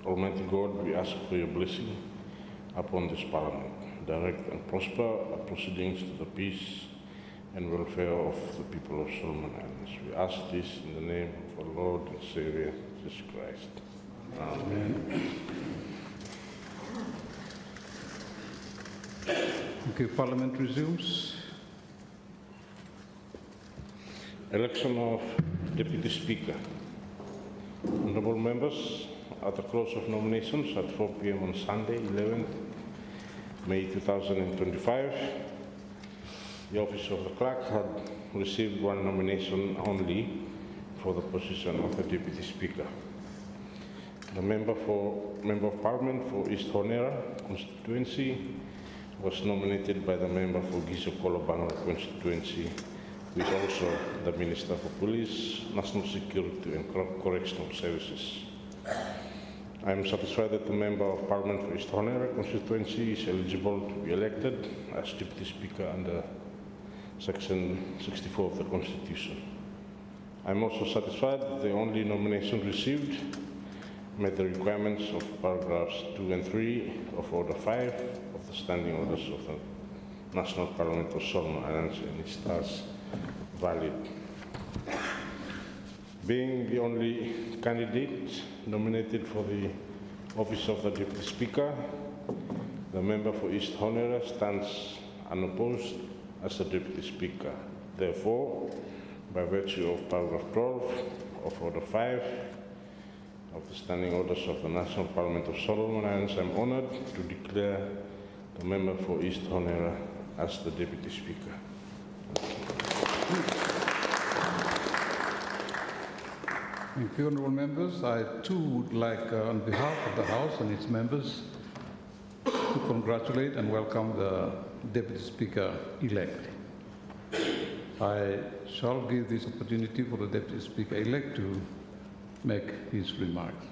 Almighty God, we ask for your blessing upon this Parliament. Direct and prosper our proceedings to the peace and welfare of the people of Solomon Islands. We ask this in the name of our Lord and Savior, Jesus Christ. Amen. Okay, Parliament resumes. Election of Deputy Speaker. Honourable members, at the close of nominations at 4 p.m. on Sunday, 11th May 2025, the Office of the Clerk had received one nomination only for the position of the Deputy Speaker. The Member of Parliament for East Honiara constituency was nominated by the Member for Giso-Kolobanga constituency, who is also the Minister for Police, National Security and Correctional Services. I am satisfied that the Member of Parliament for East Honiara constituency is eligible to be elected as Deputy Speaker under Section 64 of the Constitution. I am also satisfied that the only nomination received met the requirements of paragraphs 2 and 3 of Order 5 of the Standing Orders of the National Parliament of Solomon Islands and is thus valid. Being the only candidate nominated for the office of the Deputy Speaker, the Member for East Honiara stands unopposed as the Deputy Speaker. Therefore, by virtue of paragraph 12 of Order 5 of the Standing Orders of the National Parliament of Solomon Islands, I am honoured to declare the Member for East Honiara as the Deputy Speaker. Thank you, honourable members. I too would like, on behalf of the House and its members, to congratulate and welcome the Deputy Speaker-elect. I shall give this opportunity for the Deputy Speaker-elect to make his remarks.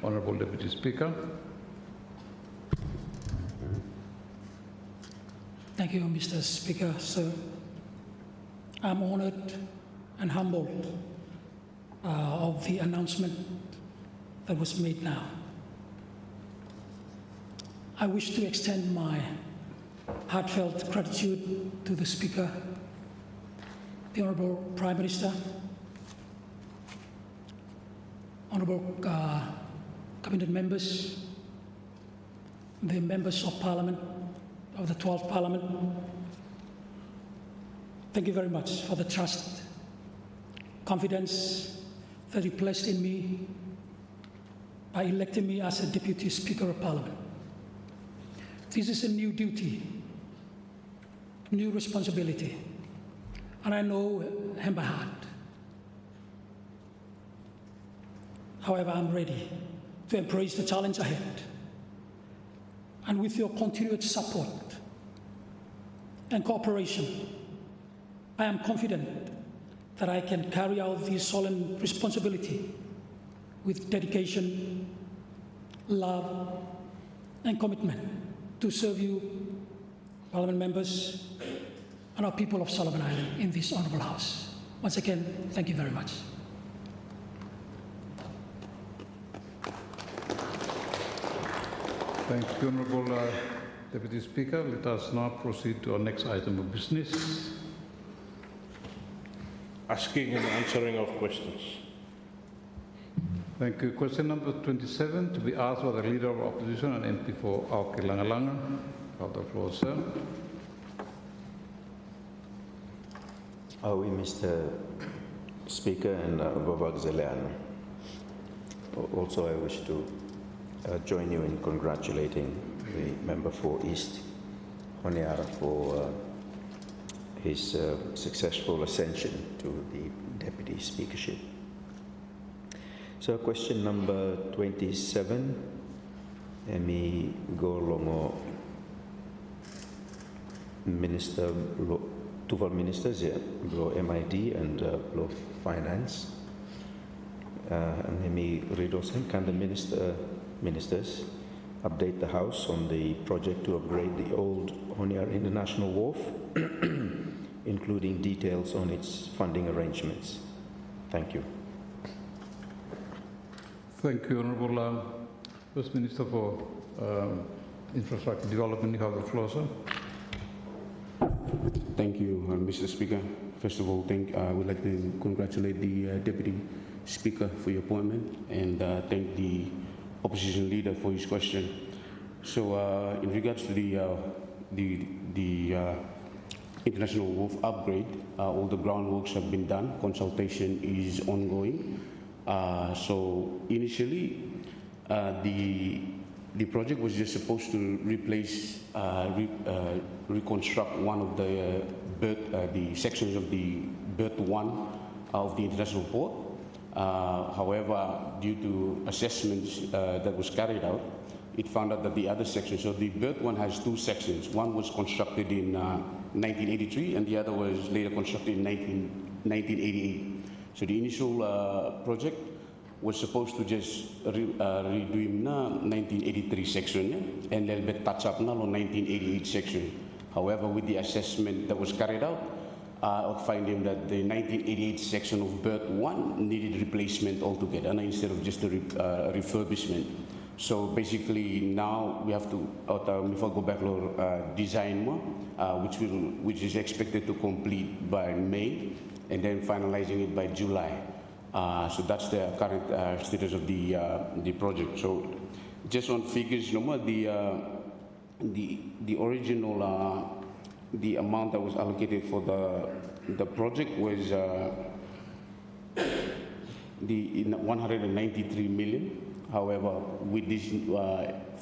Honourable Deputy Speaker. Thank you, Mr. Speaker, sir. I'm honoured and humbled of the announcement that was made now. I wish to extend my heartfelt gratitude to the Speaker, the Honourable Prime Minister, Honourable Cabinet members, the members of Parliament, of the 12th Parliament. Thank you very much for the trust, confidence that you placed in me by electing me as a Deputy Speaker of Parliament. This is a new duty, new responsibility, and I know him by heart. However, I'm ready to embrace the challenge ahead. And with your continued support and cooperation, I am confident that I can carry out this solemn responsibility with dedication, love, and commitment to serve you, Parliament members, and our people of Solomon Island in this honourable House. Once again, thank you very much. Thank you, Honourable Deputy Speaker. Let us now proceed to our next item of business. Asking and answering of questions. Thank you. Question number 27 to be asked by the Leader of Opposition and MP for Aoke, Langalanga. Have the floor, sir. Oui, Mr. Speaker and Babak Zeleano. Also, I wish to join you in congratulating the member for East Honiara for his successful ascension to the Deputy Speakership. So question number 27, Emi Golongo Minister, Tuval Ministers, Blo MID and Blo Finance. And Emi Ridosen, can the ministers update the House on the project to upgrade the old Honiara International Wharf, including details on its funding arrangements? Thank you. Thank you, Honourable First Minister for Infrastructure Development. You have the floor, sir. Thank you, Mr. Speaker. First of all, I would like to congratulate the Deputy Speaker for your appointment and thank the Opposition Leader for his question. So, in regards to the International Wharf upgrade, all the groundworks have been done. Consultation is ongoing. So, initially, the project was just supposed to replace, reconstruct one of the sections of the berth 1 of the international port. However, due to assessments that was carried out, it found out that the other section, so the berth 1 has 2 sections. One was constructed in 1983 and the other was later constructed in 1988. So the initial project was supposed to just redo in 1983 section and a little bit touch up now on 1988 section. However, with the assessment that was carried out, finding that the 1988 section of berth 1 needed replacement altogether instead of just a refurbishment. So basically now we have to, if I go back to design one, which is expected to complete by May and then finalizing it by July. So that's the current status of the project. So just on figures, no more the original the amount that was allocated for the project was the 193 million. However, with these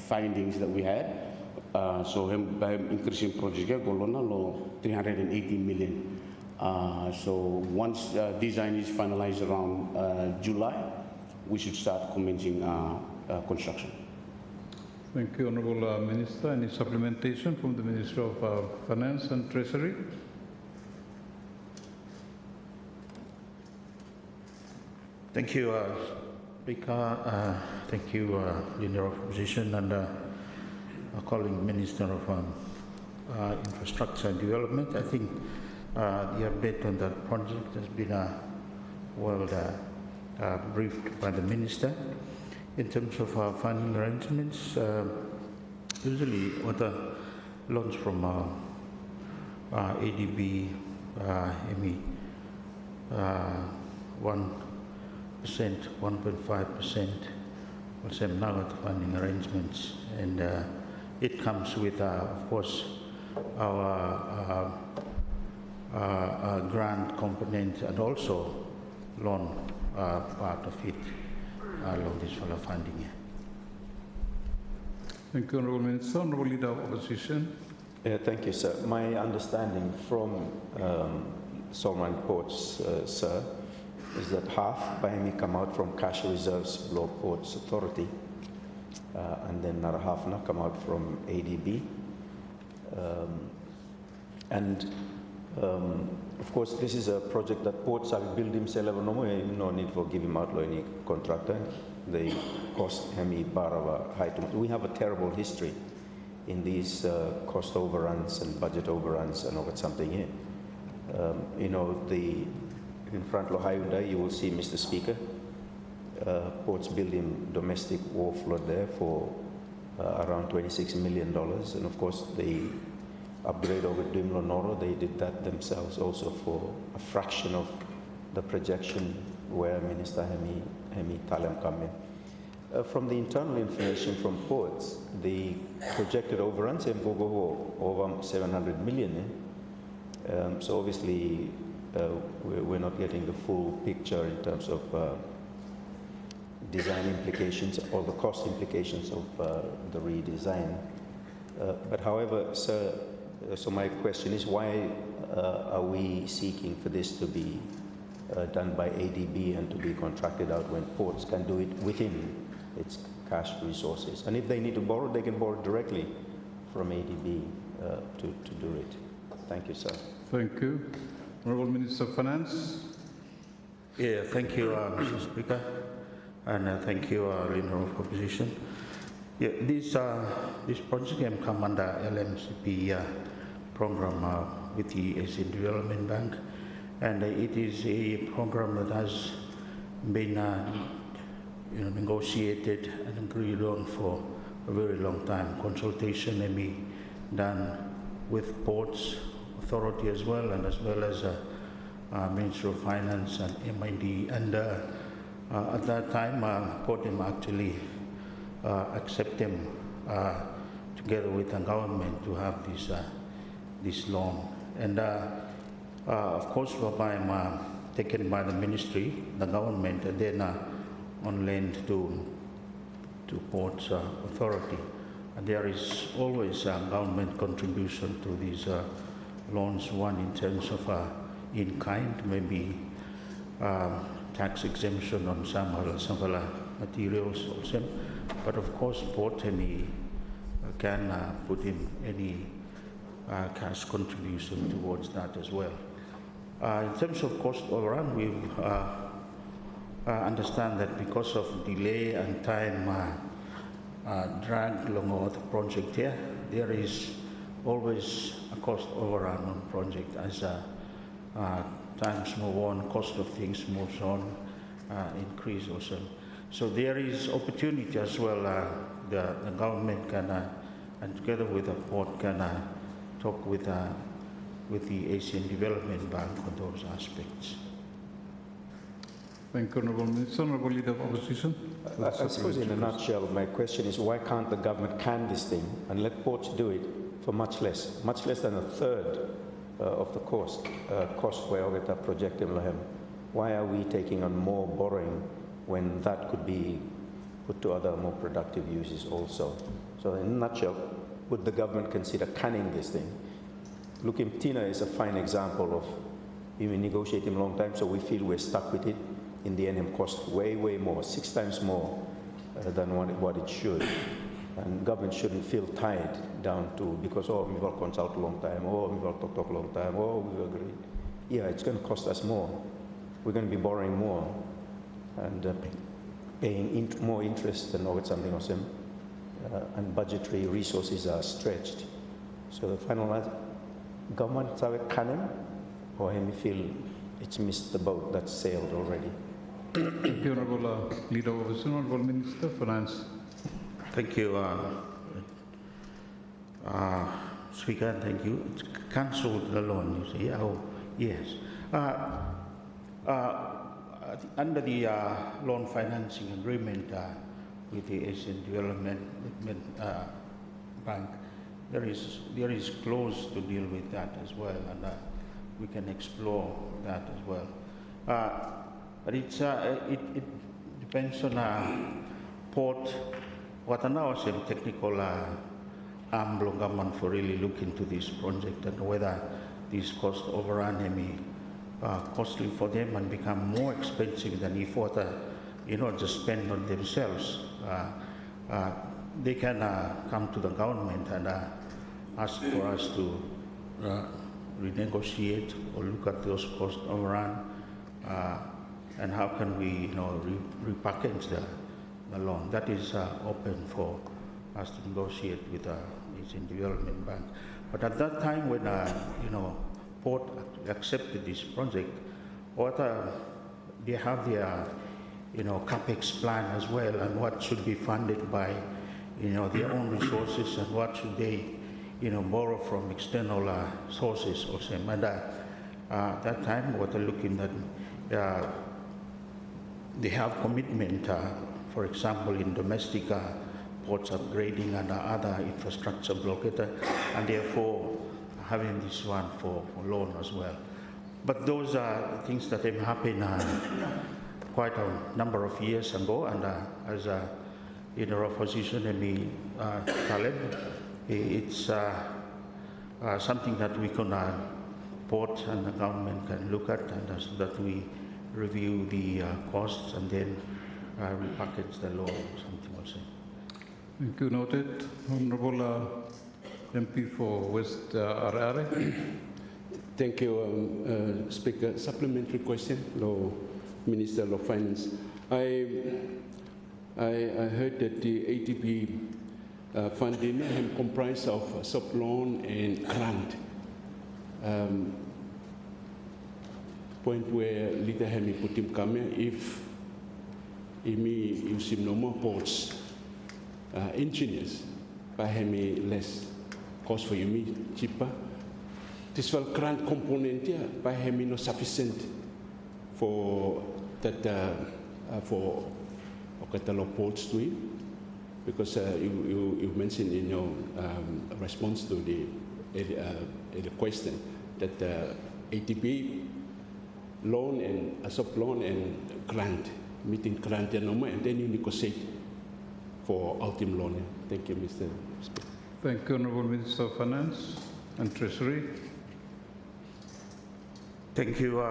findings that we had, so by increasing project, go 380 million. So once design is finalized around July, we should start commencing construction. Thank you, Honourable Minister. Any supplementation from the Minister of Finance and Treasury? Thank you, Speaker. Thank you, Leader of Opposition and colleague Minister of Infrastructure and Development. I think the update on that project has been well briefed by the Minister. In terms of funding arrangements, usually with the loans from ADB, ME, 1%, 1.5%, we'll say now with the funding arrangements, and it comes with, of course, our grant component and also loan part of it. Along this for funding. Thank you, Honourable Minister. Honourable Leader of Opposition. Thank you, sir. My understanding from Solomon Ports, sir, is that half by me come out from cash reserves below Ports Authority, and then another half now come out from ADB. Of course, this is a project that Ports have built himself. No need for giving out to any contractor. They cost hemi barava high. We have a terrible history in these cost overruns and budget overruns and over something here. You know, in front of Hyundai, you will see, Mr. Speaker, Ports building domestic wharf load there for around $26 million, and of course they upgrade over Dimlo Noro, they did that themselves also for a fraction of the projection where Minister Hemi Talem come in. From the internal information from Ports, the projected overruns have over 700 million. So obviously we're not getting the full picture in terms of design implications or the cost implications of the redesign. But however, sir, so my question is, why are we seeking for this to be done by ADB and to be contracted out when Ports can do it within its cash resources? And if they need to borrow, they can borrow directly from ADB to do it. Thank you, sir. Thank you. Honourable Minister of Finance. Yeah, thank you, Mr. Speaker, and thank you, Leader of Opposition. Yeah, this project can come under LMCP program with the Asian Development Bank, and it is a program that has been negotiated and agreed on for a very long time. Consultation may be done with Ports Authority as well, and as well as Ministry of Finance and MID. And at that time, Port actually accept them together with the government to have this loan. And of course, by taken by the ministry, the government, and then on lend to Ports Authority. And there is always a government contribution to these loans, one in terms of in kind, maybe tax exemption on some of the materials also. But of course, Port can put in any cash contribution towards that as well. In terms of cost overrun, we understand that because of delay and time drag along the project here, there is always a cost overrun on project as times move on, cost of things moves on, increase also. So there is opportunity as well. The government can, and together with the port, can talk with the Asian Development Bank on those aspects. Thank you, Honourable Minister. Honourable Leader of Opposition. I suppose in a nutshell, my question is why can't the government can this thing and let ports do it for much less than a third of the cost where we are projecting Lahem? Why are we taking on more borrowing when that could be put to other more productive uses also? So in a nutshell, would the government consider canning this thing? Looking, Tina is a fine example of we negotiating a long time, so we feel we're stuck with it. In the end, it costs way more, 6 times more than what it should. And government shouldn't feel tied down to, because, we will consult a long time, we will talk a long time, we will agree. Yeah, it's going to cost us more. We're going to be borrowing more and paying more interest than over something or some, and budgetary resources are stretched. So the final answer, government can him, or him feel it's missed the boat that's sailed already. Thank you, Honourable Leader of Opposition. Honourable Minister, Finance. Thank you, Speaker, and thank you. It's cancelled the loan, you say? Oh, yes. Under the loan financing agreement with the Asian Development Bank, there is clause to deal with that as well, and we can explore that as well. But it depends on port. What now is a technical arm government for really look into this project and whether these cost overrun any costly for them and become more expensive than if what just spend on themselves. They can come to the government and ask for us to renegotiate or look at those cost overrun and how can we repackage the loan. That is open for us to negotiate with the Asian Development Bank. But at that time when Port accepted this project, what they have their capex plan as well, and what should be funded by their own resources and what should they borrow from external sources also. And at that time what they're looking at, they have commitment, for example, in domestic ports upgrading and other infrastructure blockade, and therefore having this one for loan as well. But those are things that have happened quite a number of years ago, and as a opposition in Taleb, it's something that we can port and the government can look at, and so that we review the costs and then repackage the law or something also. Thank you. Noted. Honourable MP for West Arare. Thank you, Speaker. Supplementary question, Law Minister of Finance. I heard that the ATP funding comprised of soft loan and grant. Point where Leader Hemi put him come if imi usim no more ports engineers by hemi less cost for imi cheaper. This will grant component here by hemi no sufficient for that for okatalo ports to it, because you mentioned in your response to the question that ATP loan and a soft loan and grant, meeting grant and then you negotiate for ultimate loan. Thank you, Mr. Speaker. Thank you, Honorable Minister of Finance and Treasury. Thank you,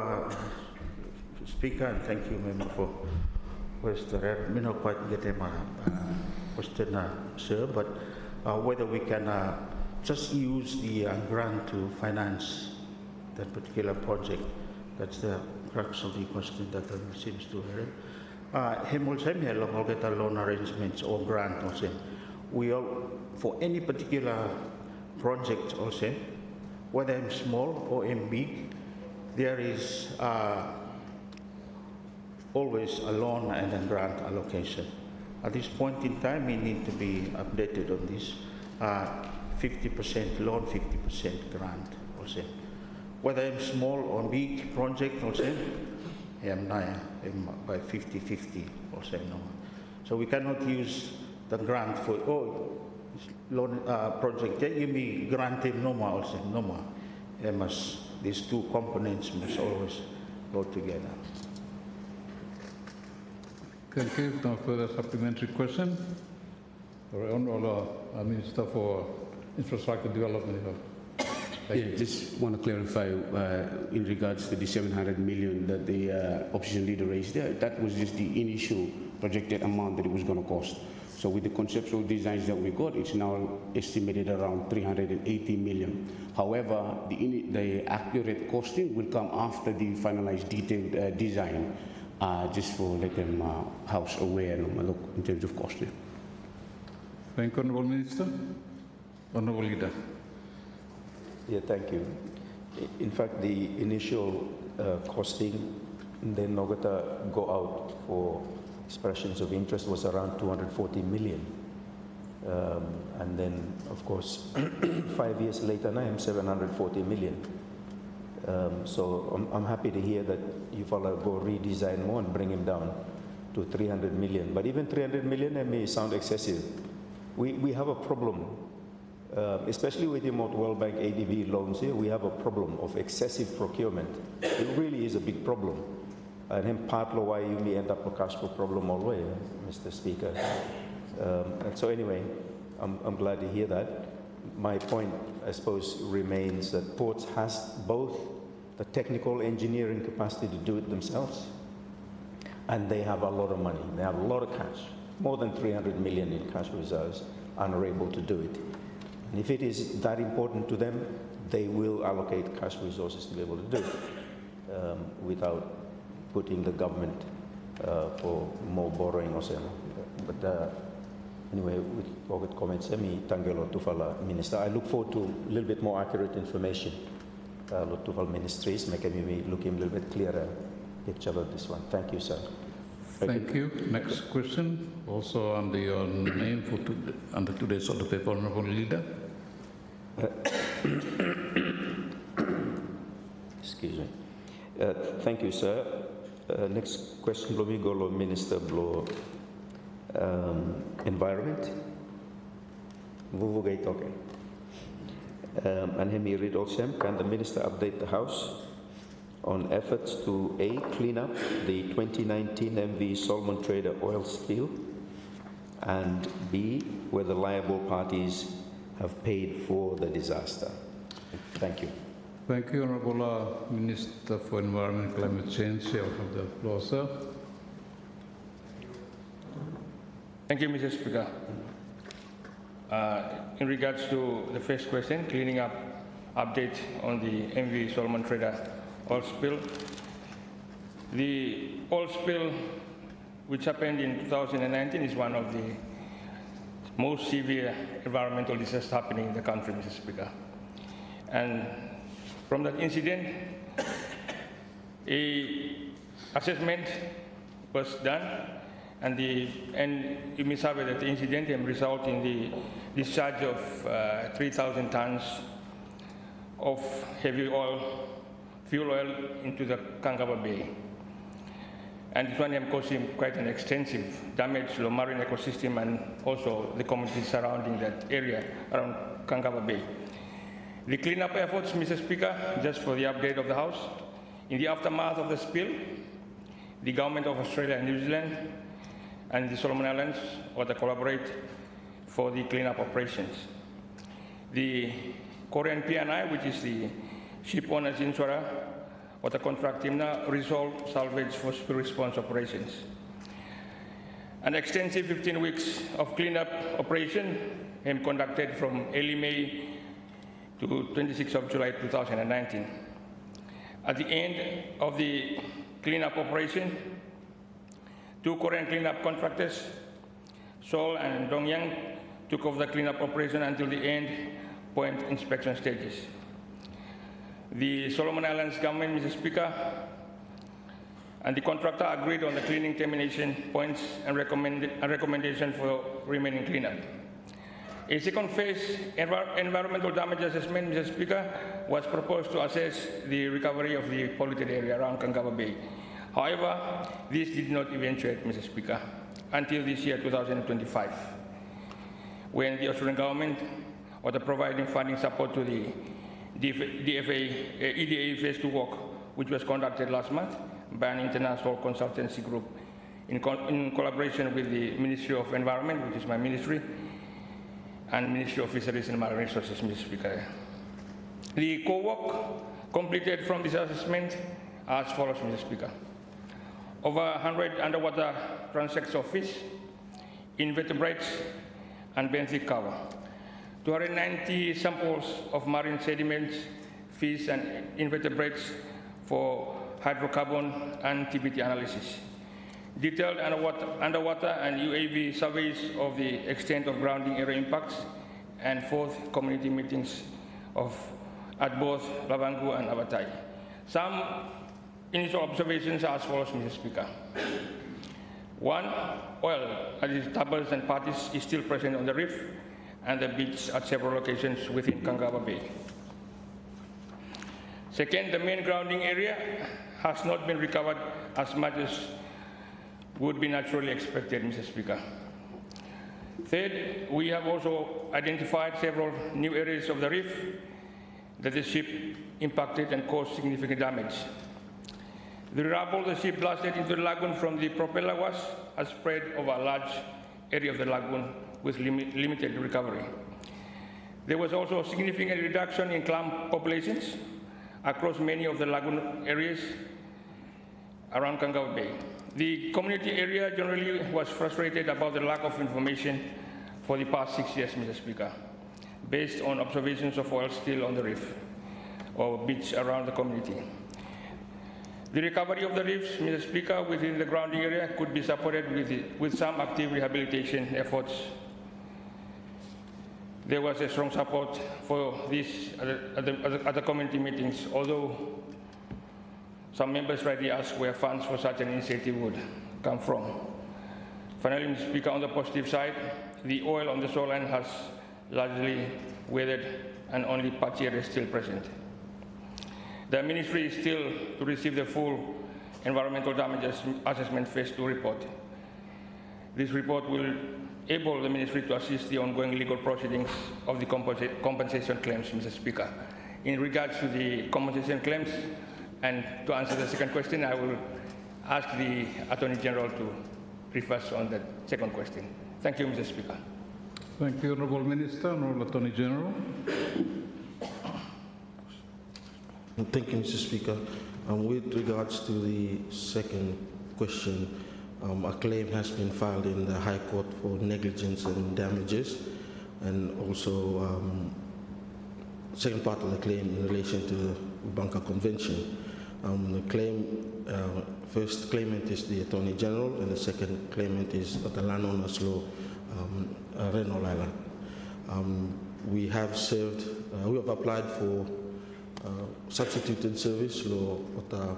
Speaker, and thank you, Member, for question. Me not quite get my question, sir, but whether we can just use the grant to finance that particular project. That's the crux of the question that seems to have. Him also me along get a loan arrangements or grant also. We all for any particular project also, whether I'm small or I'm big, there is always a loan and a grant allocation. At this point in time, we need to be updated on this. 50% loan, 50% grant also. Whether I'm small or big project also, I'm by 50-50 also. No. So we cannot use the grant for loan project. You may grant him no more also, no more. These two components must always go together. Thank you. No further supplementary question. Honorable Minister for Infrastructure Development. Yeah, just want to clarify in regards to the 700 million that the opposition leader raised there. That was just the initial projected amount that it was going to cost. So with the conceptual designs that we got, it's now estimated around 380 million. However, the accurate costing will come after the finalized detailed design, just for let them house aware in terms of costing. Thank you, Honorable Minister. Honorable Leader. Yeah, thank you. In fact, the initial costing, then Nogata go out for expressions of interest was around 240 million. And then, of course, 5 years later, now I'm 740 million. So I'm happy to hear that you follow go redesign more and bring him down to 300 million. But even 300 million may sound excessive. We have a problem. Especially with the World Bank ADB loans here, we have a problem of excessive procurement. It really is a big problem. And in part why you may end up a cash flow problem all the way, Mr. Speaker. And so anyway, I'm glad to hear that. My point, I suppose, remains that ports has both the technical engineering capacity to do it themselves, and they have a lot of money. They have a lot of cash, more than 300 million in cash reserves, and are able to do it. And if it is that important to them, they will allocate cash resources to be able to do it without putting the government for more borrowing or so. But anyway, with all good comments, Tangelo Tufala Minister. I look forward to a little bit more accurate information. Tufal Ministries, making me look in a little bit clearer picture of this one. Thank you, sir. Thank you. Next question, also under your name for under today's order paper, Honorable Leader. Excuse me. Thank you, sir. Next question, Lomigolo Minister Blo Environment. Okay. And Hemi read also, can the Minister update the House on efforts to A, clean up the 2019 MV Solomon Trader oil spill, and B, whether liable parties have paid for the disaster? Thank you. Thank you, Honorable Minister for Environment and Climate Change. You have the floor, sir. Thank you, Mr. Speaker. In regards to the first question, cleaning up update on the MV Solomon Trader oil spill. The oil spill, which happened in 2019, is one of the most severe environmental disasters happening in the country, Mr. Speaker. And from that incident, an assessment was done, and you may sabe that the incident result in the discharge of 3,000 tons of heavy oil, fuel oil into the Kangaba Bay. And this one causing quite an extensive damage to the marine ecosystem and also the communities surrounding that area around Kangaba Bay. The cleanup efforts, Mr. Speaker, just for the update of the House, in the aftermath of the spill, the Government of Australia and New Zealand and the Solomon Islands ought to collaborate for the cleanup operations. The Korean PNI, which is the ship owners insurer, ought to contract him now resolve salvage for spill response operations. An extensive 15 weeks of cleanup operation conducted from early May to 26th of July 2019. At the end of the cleanup operation, 2 Korean cleanup contractors, Seoul and Dongyang, took over the cleanup operation until the end point inspection stages. The Solomon Islands government, Mr. Speaker, and the contractor agreed on the cleaning termination points and recommendation for remaining cleanup. A second phase environmental damage assessment, Mr. Speaker, was proposed to assess the recovery of the polluted area around Kangaba Bay. However, this did not eventuate, Mr. Speaker, until this year, 2025, when the Australian government was providing funding support to the EDA Phase 2 work, which was conducted last month by an international consultancy group in collaboration with the Ministry of Environment, which is my ministry, and Ministry of Fisheries and Marine Resources, Mr. Speaker. The co-work completed from this assessment as follows, Mr. Speaker. Over 100 underwater transects of fish, invertebrates, and benthic cover. 290 samples of marine sediments, fish, and invertebrates for hydrocarbon and TBT analysis. Detailed underwater and UAV surveys of the extent of grounding area impacts, and 4th community meetings at both Lavangu and Abatai. Some initial observations are as follows, Mr. Speaker. 1, oil at its tables and parties is still present on the reef and the beach at several locations within Kangaba Bay. Second, the main grounding area has not been recovered as much as would be naturally expected, Mr. Speaker. Third, we have also identified several new areas of the reef that the ship impacted and caused significant damage. The rubble the ship blasted into the lagoon from the propeller has spread over a large area of the lagoon with limited recovery. There was also a significant reduction in clam populations across many of the lagoon areas around Kangaba Bay. The community area generally was frustrated about the lack of information for the past 6 years, Mr. Speaker, based on observations of oil still on the reef or beach around the community. The recovery of the reefs, Mr. Speaker, within the grounding area could be supported with some active rehabilitation efforts. There was a strong support for this at the community meetings, although some members rightly asked where funds for such an initiative would come from. Finally, Mr. Speaker, on the positive side, the oil on the shoreline has largely weathered and only patchy areas still present. The ministry is still to receive the full environmental damage assessment phase 2 report. This report will enable the ministry to assist the ongoing legal proceedings of the compensation claims, Mr. Speaker. In regards to the compensation claims, and to answer the second question, I will ask the Attorney General to brief us on the second question. Thank you, Mr. Speaker. Thank you, Honourable Minister, Honourable Attorney General. Thank you, Mr. Speaker. With regards to the second question, a claim has been filed in the High Court for negligence and damages, and also second part of the claim in relation to the Banca Convention. The claim, first claimant is the Attorney General, and the second claimant is the landowners law, Renal Island. We have applied for substituted service law of the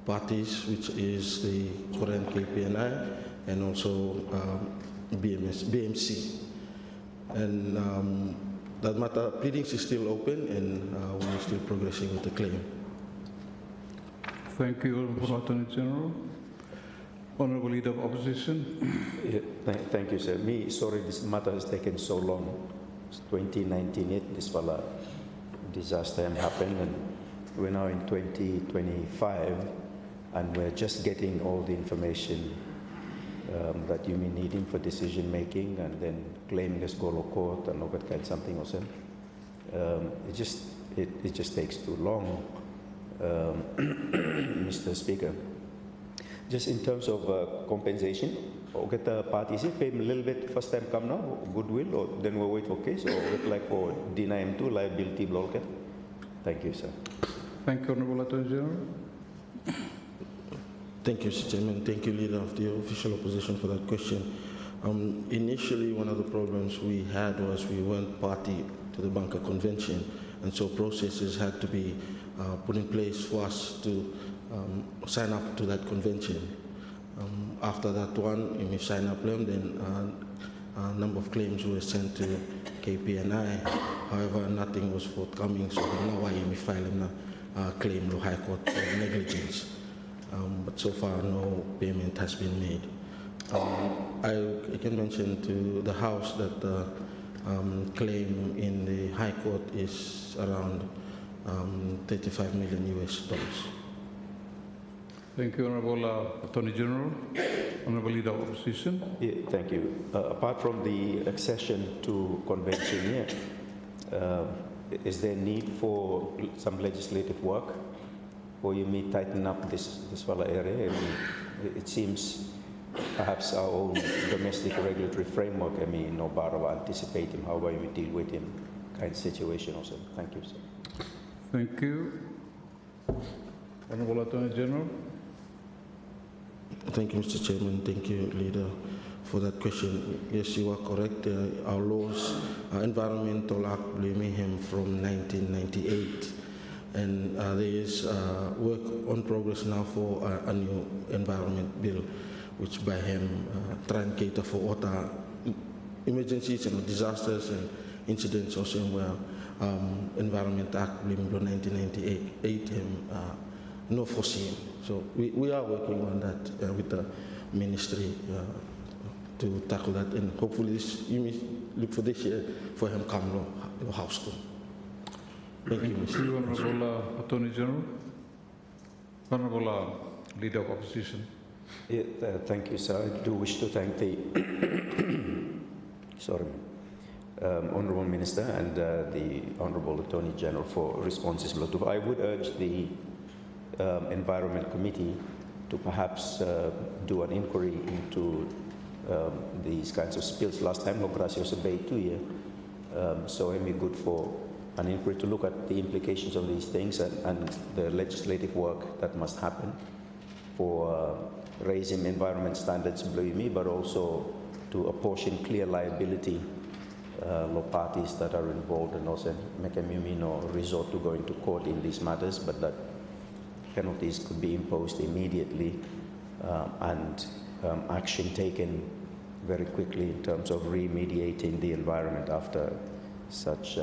parties, which is the Korean KPNI and also BMC. And that matter, pleadings is still open, and we're still progressing with the claim. Thank you, Honourable Attorney General. Honourable Leader of Opposition. Thank you, sir. Sorry this matter has taken so long. It's 2019, this disaster happened, and we're now in 2025, and we're just getting all the information that you may needing for decision making, and then claiming let's go to court and look at kind something or something. It just takes too long, Mr. Speaker. Just in terms of compensation, or get the parties pay them a little bit first time come now, goodwill, or then we'll wait for case, or get like for deny him to liability block. Thank you, sir. Thank you, Honourable Attorney General. Thank you, Mr. Chairman. Thank you, Leader of the Official Opposition, for that question. Initially, one of the problems we had was we weren't party to the Banker Convention, and so processes had to be put in place for us to sign up to that convention. After that one, we sign up them, then a number of claims were sent to KPNI. However, nothing was forthcoming, so now why we file a claim to High Court for negligence. But so far, no payment has been made. I can mention to the House that the claim in the High Court is around $35 million US. Thank you, Honourable Attorney General. Honourable Leader of Opposition. Yeah, thank you. Apart from the accession to convention here, is there need for some legislative work, or you may tighten up this area? It seems perhaps our own domestic regulatory framework, no bar of anticipating how we deal with him kind of situation also. Thank you, sir. Thank you. Honourable Attorney General. Thank you, Mr. Chairman. Thank you, Leader, for that question. Yes, you are correct. Our laws, Environmental Act Birmingham from 1998, and there is work on progress now for a new environment bill, which by him try and cater for water emergencies and disasters and incidents also where Environment Act Birmingham 1998 no foreseen. So we are working on that with the ministry to tackle that, and hopefully you may look for this year for him come to House too. Thank you, Mr. Honourable Attorney General. Honourable Leader of Opposition. Yeah, thank you, sir. I do wish to thank the Honourable Minister and the Honourable Attorney General for responses. I would urge the Environment Committee to perhaps do an inquiry into these kinds of spills. Last time, Gracias Bay 2 year, so it would be good for an inquiry to look at the implications of these things and the legislative work that must happen for raising environment standards, believe me, but also to apportion clear liability law parties that are involved, and also make a resort to going to court in these matters, but that penalties could be imposed immediately and action taken very quickly in terms of remediating the environment after such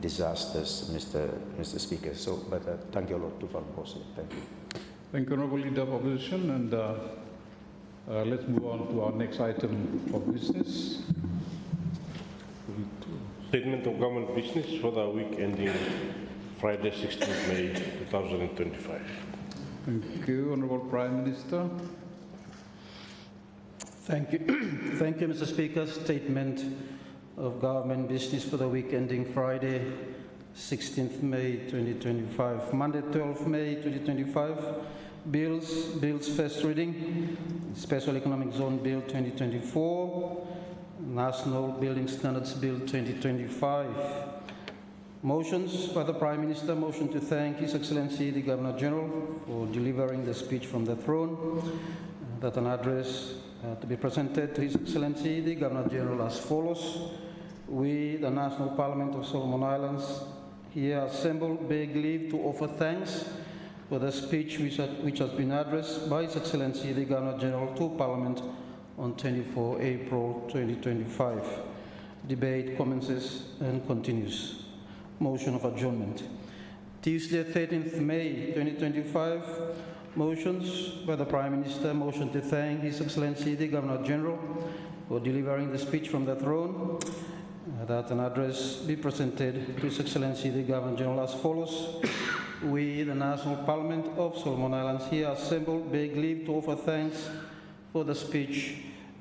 disasters, Mr. Speaker. So, but thank you a lot to Falmose. Thank you. Thank you, Honourable Leader of Opposition, and let's move on to our next item of business. Statement of government business for the week ending Friday, 16th May 2025. Thank you, Honourable Prime Minister. Thank you. Thank you, Mr. Speaker. Statement of government business for the week ending Friday, 16th May 2025. Monday, 12th May 2025. Bills first reading. Special Economic Zone Bill 2024. National Building Standards Bill 2025. Motions by the Prime Minister. Motion to thank His Excellency the Governor General for delivering the speech from the throne. That an address to be presented to His Excellency the Governor General as follows. We, the National Parliament of Solomon Islands, here assembled, beg leave to offer thanks for the speech which has been addressed by His Excellency the Governor-General to Parliament on 24 April 2025. Debate commences and continues. Motion of adjournment. Tuesday, 13th May 2025. Motions by the Prime Minister. Motion to thank His Excellency the Governor-General for delivering the speech from the throne. That an address be presented to His Excellency the Governor-General as follows. We, the National Parliament of Solomon Islands, here assembled, beg leave to offer thanks for the speech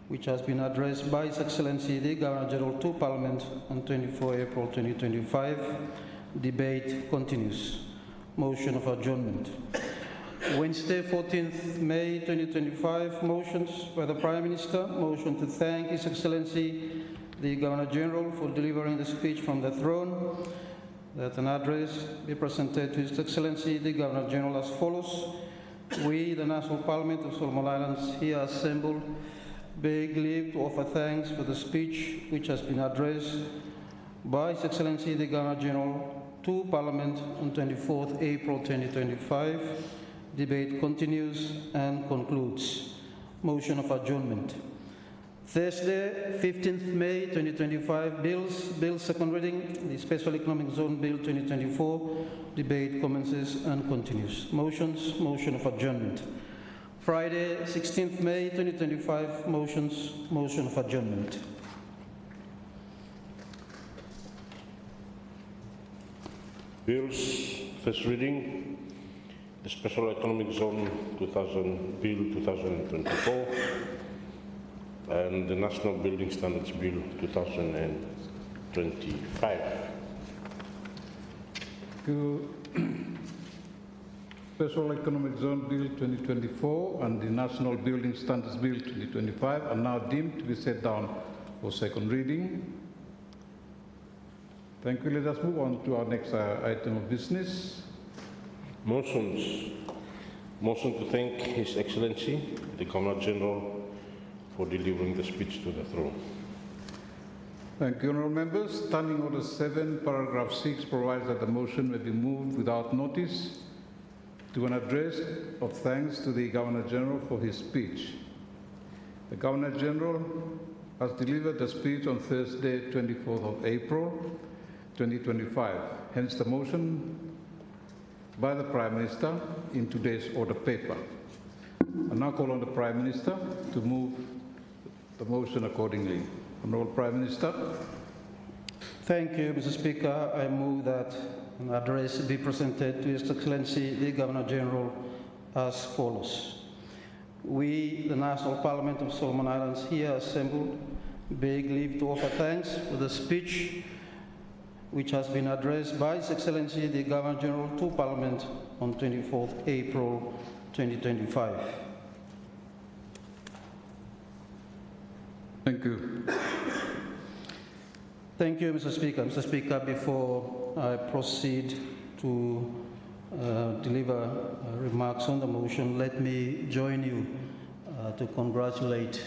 which has been addressed by His Excellency the Governor-General to Parliament on 24 April 2025. Debate continues. Motion of adjournment. Wednesday, 14th May 2025. Motions by the Prime Minister. Motion to thank His Excellency the Governor-General for delivering the speech from the throne. That an address be presented to His Excellency the Governor-General as follows. We, the National Parliament of Solomon Islands, here assembled, beg leave to offer thanks for the speech which has been addressed by His Excellency the Governor-General to Parliament on 24th April 2025. Debate continues and concludes. Motion of adjournment. Thursday, 15th May 2025, Bill second reading, the Special Economic Zone Bill 2024. Debate commences and continues. Motions, motion of adjournment. Friday, 16th May 2025, motions, motion of adjournment. Bills, first reading, the Special Economic Zone Bill 2024 and the National Building Standards Bill 2025. Special Economic Zone Bill 2024 and the National Building Standards Bill 2025 are now deemed to be set down for second reading. Thank you. Let us move on to our next item of business. Motions. Motion to thank His Excellency, the Governor-General, for delivering the speech to the throne. Thank you, honourable members. Standing Order 7, paragraph 6 provides that the motion may be moved without notice to an address of thanks to the Governor-General for his speech. The Governor-General has delivered the speech on Thursday, 24th of April, 2025. Hence the motion by the Prime Minister in today's order paper. I now call on the Prime Minister to move the motion accordingly. Honourable Prime Minister. Thank you, Mr. Speaker. I move that an address be presented to His Excellency the Governor-General as follows. We, the National Parliament of Solomon Islands, here assembled, beg leave to offer thanks for the speech which has been addressed by His Excellency the Governor-General to Parliament on 24th April 2025. Thank you. Thank you, Mr. Speaker. Mr. Speaker, before I proceed to deliver remarks on the motion, let me join you to congratulate,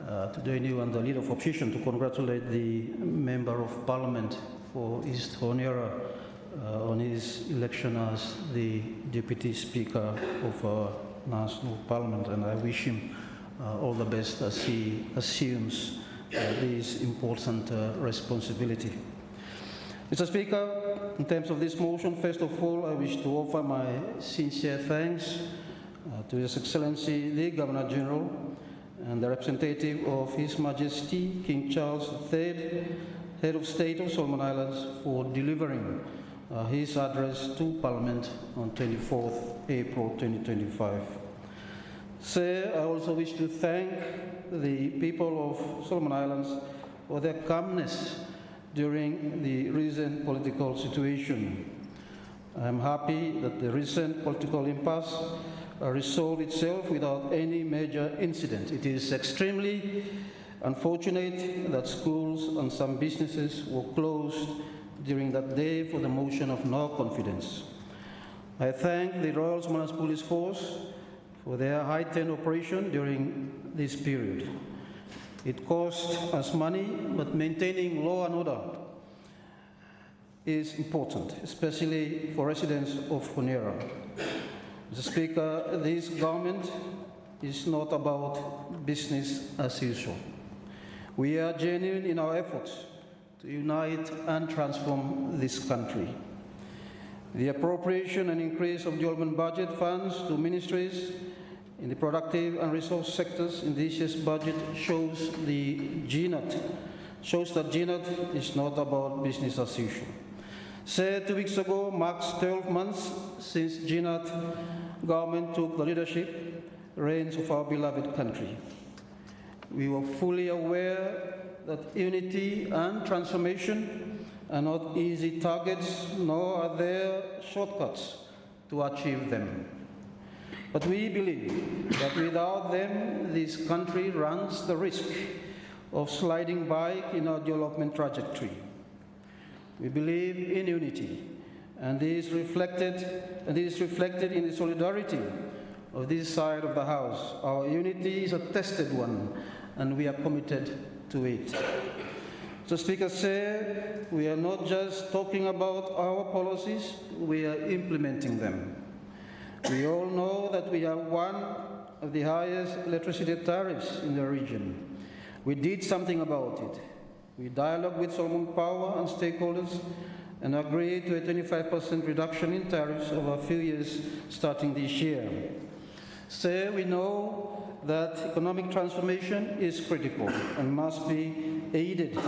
and the Leader of Opposition to congratulate the Member of Parliament for East Honiara on his election as the Deputy Speaker of our National Parliament, and I wish him all the best as he assumes this important responsibility. Mr. Speaker, in terms of this motion, first of all, I wish to offer my sincere thanks to His Excellency the Governor-General and the representative of His Majesty King Charles III, Head of State of Solomon Islands, for delivering his address to Parliament on 24th April 2025. Sir, I also wish to thank the people of Solomon Islands for their calmness during the recent political situation. I am happy that the recent political impasse resolved itself without any major incident. It is extremely unfortunate that schools and some businesses were closed during that day for the motion of no confidence. I thank the Royal Solomon Police Force for their heightened operation during this period. It cost us money, but maintaining law and order is important, especially for residents of Honiara. Mr. Speaker, this government is not about business as usual. We are genuine in our efforts to unite and transform this country. The appropriation and increase of development budget funds to ministries in the productive and resource sectors in this year's budget shows that GNAT is not about business as usual. Say 2 weeks ago marks 12 months since GNAT government took the leadership reins of our beloved country. We were fully aware that unity and transformation are not easy targets, nor are there shortcuts to achieve them. But we believe that without them, this country runs the risk of sliding back in our development trajectory. We believe in unity, and this is reflected in the solidarity of this side of the House. Our unity is a tested one, and we are committed to it. So, Speaker, we are not just talking about our policies, we are implementing them. We all know that we have one of the highest electricity tariffs in the region. We did something about it. We dialogued with Solomon Power and stakeholders and agreed to a 25% reduction in tariffs over a few years starting this year. We know that economic transformation is critical and must be aided,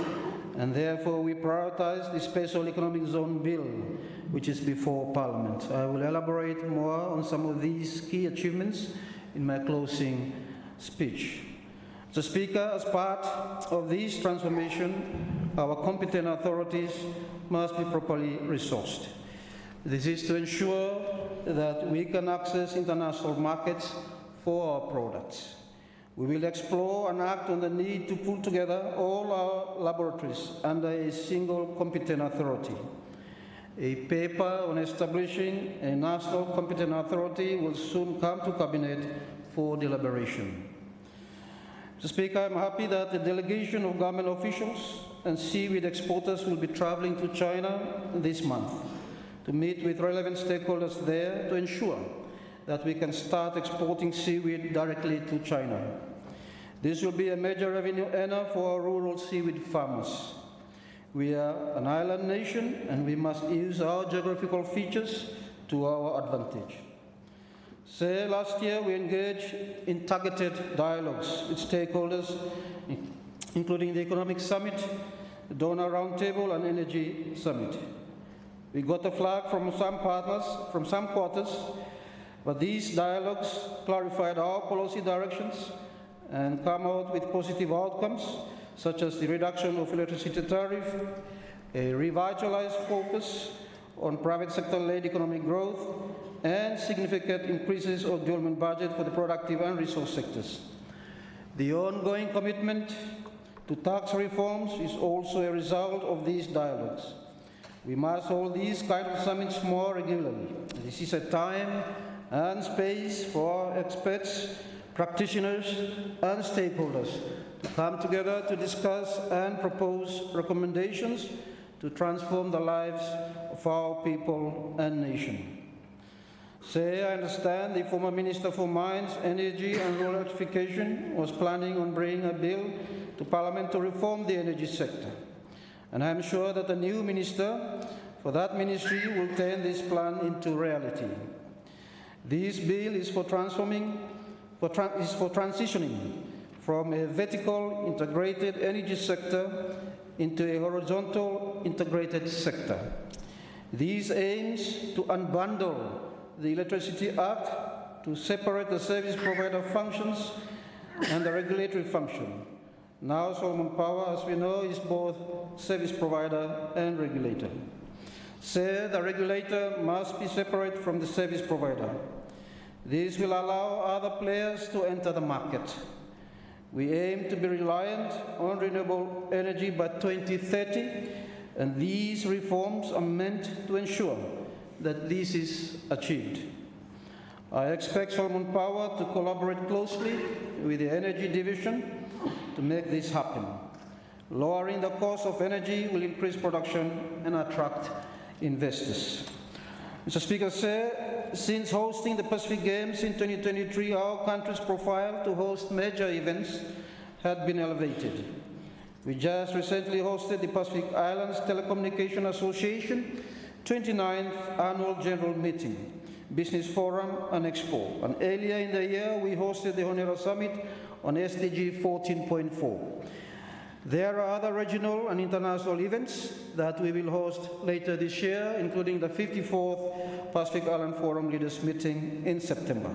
and therefore we prioritize the Special Economic Zone Bill, which is before Parliament. I will elaborate more on some of these key achievements in my closing speech. So, Speaker, as part of this transformation, our competent authorities must be properly resourced. This is to ensure that we can access international markets for our products. We will explore and act on the need to pull together all our laboratories under a single competent authority. A paper on establishing a national competent authority will soon come to Cabinet for deliberation. Mr. Speaker, I'm happy that a delegation of government officials and seaweed exporters will be traveling to China this month to meet with relevant stakeholders there to ensure that we can start exporting seaweed directly to China. This will be a major revenue earner for our rural seaweed farmers. We are an island nation and we must use our geographical features to our advantage. Last year we engaged in targeted dialogues with stakeholders, including the Economic Summit, the Donor Roundtable and Energy Summit. We got a flag from some partners, from some quarters, but these dialogues clarified our policy directions and come out with positive outcomes, such as the reduction of electricity tariff, a revitalized focus on private sector-led economic growth, and significant increases of development budget for the productive and resource sectors. The ongoing commitment to tax reforms is also a result of these dialogues. We must hold these kind of summits more regularly. This is a time and space for experts, practitioners, and stakeholders to come together to discuss and propose recommendations to transform the lives of our people and nation. I understand the former Minister for Mines, Energy and Rural Electrification was planning on bringing a bill to Parliament to reform the energy sector. And I am sure that the new Minister for that ministry will turn this plan into reality. This bill is for transitioning from a vertical integrated energy sector into a horizontal integrated sector. These aims to unbundle the Electricity Act to separate the service provider functions and the regulatory function. Now Solomon Power, as we know, is both service provider and regulator. The regulator must be separate from the service provider. This will allow other players to enter the market. We aim to be reliant on renewable energy by 2030, and these reforms are meant to ensure that this is achieved. I expect Solomon Power to collaborate closely with the Energy Division to make this happen. Lowering the cost of energy will increase production and attract investors. Mr. Speaker, since hosting the Pacific Games in 2023, our country's profile to host major events had been elevated. We just recently hosted the Pacific Islands Telecommunication Association 29th Annual General Meeting, Business Forum and Expo. And earlier in the year, we hosted the Honiara Summit on SDG 14.4. There are other regional and international events that we will host later this year, including the 54th Pacific Island Forum Leaders Meeting in September.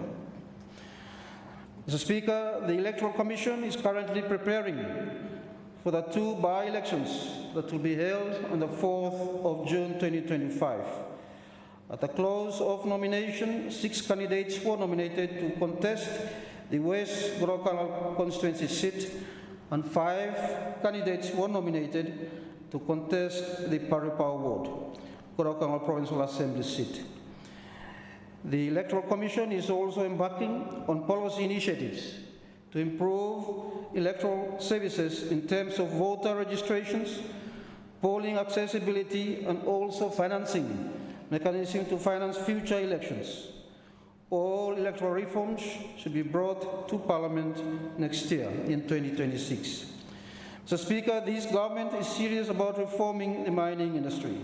Mr. Speaker, the Electoral Commission is currently preparing for the 2 by-elections that will be held on the 4th of June 2025. At the close of nomination, 6 candidates were nominated to contest the West Gorokangal constituency seat, and 5 candidates were nominated to contest the Paripau ward, Gorokangal Provincial Assembly seat. The Electoral Commission is also embarking on policy initiatives to improve electoral services in terms of voter registrations, polling accessibility, and also financing mechanism to finance future elections. All electoral reforms should be brought to Parliament next year in 2026. Mr. Speaker, this government is serious about reforming the mining industry,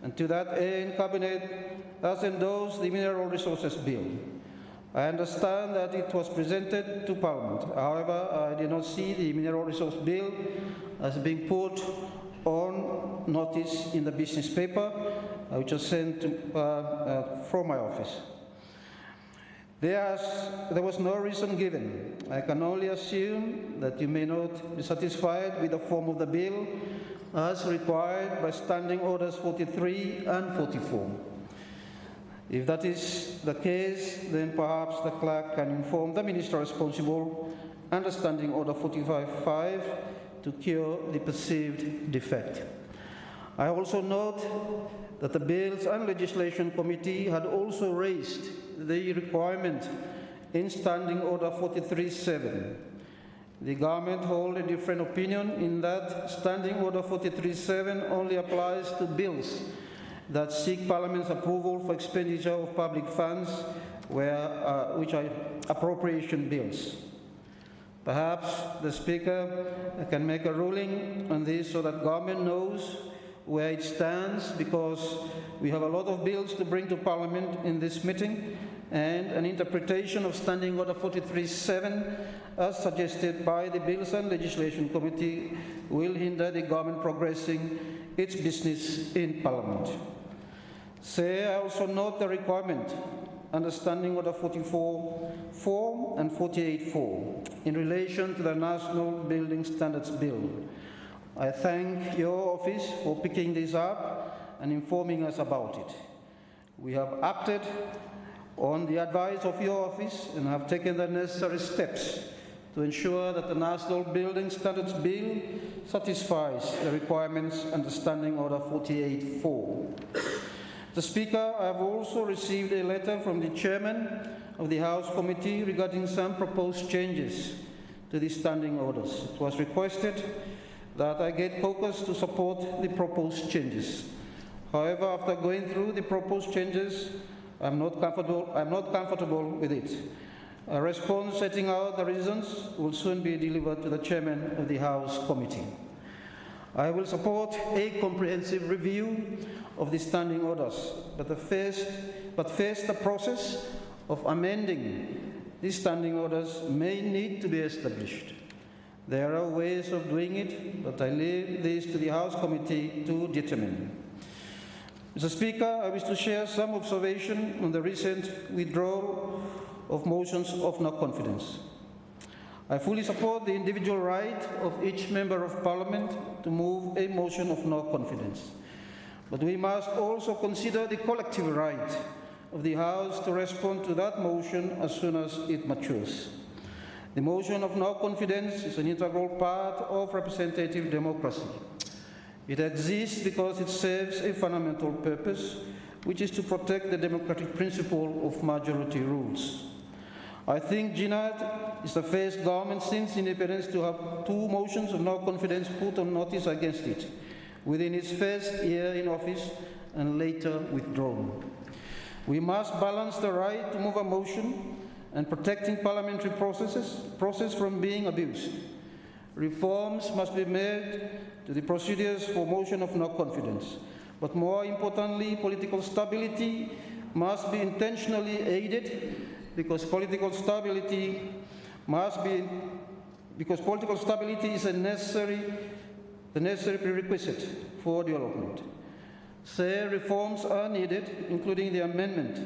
and to that end, Cabinet has endorsed the Mineral Resources Bill. I understand that it was presented to Parliament. However, I did not see the Mineral Resource Bill as being put on notice in the business paper, which was sent from my office. There was no reason given. I can only assume that you may not be satisfied with the form of the bill as required by Standing Orders 43 and 44. If that is the case, then perhaps the clerk can inform the minister responsible under Standing Order 45.5 to cure the perceived defect. I also note that the Bills and Legislation Committee had also raised the requirement in Standing Order 43.7. The government hold a different opinion in that Standing Order 43.7 only applies to bills that seek Parliament's approval for expenditure of public funds, which are appropriation bills. Perhaps the Speaker can make a ruling on this so that government knows where it stands, because we have a lot of bills to bring to Parliament in this meeting, and an interpretation of Standing Order 43.7 as suggested by the Bills and Legislation Committee will hinder the government progressing its business in Parliament. I also note the requirement under Standing Order 44.4 and 48.4 in relation to the National Building Standards Bill. I thank your office for picking this up and informing us about it. We have acted on the advice of your office and have taken the necessary steps to ensure that the National Building Standards Bill satisfies the requirements under Standing Order 48.4. The Speaker, I have also received a letter from the Chairman of the House Committee regarding some proposed changes to the standing orders. It was requested that I get caucus to support the proposed changes. However, after going through the proposed changes, I'm not comfortable with it. A response setting out the reasons will soon be delivered to the Chairman of the House Committee. I will support a comprehensive review of the standing orders, but first the process of amending these standing orders may need to be established. There are ways of doing it, but I leave this to the House Committee to determine. Mr. Speaker, I wish to share some observation on the recent withdrawal of motions of no confidence. I fully support the individual right of each member of Parliament to move a motion of no confidence. But we must also consider the collective right of the House to respond to that motion as soon as it matures. The motion of no confidence is an integral part of representative democracy. It exists because it serves a fundamental purpose, which is to protect the democratic principle of majority rules. I think GNAD is the first government since independence to have 2 motions of no confidence put on notice against it within its first year in office and later withdrawn. We must balance the right to move a motion and protecting parliamentary process from being abused. Reforms must be made to the procedures for motion of no confidence. But more importantly, political stability must be intentionally aided because political stability is the necessary prerequisite for development. Reforms are needed, including the amendment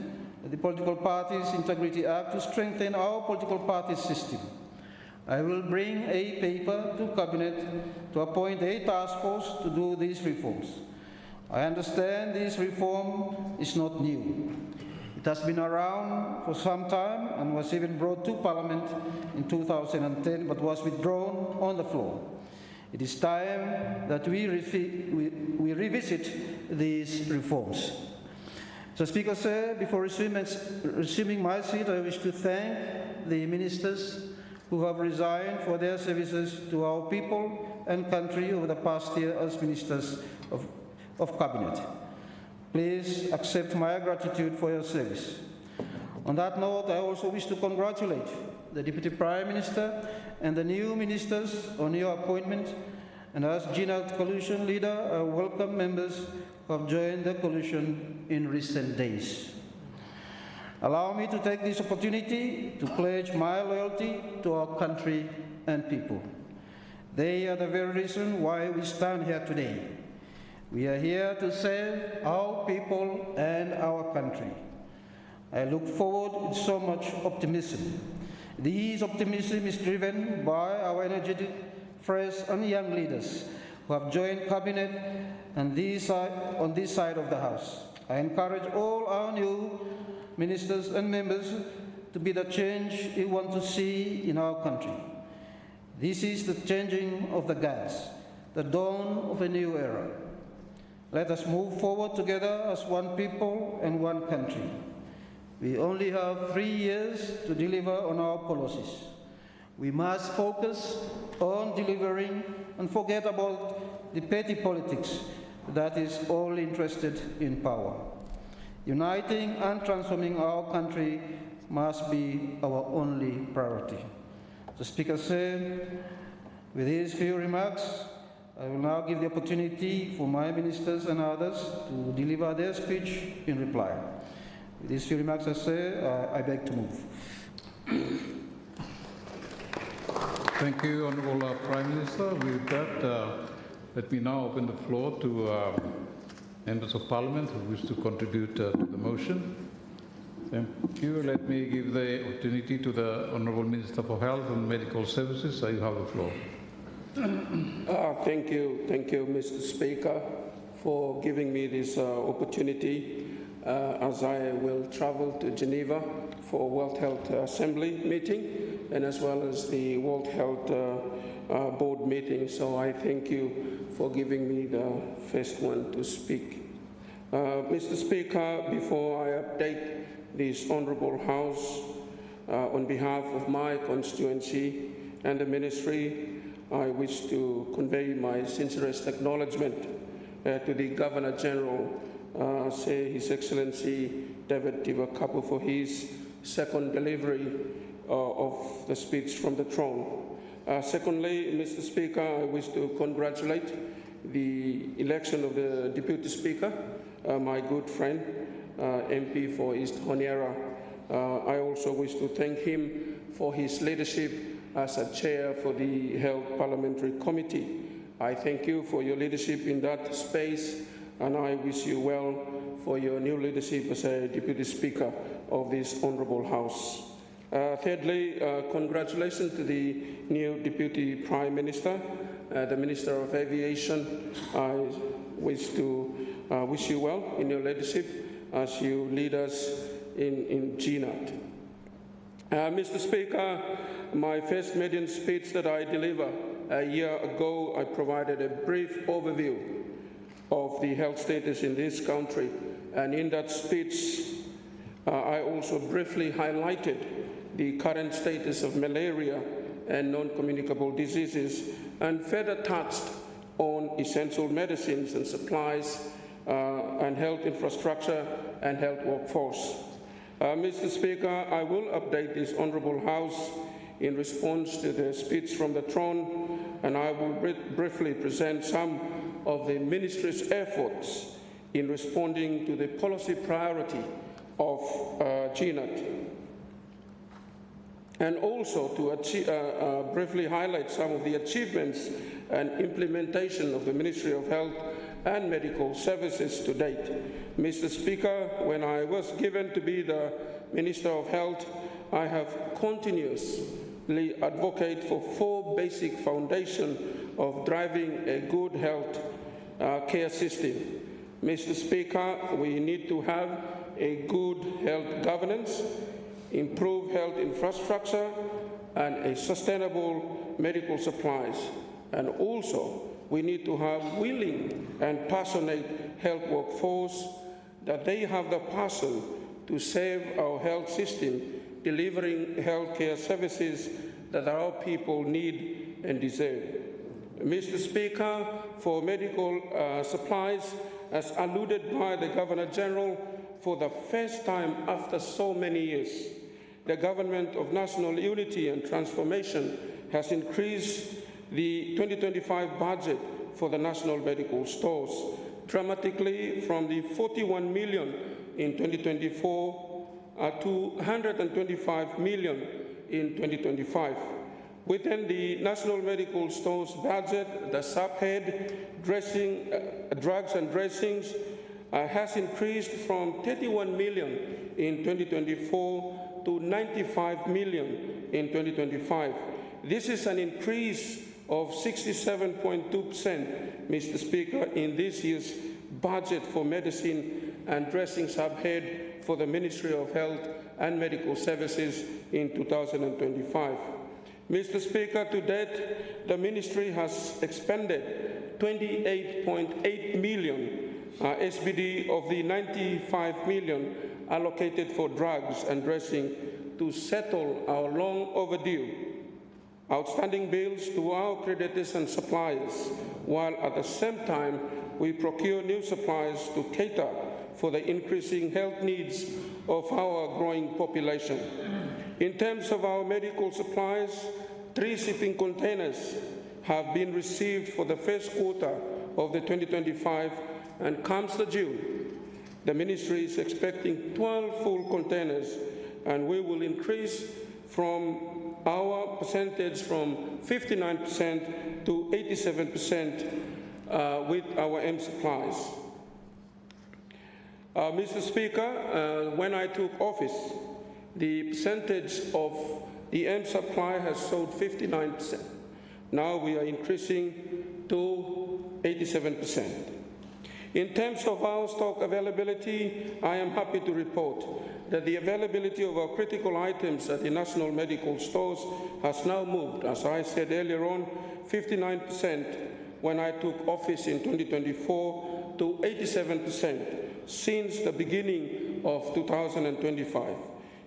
of the Political Parties Integrity Act to strengthen our political party system. I will bring a paper to Cabinet to appoint a task force to do these reforms. I understand this reform is not new. It has been around for some time and was even brought to Parliament in 2010 but was withdrawn on the floor. It is time that we revisit these reforms. So, Speaker, sir, before resuming my seat, I wish to thank the ministers who have resigned for their services to our people and country over the past year as ministers of Cabinet. Please accept my gratitude for your service. On that note, I also wish to congratulate the Deputy Prime Minister and the new ministers on your appointment, and as GNAT coalition leader, I welcome members who have joined the coalition in recent days. Allow me to take this opportunity to pledge my loyalty to our country and people. They are the very reason why we stand here today. We are here to serve our people and our country. I look forward with so much optimism. This optimism is driven by our energetic, fresh and young leaders who have joined Cabinet and on this side of the House. I encourage all our new ministers and members to be the change we want to see in our country. This is the changing of the guards, the dawn of a new era. Let us move forward together as one people and one country. We only have 3 years to deliver on our policies. We must focus on delivering and forget about the petty politics that is all interested in power. Uniting and transforming our country must be our only priority. The Speaker said, with these few remarks, I will now give the opportunity for my ministers and others to deliver their speech in reply. With these few remarks, I beg to move. Thank you, Honourable Prime Minister. With that, let me now open the floor to members of Parliament who wish to contribute to the motion. Thank you. Let me give the opportunity to the Honourable Minister for Health and Medical Services. You have the floor. Thank you, Mr. Speaker, for giving me this opportunity as I will travel to Geneva for World Health Assembly meeting and as well as the World Health Board meeting. So I thank you for giving me the first one to speak. Mr. Speaker, before I update this Honourable House on behalf of my constituency and the Ministry, I wish to convey my sincerest acknowledgement to the Governor-General, His Excellency David Tivakapu, for his second delivery of the speech from the throne. Secondly, Mr. Speaker, I wish to congratulate the election of the Deputy Speaker, my good friend, MP for East Honiara. I also wish to thank him for his leadership as a chair for the Health Parliamentary Committee. I thank you for your leadership in that space, and I wish you well for your new leadership as a Deputy Speaker of this Honourable House. Thirdly, congratulations to the new Deputy Prime Minister, the Minister of Aviation. I wish you well in your leadership as you lead us in GNAT. Mr. Speaker, my first maiden speech that I delivered a year ago, I provided a brief overview of the health status in this country. And in that speech, I also briefly highlighted the current status of malaria and non-communicable diseases and further touched on essential medicines and supplies and health infrastructure and health workforce. Mr. Speaker, I will update this Honourable House in response to the speech from the throne, and I will briefly present some of the Ministry's efforts in responding to the policy priority of GNAT, and also to briefly highlight some of the achievements and implementation of the Ministry of Health and Medical Services to date. Mr. Speaker, when I was given to be the Minister of Health, I have continuously advocated for 4 basic foundations of driving a good health care system. Mr. Speaker, we need to have a good health governance, improve health infrastructure, and a sustainable medical supplies. And also, we need to have willing and passionate health workforce, that they have the passion to save our health system, delivering healthcare services that our people need and deserve. Mr. Speaker, for medical supplies, as alluded by the Governor-General, for the first time after so many years, the Government of National Unity and Transformation has increased the 2025 budget for the national medical stores dramatically from the 41 million in 2024 to 125 million in 2025. Within the National Medical Stores budget, the subhead drugs and dressings has increased from 31 million in 2024 to 95 million in 2025. This is an increase of 67.2%, Mr. Speaker, in this year's budget for medicine and dressing subhead for the Ministry of Health and Medical Services in 2025. Mr. Speaker, to date, the Ministry has expended 28.8 million SBD of the 95 million allocated for drugs and dressing to settle our long overdue outstanding bills to our creditors and suppliers, while at the same time we procure new supplies to cater for the increasing health needs of our growing population. In terms of our medical supplies, 3 shipping containers have been received for the first quarter of the 2025, and comes to June, the Ministry is expecting 12 full containers, and we will increase from our percentage from 59% to 87% with our M supplies. Mr. Speaker, when I took office, the percentage of the M supply has sold 59%. Now we are increasing to 87%. In terms of our stock availability, I am happy to report that the availability of our critical items at the National Medical Stores has now moved, as I said earlier on, 59% when I took office in 2024 to 87% since the beginning of 2025.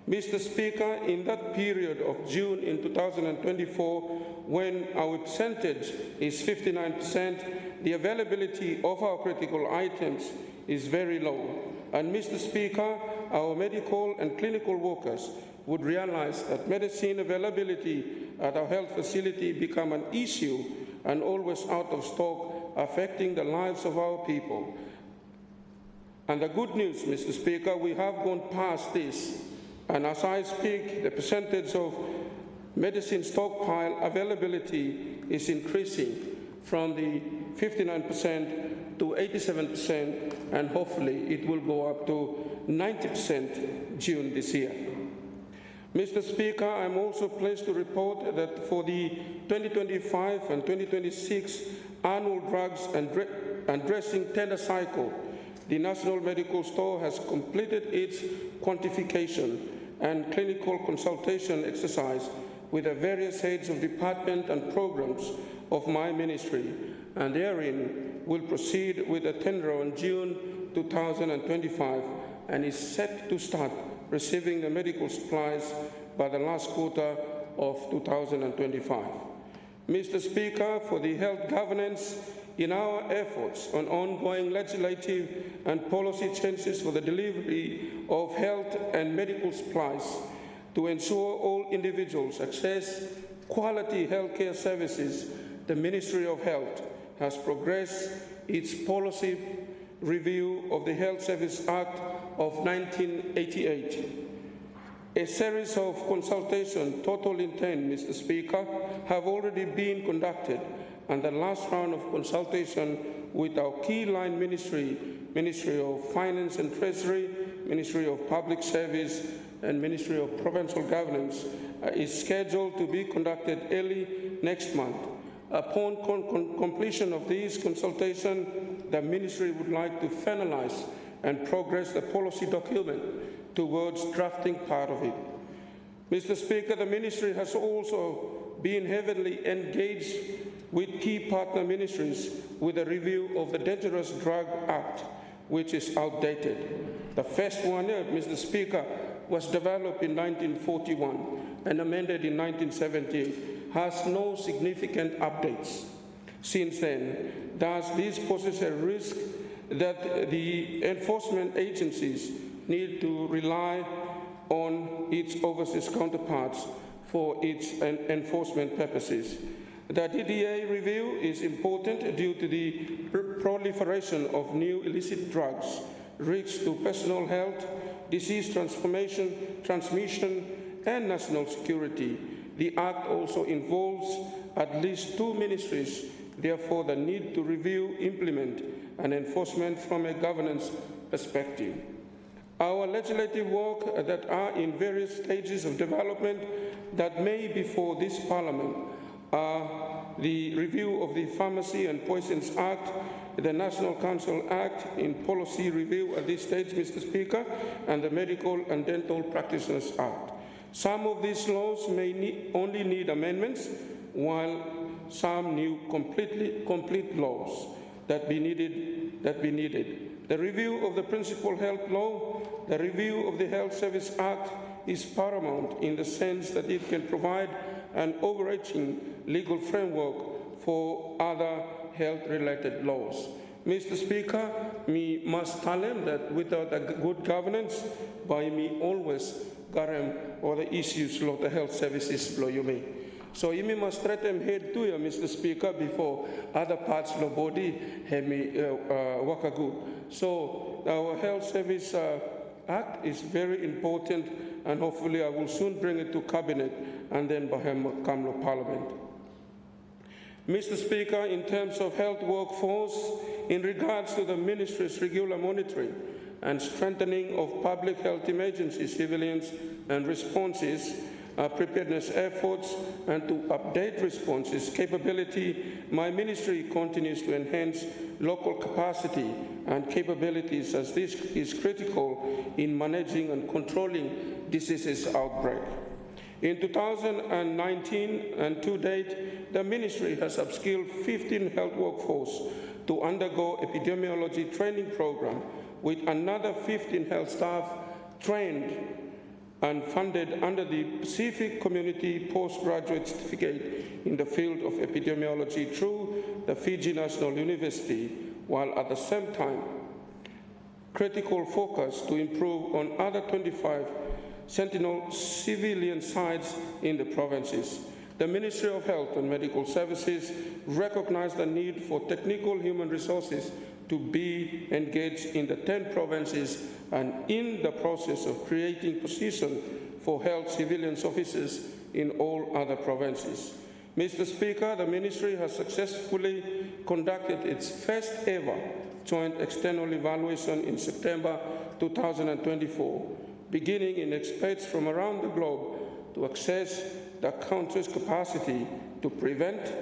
Mr. Speaker, in that period of June in 2024, when our percentage is 59%, the availability of our critical items is very low. And Mr. Speaker, our medical and clinical workers would realize that medicine availability at our health facility become an issue and always out of stock, affecting the lives of our people. And the good news, Mr. Speaker, we have gone past this. And as I speak, the percentage of medicine stockpile availability is increasing from the 59% to 87%, and hopefully it will go up to 90% June this year. Mr. Speaker, I'm also pleased to report that for the 2025 and 2026 annual drugs and dressing tender cycle, the National Medical Store has completed its quantification and clinical consultation exercise with the various heads of department and programs of my ministry, and therein will proceed with the tender on June 2025 and is set to start receiving the medical supplies by the last quarter of 2025. Mr. Speaker, for the health governance, in our efforts on ongoing legislative and policy changes for the delivery of health and medical supplies to ensure all individuals access quality healthcare services, the Ministry of Health has progressed its policy review of the Health Service Act of 1988. A series of consultations, total in 10, Mr. Speaker, have already been conducted, and the last round of consultation with our key line ministry, Ministry of Finance and Treasury, Ministry of Public Service, and Ministry of Provincial Governance, is scheduled to be conducted early next month. Upon completion of these consultations, the Ministry would like to finalize and progress the policy document towards drafting part of it. Mr. Speaker, the Ministry has also been heavily engaged with key partner ministries with a review of the Dangerous Drug Act, which is outdated. The first one, Mr. Speaker, was developed in 1941 and amended in 1978, has no significant updates since then. Thus, this poses a risk that the enforcement agencies need to rely on its overseas counterparts for its enforcement purposes. The DDA review is important due to the proliferation of new illicit drugs, risks to personal health, disease transmission, and national security. The Act also involves at least 2 ministries, therefore the need to review, implement, and enforcement from a governance perspective. Our legislative work that are in various stages of development that may before this Parliament are the review of the Pharmacy and Poisons Act, the National Council Act in policy review at this stage, Mr. Speaker, and the Medical and Dental Practitioners Act. Some of these laws may only need amendments, while some new complete laws that be needed. The review of the Principal Health Law, the review of the Health Service Act is paramount in the sense that it can provide an overarching legal framework for other health-related laws. Mr. Speaker, me must tell him that without a good governance, by me always garam or the issues of the health services blow you me. So you must threat them head to you, Mr. Speaker, before other parts of the body have me wakagu. So our Health Service Act is very important, and hopefully I will soon bring it to Cabinet and then come to Parliament. Mr. Speaker, in terms of health workforce, in regards to the Ministry's regular monitoring and strengthening of public health emergency civilians and responses, preparedness efforts, and to update responses capability, my ministry continues to enhance local capacity and capabilities, as this is critical in managing and controlling diseases outbreak. In 2019 and to date, the ministry has upskilled 15 health workforce to undergo epidemiology training program, with another 15 health staff trained and funded under the Pacific Community Postgraduate Certificate in the field of epidemiology through the Fiji National University, while at the same time, critical focus to improve on other 25 Sentinel civilian sites in the provinces. The Ministry of Health and Medical Services recognized the need for technical human resources to be engaged in the 10 provinces and in the process of creating positions for health civilians officers in all other provinces. Mr. Speaker, the Ministry has successfully conducted its first ever joint external evaluation in September 2024, beginning in experts from around the globe to assess the country's capacity to prevent,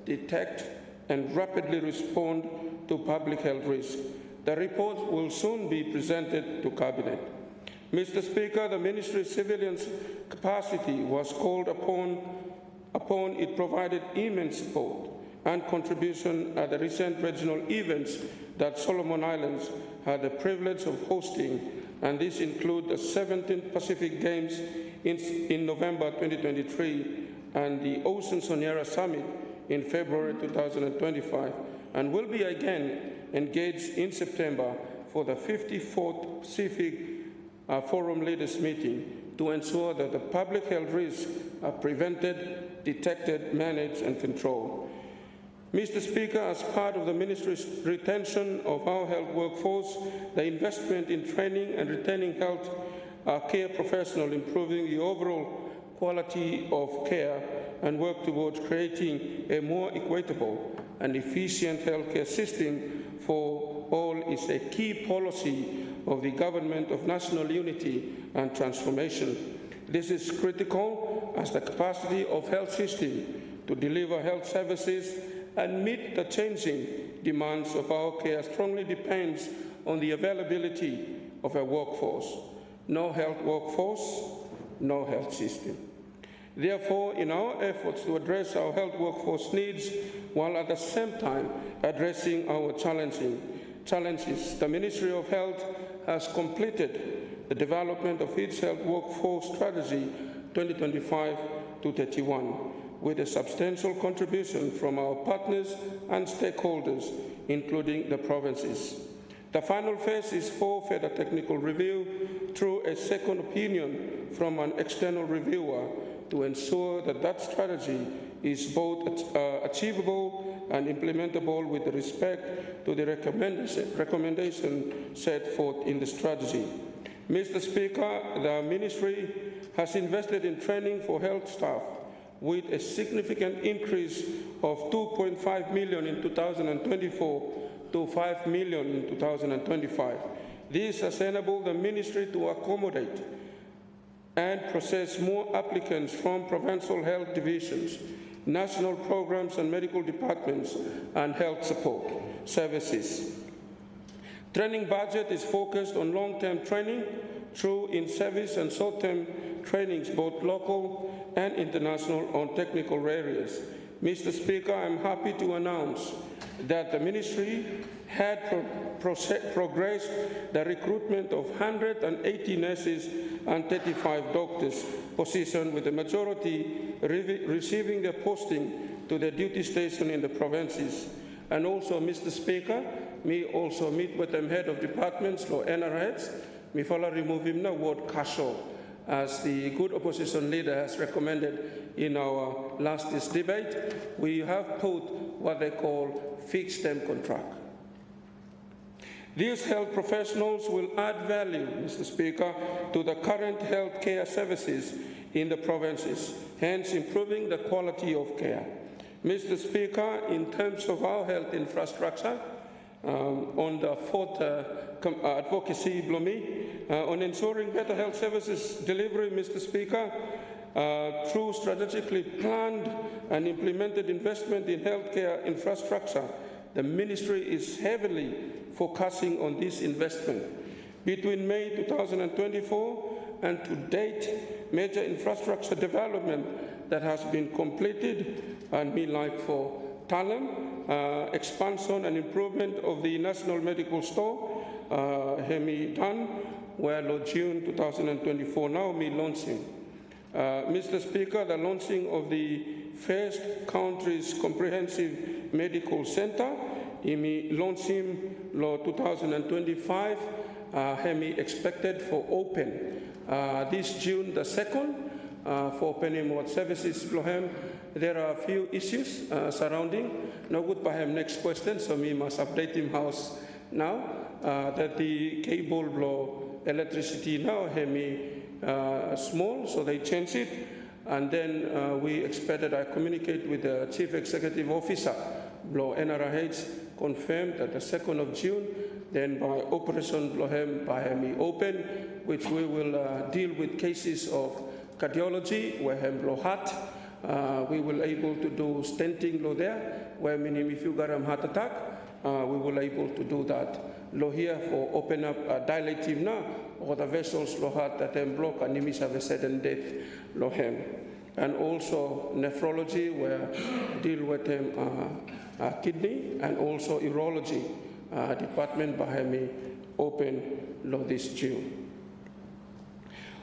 detect, and rapidly respond to public health risks. The report will soon be presented to Cabinet. Mr. Speaker, the Ministry's civilian capacity was called upon it provided immense support and contribution at the recent regional events that Solomon Islands had the privilege of hosting, and these include the 17th Pacific Games in November 2023 and the Ocean Honiara Summit in February 2025 and will be again engaged in September for the 54th Pacific Forum Leaders Meeting to ensure that the public health risks are prevented, detected, managed, and controlled. Mr. Speaker, as part of the Ministry's retention of our health workforce, the investment in training and retaining health care professionals, improving the overall quality of care, and work towards creating a more equitable and efficient healthcare system for all is a key policy of the Government of National Unity and Transformation. This is critical as the capacity of health system to deliver health services and meet the changing demands of our care strongly depends on the availability of a workforce. No health workforce, no health system. Therefore, in our efforts to address our health workforce needs, while at the same time addressing our challenges, the Ministry of Health has completed the development of its health workforce strategy 2025-31, with a substantial contribution from our partners and stakeholders, including the provinces. The final phase is for further technical review through a second opinion from an external reviewer to ensure that that strategy is both achievable and implementable with respect to the recommendation set forth in the strategy. Mr. Speaker, the Ministry has invested in training for health staff with a significant increase of 2.5 million in 2024 to 5 million in 2025. This has enabled the Ministry to accommodate and process more applicants from provincial health divisions, national programs and medical departments, and health support services. Training budget is focused on long-term training through in-service and short-term trainings, both local and international, on technical areas. Mr. Speaker, I'm happy to announce that the Ministry had progressed the recruitment of 180 nurses and 35 doctors positioned, with the majority receiving their posting to their duty station in the provinces. And also, Mr. Speaker, me also meet with them head of departments, law NRHs, me follow remove him now ward Kasho, as the good opposition leader has recommended in our last debate. We have put what they call fixed term contract. These health professionals will add value, Mr. Speaker, to the current health care services in the provinces, hence improving the quality of care. Mr. Speaker, in terms of our health infrastructure, on the fourth advocacy, on ensuring better health services delivery, Mr. Speaker, through strategically planned and implemented investment in healthcare infrastructure, the Ministry is heavily focusing on this investment. Between May 2024 and to date, major infrastructure development that has been completed, and me like for Talam, expansion and improvement of the National Medical Store, Hemi done, where June 2024 now me launching. Mr. Speaker, the launching of the first country's comprehensive medical center, Hemi launching 2025, Hemi expected for open this June the 2nd for opening what services Blohem. There are a few issues surrounding. No good by him next question, so we must update him house now that the cable blow electricity now Hemi small, so they changed it. And then we expected, I communicate with the Chief Executive Officer, blow NRH, confirmed that the 2nd of June, then by Operation Blohem by Hemi open, which we will deal with cases of cardiology, where hem blow heart. We will able to do stenting low there, where meaning if you got a heart attack, we will able to do that. Low here for open up dilative now, or the vessels low heart that then block and miss have a sudden death low hem. And also nephrology, where deal with them kidney, and also urology department by me open low this June.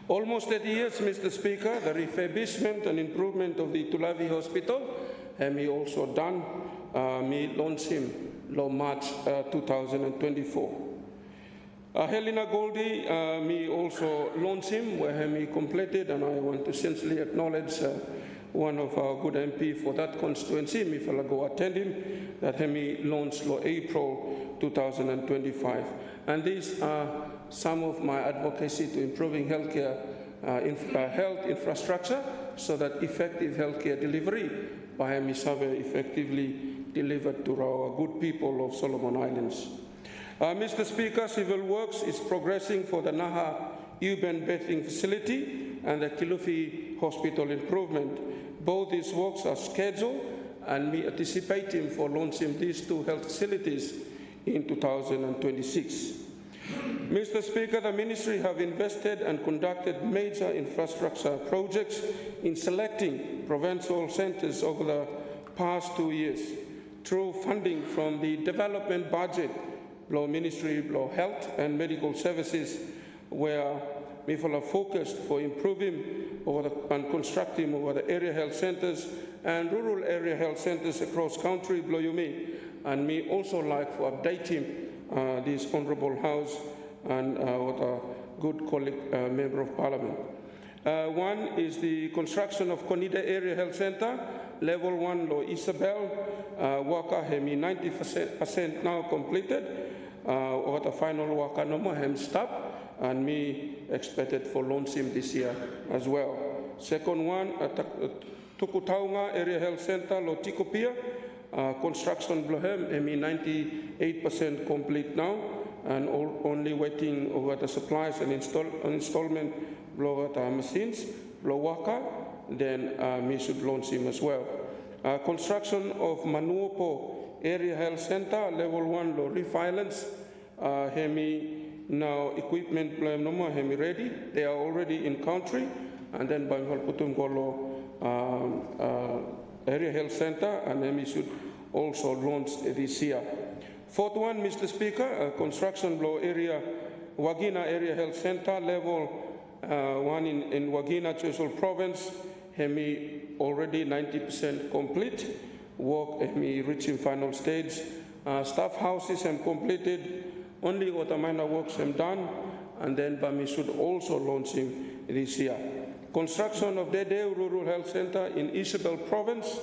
Almost 30 years, Mr. Speaker, the refurbishment and improvement of the Tulavi Hospital me also done, me launch him lo March 2024. Helena Goldie, me also launched him where me completed, and I want to sincerely acknowledge one of our good MP for that constituency, me fella go attend him, that me launched lo April 2025. And these are some of my advocacy to improving healthcare, health infrastructure, so that effective healthcare delivery by me survey effectively delivered to our good people of Solomon Islands. Mr. Speaker, civil works is progressing for the Naha Uben Bathing Facility and the Kilufi Hospital improvement. Both these works are scheduled, and we anticipating for launching these two health facilities in 2026. Mr. Speaker, the Ministry have invested and conducted major infrastructure projects in selecting provincial centres over the past 2 years through funding from the development budget, Ministry of Health and Medical Services, where we are focused for improving and constructing over the area health centres and rural area health centres across country, and me also like for updating this Honourable House and with a good colleague, Member of Parliament. One is the construction of Conida Area Health Centre, Level 1 Lo Isabel, Waka Hemi 90% now completed, or the final Waka Nomo Hem stop, and me expected for launching this year as well. Second one, Tukutaunga Area Health Centre, Lo Tikopia, construction Blohem, Hemi 98% complete now, and only waiting over the supplies and installment blow the machines, blow Waka, then we should launch him as well. Construction of Manuopo Area Health Centre, Level 1 Lo Refinance, Hemi now equipment Hemi ready, they are already in country, and then Bangal Putungolo Area Health Centre, and Hemi should also launch this year. Fourth one, Mr. Speaker, construction blow area, Wagina Area Health Centre, Level 1 in Wagina, Treasury Province, Hemi already 90% complete. Work Hemi reaching final stage. Staff houses have completed. Only what the minor works have done, and then Bami should also launch him this year. Construction of Dede Rural Health Centre in Isabel Province,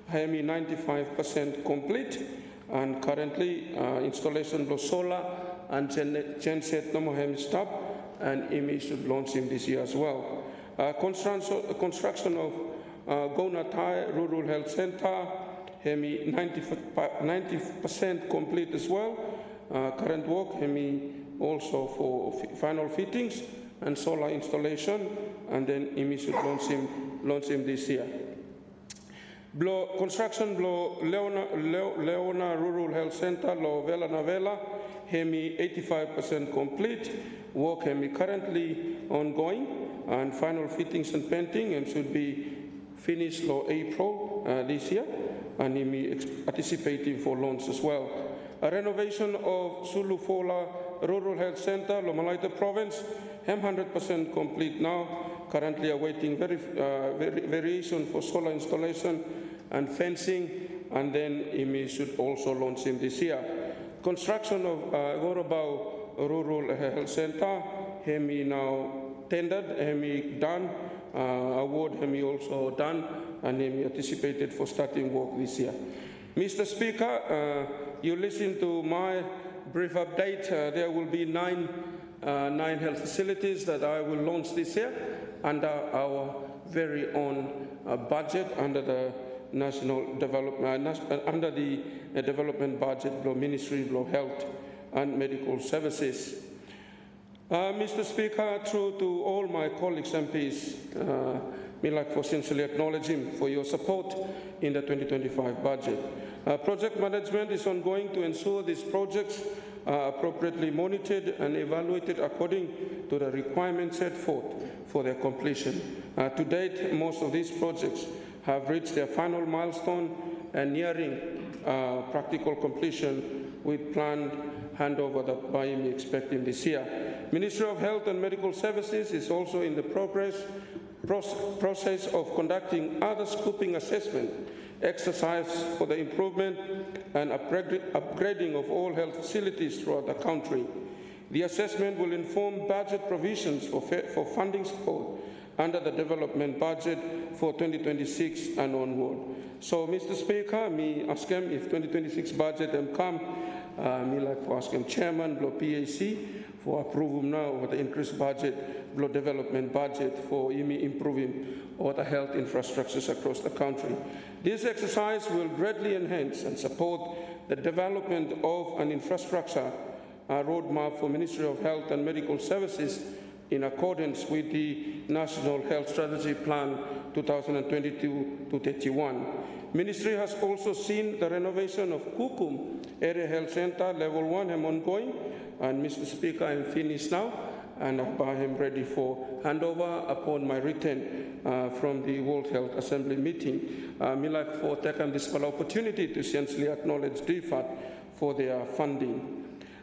Hemi 95% complete, and currently installation of solar and genset Nomo Hemi stop, and Imi should launch him this year as well. Construction of Gonatai Rural Health Centre, Hemi 90% complete as well. Current work, Hemi also for final fittings and solar installation, and then Hemi should launch him this year. Construction Leona Rural Health Centre, Lo Vela Navela, Hemi 85% complete. Work Hemi currently ongoing, and final fittings and painting and should be finished Lo April this year, and Hemi anticipating for launch as well. A renovation of Sulufola Rural Health Centre, Lomalaita Province, 100% complete now. Currently awaiting variation for solar installation and fencing, and then IMI should also launch him this year. Construction of Gorobau Rural Health Centre, Hemi now tendered, Hemi done, award Hemi also done, and Hemi anticipated for starting work this year. Mr. Speaker, you listen to my brief update. There will be nine health facilities that I will launch this year under our very own budget, under the national development, under the development budget of Ministry of Health and Medical Services. Mr. Speaker, through to all my colleagues MPs, me like for sincerely acknowledging for your support in the 2025 budget. Project management is ongoing to ensure these projects are appropriately monitored and evaluated according to the requirements set forth for their completion. To date, most of these projects have reached their final milestone and nearing practical completion with planned handover that by me expecting this year. Ministry of Health and Medical Services is also in the process of conducting other scoping assessment exercise for the improvement and upgrading of all health facilities throughout the country. The assessment will inform budget provisions for funding support under the development budget for 2026 and onward. So, Mr. Speaker, me ask him if 2026 budget come, me like to ask him Chairman, Blow PAC, for approval now of the increased budget, Blow development budget for improving all the health infrastructures across the country. This exercise will greatly enhance and support the development of an infrastructure roadmap for Ministry of Health and Medical Services in accordance with the National Health Strategy Plan 2022-31. Ministry has also seen the renovation of Kukum Area Health Center Level 1 ongoing, and Mr. Speaker, I'm finished now, and I'm ready for handover upon my return from the World Health Assembly meeting. Me like for taking this opportunity to sincerely acknowledge DFAT for their funding.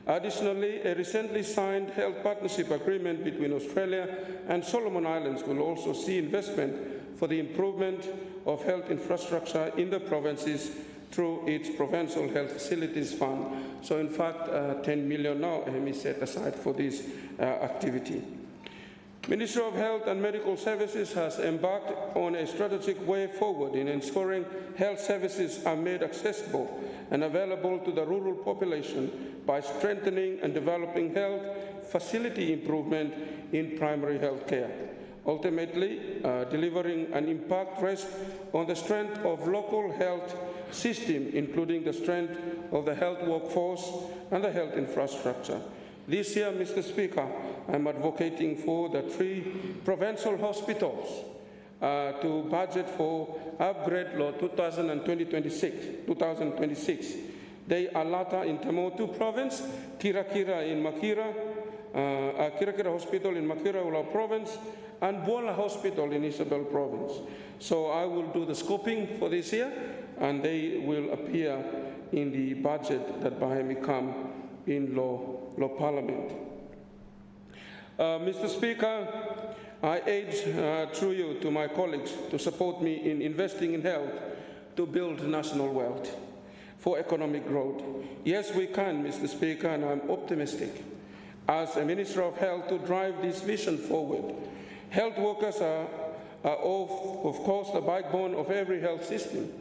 Additionally, a recently signed health partnership agreement between Australia and Solomon Islands will also see investment for the improvement of health infrastructure in the provinces through its Provincial Health Facilities Fund. So in fact, 10 million now is set aside for this activity. Ministry of Health and Medical Services has embarked on a strategic way forward in ensuring health services are made accessible and available to the rural population by strengthening and developing health facility improvement in primary health care. Ultimately, delivering an impact rests on the strength of local health system, including the strength of the health workforce and the health infrastructure. This year, Mr. Speaker, I'm advocating for the 3 provincial hospitals to budget for upgrade law 2026. They are Lata in Tamotu province, Kirakira in Makira, Kirakira Hospital in Makira Ula province, and Bola Hospital in Isabel province. So I will do the scoping for this year, and they will appear in the budget that Bahami come in law parliament. Mr. Speaker, I urge through you to my colleagues to support me in investing in health to build national wealth for economic growth. Yes, we can, Mr. Speaker, and I'm optimistic as a Minister of Health to drive this vision forward. Health workers are of course, the backbone of every health system,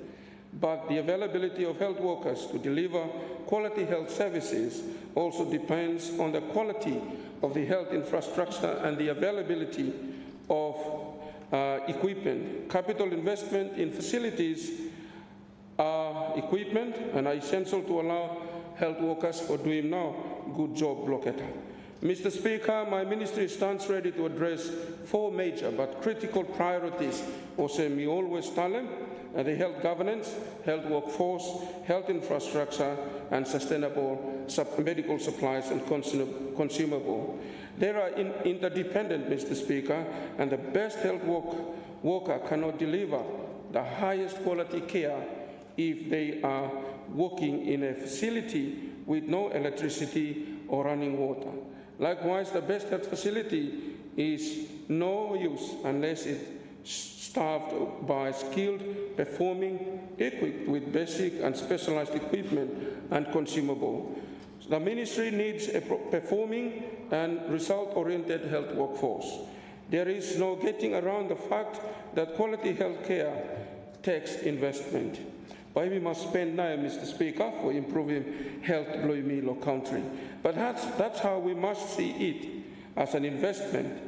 but the availability of health workers to deliver quality health services also depends on the quality of the health infrastructure and the availability of equipment. Capital investment in facilities equipment and are essential to allow health workers for doing now good job blocketa. Mr. Speaker, my ministry stands ready to address 4 major but critical priorities, also me always tell them, the health governance, health workforce, health infrastructure, and sustainable medical supplies and consumable. They are interdependent, Mr. Speaker, and the best health worker cannot deliver the highest quality care if they are working in a facility with no electricity or running water. Likewise, the best health facility is no use unless it's staffed by skilled, performing, equipped with basic and specialized equipment and consumable. The ministry needs a performing and result-oriented health workforce. There is no getting around the fact that quality health care takes investment. But we must spend now, Mr. Speaker, for improving health in the country. But that's how we must see it, as an investment.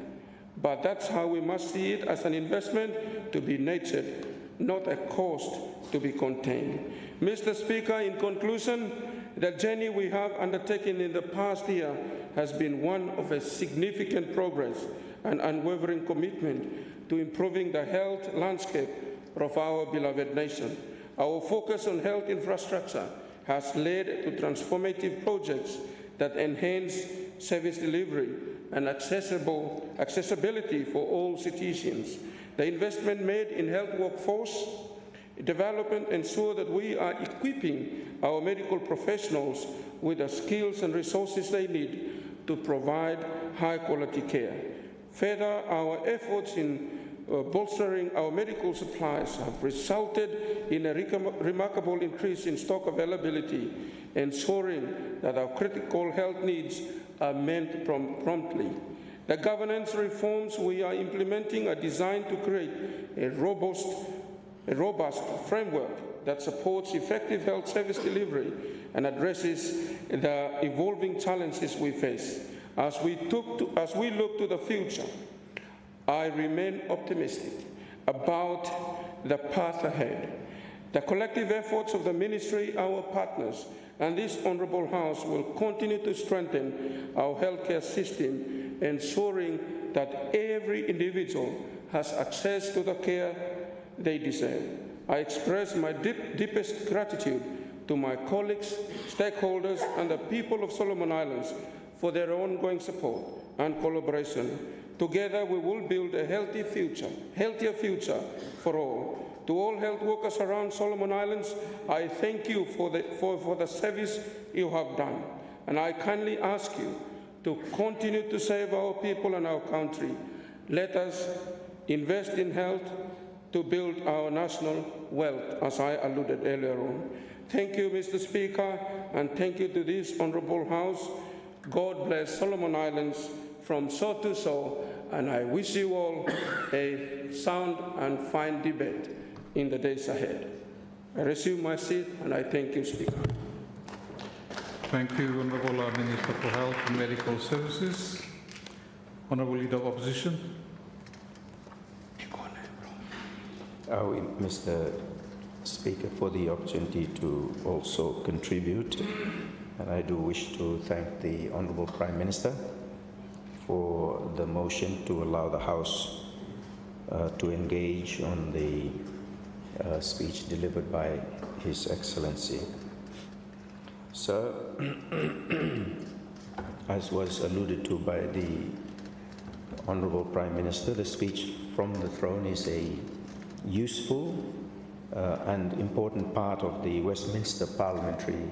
But that's how we must see it, as an investment to be nurtured, not a cost to be contained. Mr. Speaker, in conclusion, the journey we have undertaken in the past year has been one of a significant progress and unwavering commitment to improving the health landscape of our beloved nation. Our focus on health infrastructure has led to transformative projects that enhance service delivery and accessibility for all citizens. The investment made in health workforce development ensure that we are equipping our medical professionals with the skills and resources they need to provide high-quality care. Further, our efforts in bolstering our medical supplies have resulted in a remarkable increase in stock availability, ensuring that our critical health needs are met promptly. The governance reforms we are implementing are designed to create a robust framework that supports effective health service delivery and addresses the evolving challenges we face. As we look to the future, I remain optimistic about the path ahead. The collective efforts of the Ministry, our partners, and this Honourable House will continue to strengthen our healthcare system, ensuring that every individual has access to the care they deserve. I express my deepest gratitude to my colleagues, stakeholders, and the people of Solomon Islands for their ongoing support and collaboration. Together, we will build a healthier future for all. To all health workers around Solomon Islands, I thank you for the service you have done, and I kindly ask you to continue to save our people and our country. Let us invest in health to build our national wealth, as I alluded earlier on. Thank you, Mr. Speaker, and thank you to this Honourable House. God bless Solomon Islands from shore to shore, and I wish you all a sound and fine debate in the days ahead. I resume my seat, and I thank you, Speaker. Thank you, Honourable Minister for Health and Medical Services. Honourable Leader of Opposition. Mr. Speaker, for the opportunity to also contribute. And I do wish to thank the Honourable Prime Minister for the motion to allow the House to engage on the speech delivered by His Excellency. Sir, as was alluded to by the Honourable Prime Minister, the speech from the throne is a useful and important part of the Westminster parliamentary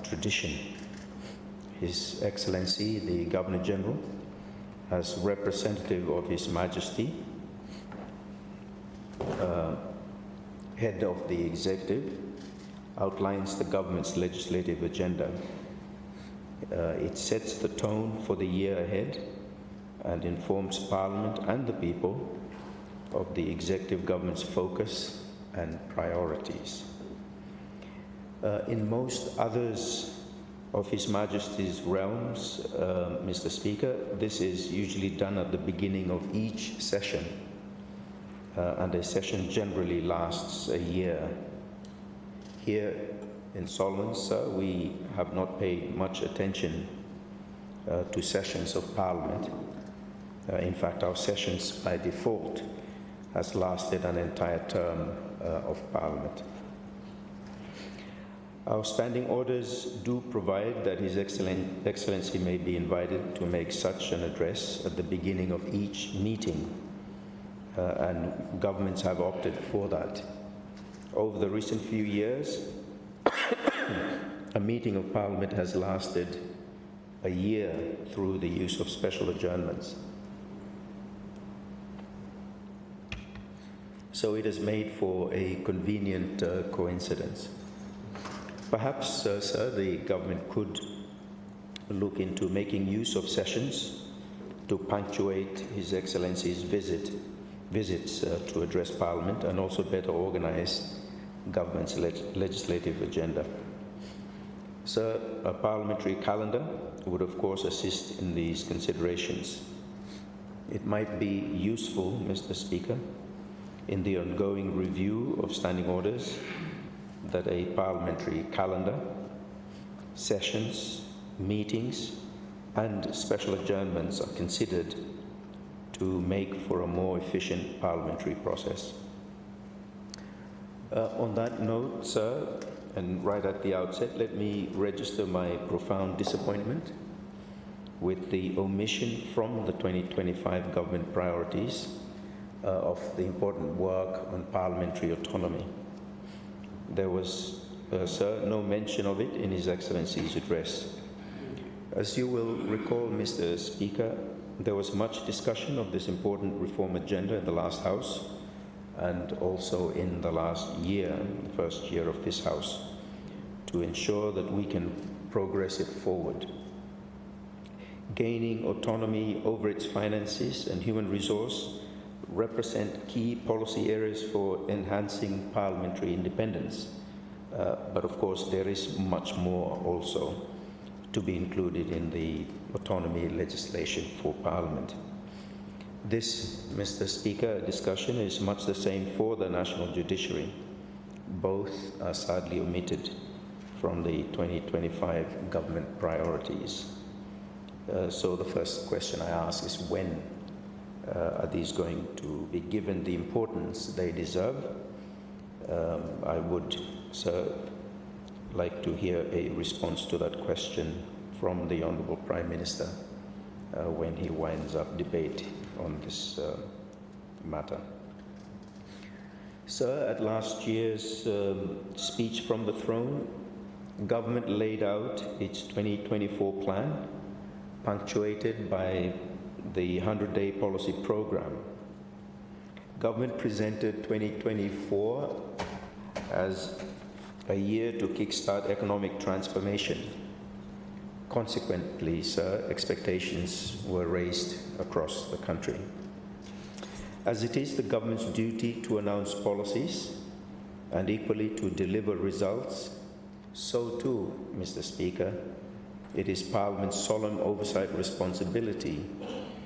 tradition. His Excellency, the Governor-General, as representative of His Majesty, head of the executive, outlines the government's legislative agenda. It sets the tone for the year ahead and informs Parliament and the people of the executive government's focus and priorities. In most others of His Majesty's realms, Mr. Speaker, this is usually done at the beginning of each session, and a session generally lasts a year. Here in Solomon, sir, we have not paid much attention to sessions of Parliament. In fact, our sessions by default has lasted an entire term of Parliament. Our standing orders do provide that His Excellency may be invited to make such an address at the beginning of each meeting, and governments have opted for that. Over the recent few years, a meeting of Parliament has lasted a year through the use of special adjournments. So it has made for a convenient coincidence. Perhaps, sir, the government could look into making use of sessions to punctuate His Excellency's visits to address Parliament, and also better organize government's legislative agenda. Sir, a parliamentary calendar would of course assist in these considerations. It might be useful, Mr. Speaker, in the ongoing review of standing orders, that a parliamentary calendar, sessions, meetings, and special adjournments are considered to make for a more efficient parliamentary process. On that note, sir, and right at the outset, let me register my profound disappointment with the omission from the 2025 government priorities of the important work on parliamentary autonomy. There was, sir, no mention of it in His Excellency's address. As you will recall, Mr. Speaker, there was much discussion of this important reform agenda in the last House and also in the last year, the first year of this House, to ensure that we can progress it forward. Gaining autonomy over its finances and human resource represent key policy areas for enhancing parliamentary independence. But of course, there is much more also to be included in the autonomy legislation for Parliament. This, Mr. Speaker, discussion is much the same for the National Judiciary. Both are sadly omitted from the 2025 government priorities. So the first question I ask is, when are these going to be given the importance they deserve? I would, sir, like to hear a response to that question from the Honourable Prime Minister when he winds up debate on this matter. Sir, at last year's speech from the throne, government laid out its 2024 plan, punctuated by the 100-day policy program. Government presented 2024 as a year to kickstart economic transformation. Consequently, sir, expectations were raised across the country. As it is the government's duty to announce policies and equally to deliver results, so too, Mr. Speaker, it is Parliament's solemn oversight responsibility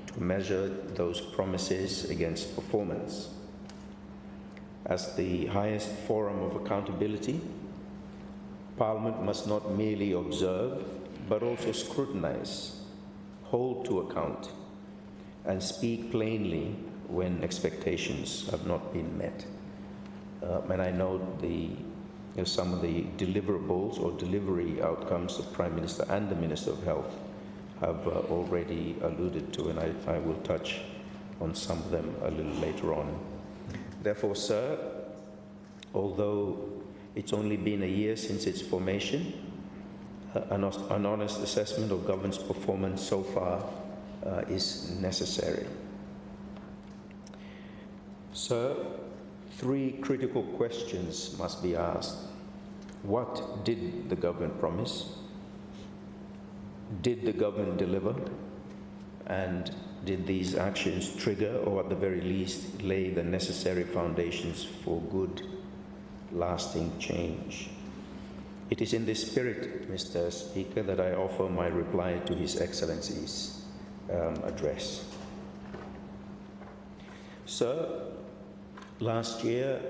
to measure those promises against performance. As the highest forum of accountability, Parliament must not merely observe, but also scrutinize, hold to account, and speak plainly when expectations have not been met. And I know some of the deliverables or delivery outcomes the Prime Minister and the Minister of Health have already alluded to, and I will touch on some of them a little later on. Therefore, sir, although it's only been a year since its formation, an honest assessment of government's performance so far is necessary. Sir, 3 critical questions must be asked. What did the government promise? Did the government deliver? And did these actions trigger, or at the very least, lay the necessary foundations for good, lasting change? It is in this spirit, Mr. Speaker, that I offer my reply to His Excellency's address. Sir, last year,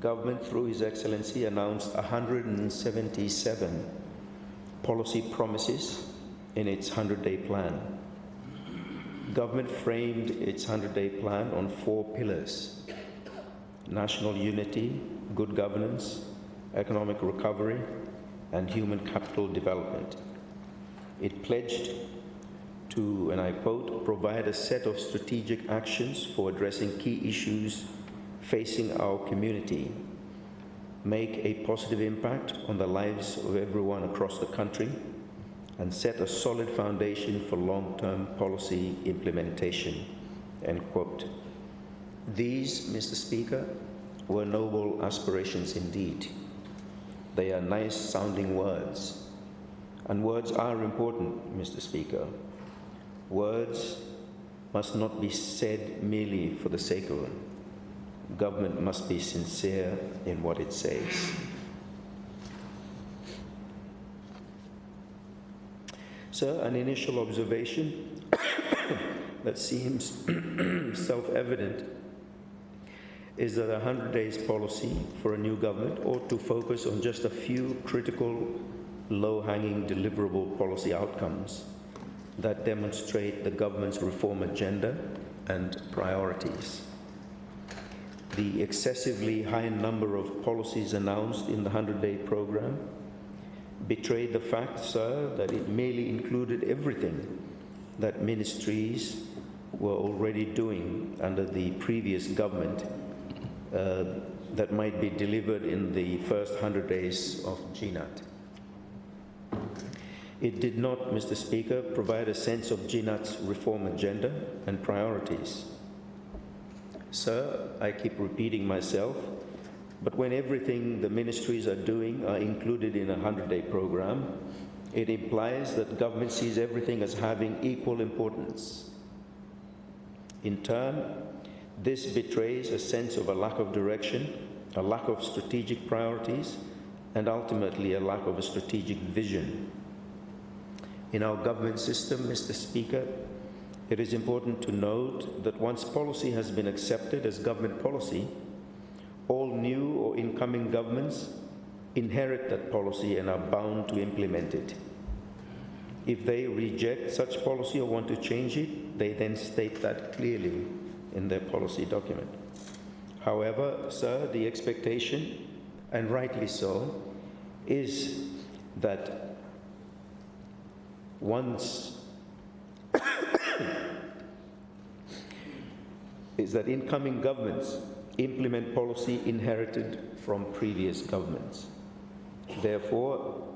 government, through His Excellency, announced 177 policy promises in its 100-day plan. Government framed its 100-day plan on 4 pillars: national unity, good governance, economic recovery, and human capital development. It pledged to, and I quote, provide a set of strategic actions for addressing key issues facing our community, make a positive impact on the lives of everyone across the country, and set a solid foundation for long-term policy implementation, end quote. These, Mr. Speaker, were noble aspirations indeed. They are nice-sounding words, and words are important, Mr. Speaker. Words must not be said merely for the sake of them. Government must be sincere in what it says. Sir, an initial observation that seems self-evident is that a 100 days policy for a new government ought to focus on just a few critical, low-hanging, deliverable policy outcomes that demonstrate the government's reform agenda and priorities. The excessively high number of policies announced in the 100-day program betrayed the fact, sir, that it merely included everything that ministries were already doing under the previous government that might be delivered in the first 100 days of GNAT. It did not, Mr. Speaker, provide a sense of GNAT's reform agenda and priorities. Sir, I keep repeating myself, but when everything the ministries are doing are included in a 100-day program, it implies that government sees everything as having equal importance. In turn, this betrays a sense of a lack of direction, a lack of strategic priorities, and ultimately a lack of a strategic vision. In our government system, Mr. Speaker, it is important to note that once policy has been accepted as government policy, all new or incoming governments inherit that policy and are bound to implement it. If they reject such policy or want to change it, they then state that clearly in their policy document. However, sir, the expectation, and rightly so, is that incoming governments implement policy inherited from previous governments. Therefore,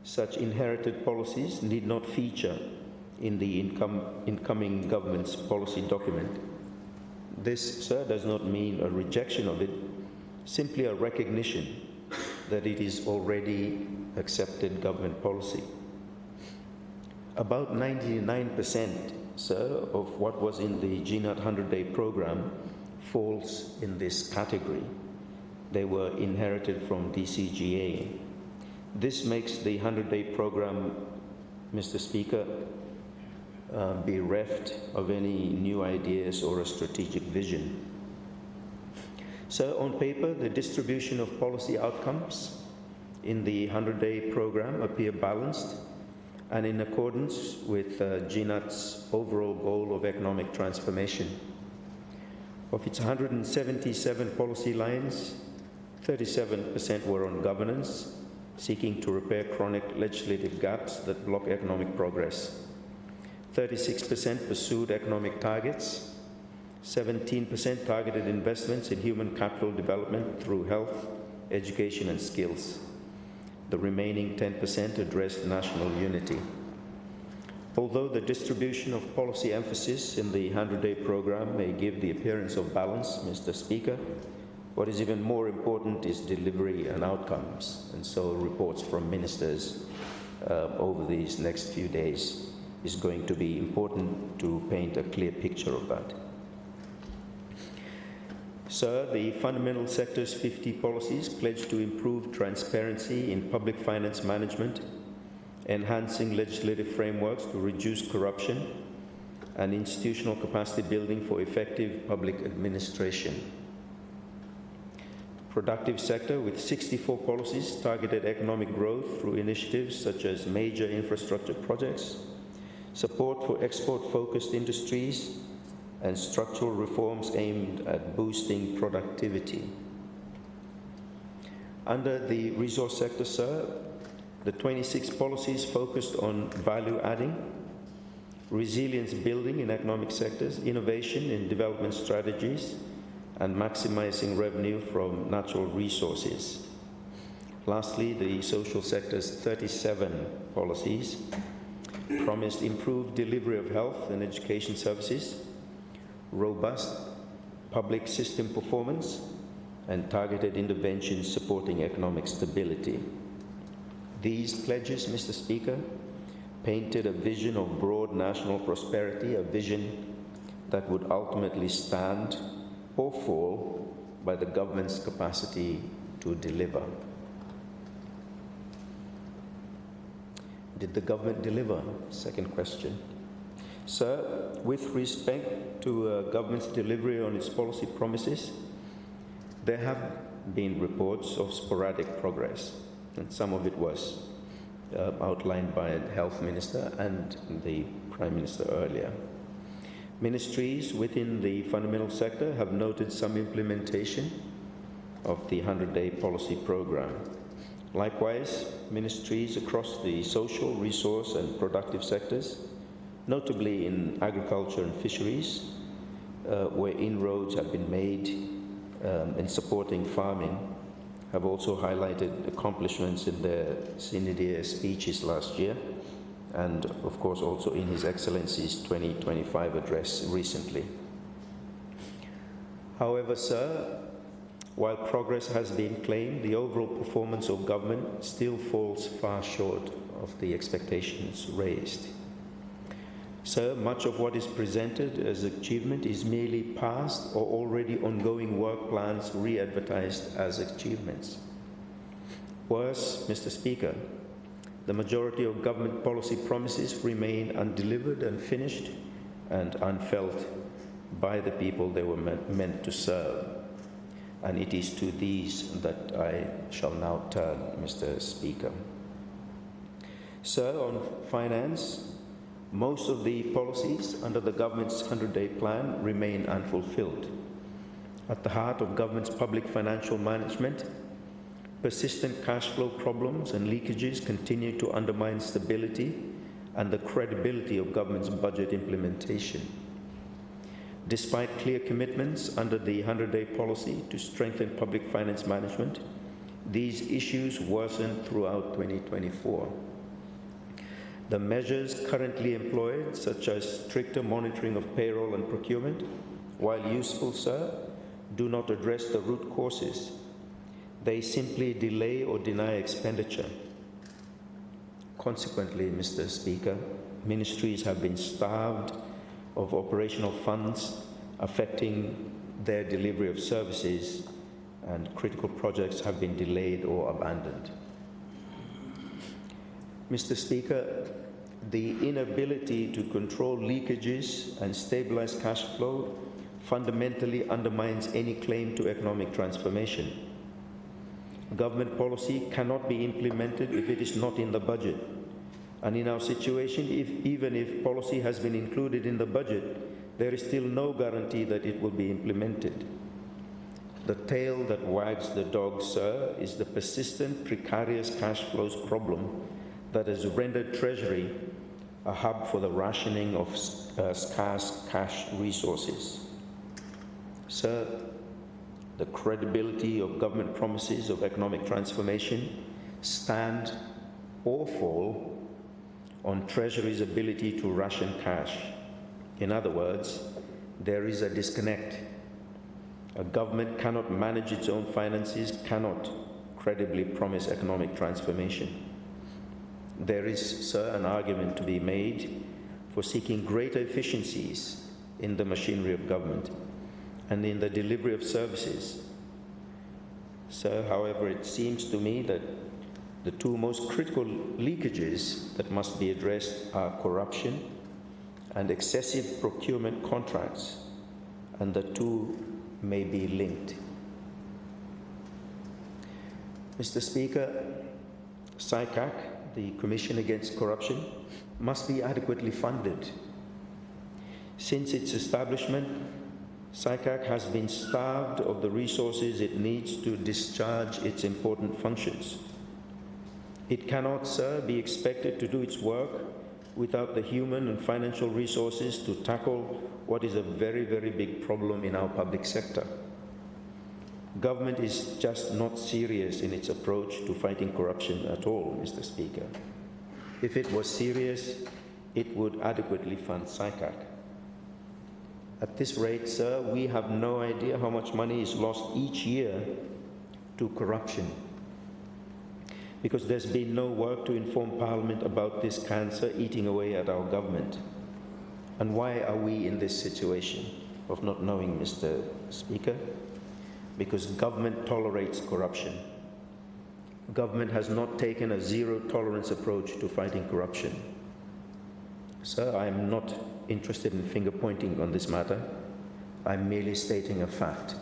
such inherited policies need not feature in the incoming government's policy document. This, sir, does not mean a rejection of it, simply a recognition that it is already accepted government policy. About 99%, sir, of what was in the GNAT 100-day program falls in this category. They were inherited from DCGA. This makes the 100-day program, Mr. Speaker, bereft of any new ideas or a strategic vision. So on paper, the distribution of policy outcomes in the 100-day program appear balanced and in accordance with GNAT's overall goal of economic transformation. Of its 177 policy lines, 37% were on governance, seeking to repair chronic legislative gaps that block economic progress. 36% pursued economic targets, 17% targeted investments in human capital development through health, education, and skills. The remaining 10% addressed national unity. Although the distribution of policy emphasis in the 100-day program may give the appearance of balance, Mr. Speaker, what is even more important is delivery and outcomes. And so reports from ministers over these next few days is going to be important to paint a clear picture of that. Sir, the fundamental sector's 50 policies pledge to improve transparency in public finance management, enhancing legislative frameworks to reduce corruption, and institutional capacity building for effective public administration. Productive sector with 64 policies targeted economic growth through initiatives such as major infrastructure projects, support for export-focused industries, and structural reforms aimed at boosting productivity. Under the resource sector, sir, the 26 policies focused on value adding, resilience building in economic sectors, innovation in development strategies, and maximizing revenue from natural resources. Lastly, the social sector's 37 policies promised improved delivery of health and education services, robust public system performance, and targeted interventions supporting economic stability. These pledges, Mr. Speaker, painted a vision of broad national prosperity, a vision that would ultimately stand or fall by the government's capacity to deliver. Did the government deliver? Second question. Sir, with respect to government's delivery on its policy promises, there have been reports of sporadic progress, and some of it was outlined by the Health Minister and the Prime Minister earlier. Ministries within the fundamental sector have noted some implementation of the 100-day policy program. Likewise, ministries across the social, resource, and productive sectors, notably in agriculture and fisheries, where inroads have been made in supporting farming, have also highlighted accomplishments in their senior speeches last year, and of course also in His Excellency's 2025 address recently. However, sir, while progress has been claimed, the overall performance of government still falls far short of the expectations raised. Sir, much of what is presented as achievement is merely past or already ongoing work plans re-advertised as achievements. Worse, Mr. Speaker, the majority of government policy promises remain undelivered, unfinished, and unfelt by the people they were meant to serve. And it is to these that I shall now turn, Mr. Speaker. Sir, on finance, most of the policies under the government's 100-day plan remain unfulfilled. At the heart of government's public financial management, persistent cash flow problems and leakages continue to undermine stability and the credibility of government's budget implementation. Despite clear commitments under the 100-day policy to strengthen public finance management, these issues worsened throughout 2024. The measures currently employed, such as stricter monitoring of payroll and procurement, while useful, sir, do not address the root causes. They simply delay or deny expenditure. Consequently, Mr. Speaker, ministries have been starved of operational funds, affecting their delivery of services, and critical projects have been delayed or abandoned. Mr. Speaker, the inability to control leakages and stabilize cash flow fundamentally undermines any claim to economic transformation. Government policy cannot be implemented if it is not in the budget. And in our situation, even if policy has been included in the budget, there is still no guarantee that it will be implemented. The tail that wags the dog, sir, is the persistent precarious cash flows problem that has rendered Treasury a hub for the rationing of scarce cash resources. Sir, the credibility of government promises of economic transformation stand or fall on Treasury's ability to ration cash. In other words, there is a disconnect. A government cannot manage its own finances, cannot credibly promise economic transformation. There is, sir, an argument to be made for seeking greater efficiencies in the machinery of government and in the delivery of services. Sir, however, it seems to me that the two most critical leakages that must be addressed are corruption and excessive procurement contracts, and the two may be linked. Mr. Speaker, SICAC, the Commission Against Corruption, must be adequately funded. Since its establishment, SICAC has been starved of the resources it needs to discharge its important functions. It cannot, sir, be expected to do its work without the human and financial resources to tackle what is a very, very big problem in our public sector. Government is just not serious in its approach to fighting corruption at all, Mr. Speaker. If it was serious, it would adequately fund SICAC. At this rate, sir, we have no idea how much money is lost each year to corruption, because there's been no work to inform Parliament about this cancer eating away at our government. And why are we in this situation of not knowing, Mr. Speaker? Because government tolerates corruption. Government has not taken a zero-tolerance approach to fighting corruption. Sir, I am not interested in finger-pointing on this matter. I'm merely stating a fact.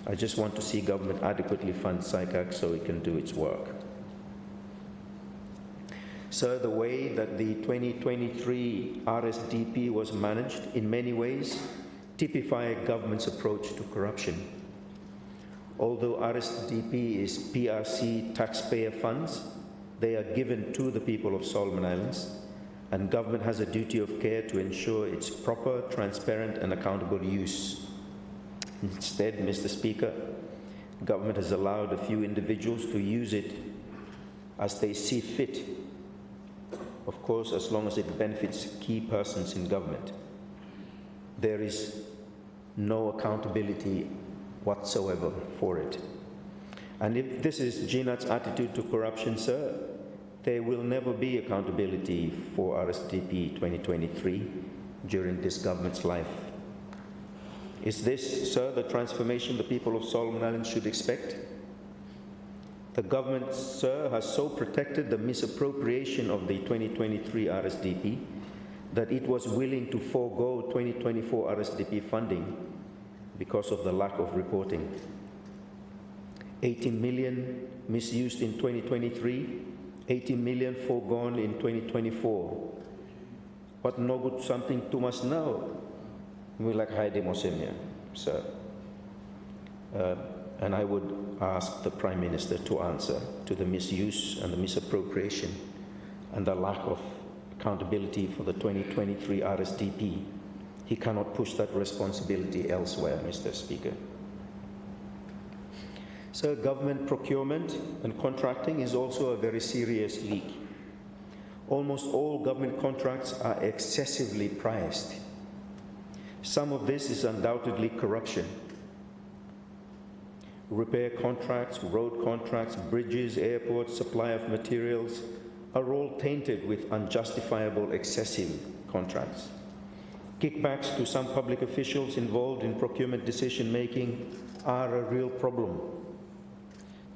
I just want to see government adequately fund SICAC so it can do its work. Sir, the way that the 2023 RSDP was managed in many ways typify government's approach to corruption. Although RSDP is PRC taxpayer funds, they are given to the people of Solomon Islands, and government has a duty of care to ensure its proper, transparent, and accountable use. Instead, Mr. Speaker, government has allowed a few individuals to use it as they see fit. of course, as long as it benefits key persons in government. There is no accountability whatsoever for it. And if this is GNAT's attitude to corruption, sir, there will never be accountability for RSDP 2023 during this government's life. Is this, sir, the transformation the people of Solomon Islands should expect? The government, sir, has so protected the misappropriation of the 2023 RSDP that it was willing to forego 2024 RSDP funding because of the lack of reporting. 18 million misused in 2023, 18 million foregone in 2024. What no good something to us now? We like Heidi Mosemia, sir. And I would ask the Prime Minister to answer to the misuse and the misappropriation and the lack of accountability for the 2023 RSDP. He cannot push that responsibility elsewhere, Mr. Speaker. So government procurement and contracting is also a very serious leak. Almost all government contracts are excessively priced. Some of this is undoubtedly corruption. Repair contracts, road contracts, bridges, airports, supply of materials are all tainted with unjustifiable excessive contracts. Kickbacks to some public officials involved in procurement decision-making are a real problem.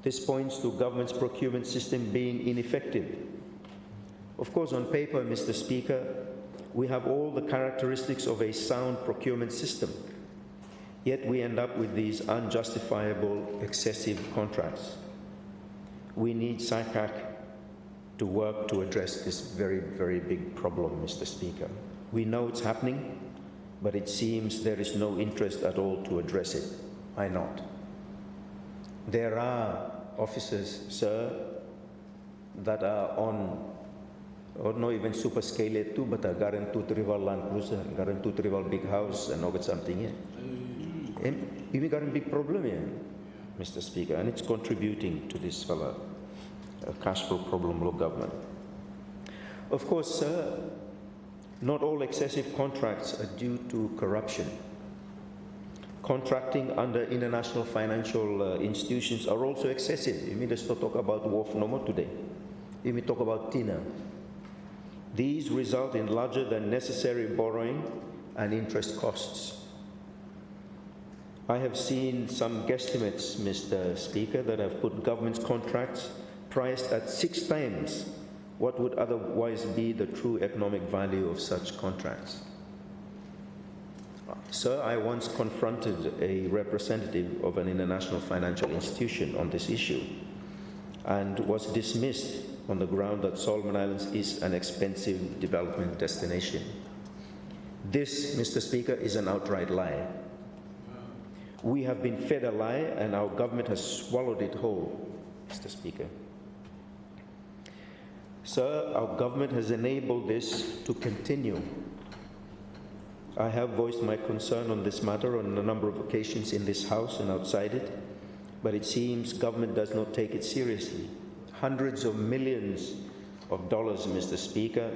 This points to government's procurement system being ineffective. Of course, on paper, Mr. Speaker, we have all the characteristics of a sound procurement system, yet we end up with these unjustifiable, excessive contracts. We need SICAC to work to address this very, very big problem, Mr. Speaker. We know it's happening, but it seems there is no interest at all to address it. Why not? There are officers, sir, that are on, or not even super scale too, but are garan to rival land cruiser, garan to rival big house, and over something here. We got a big problem here, Mr. Speaker, and it's contributing to this cash flow problem of government. Of course, sir, not all excessive contracts are due to corruption. Contracting under international financial institutions are also excessive. You mean let's not talk about Wharf no more today. You mean talk about TINA. These result in larger than necessary borrowing and interest costs. I have seen some guesstimates, Mr. Speaker, that have put government's contracts priced at 6 times what would otherwise be the true economic value of such contracts. Sir, I once confronted a representative of an international financial institution on this issue and was dismissed on the ground that Solomon Islands is an expensive development destination. This, Mr. Speaker, is an outright lie. We have been fed a lie and our government has swallowed it whole, Mr. Speaker. Sir, our government has enabled this to continue. I have voiced my concern on this matter on a number of occasions in this House and outside it, but it seems government does not take it seriously. Hundreds of millions of dollars, Mr. Speaker,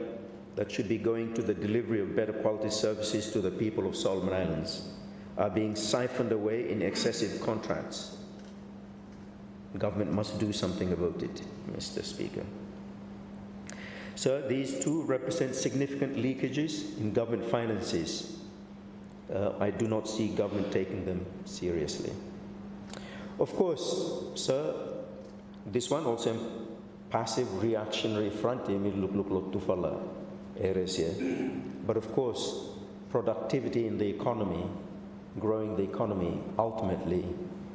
that should be going to the delivery of better quality services to the people of Solomon Islands are being siphoned away in excessive contracts. Government must do something about it, Mr. Speaker. Sir, these two represent significant leakages in government finances. I do not see government taking them seriously. Of course, sir, this one also passive reactionary front, but of course, productivity in the economy, growing the economy, ultimately,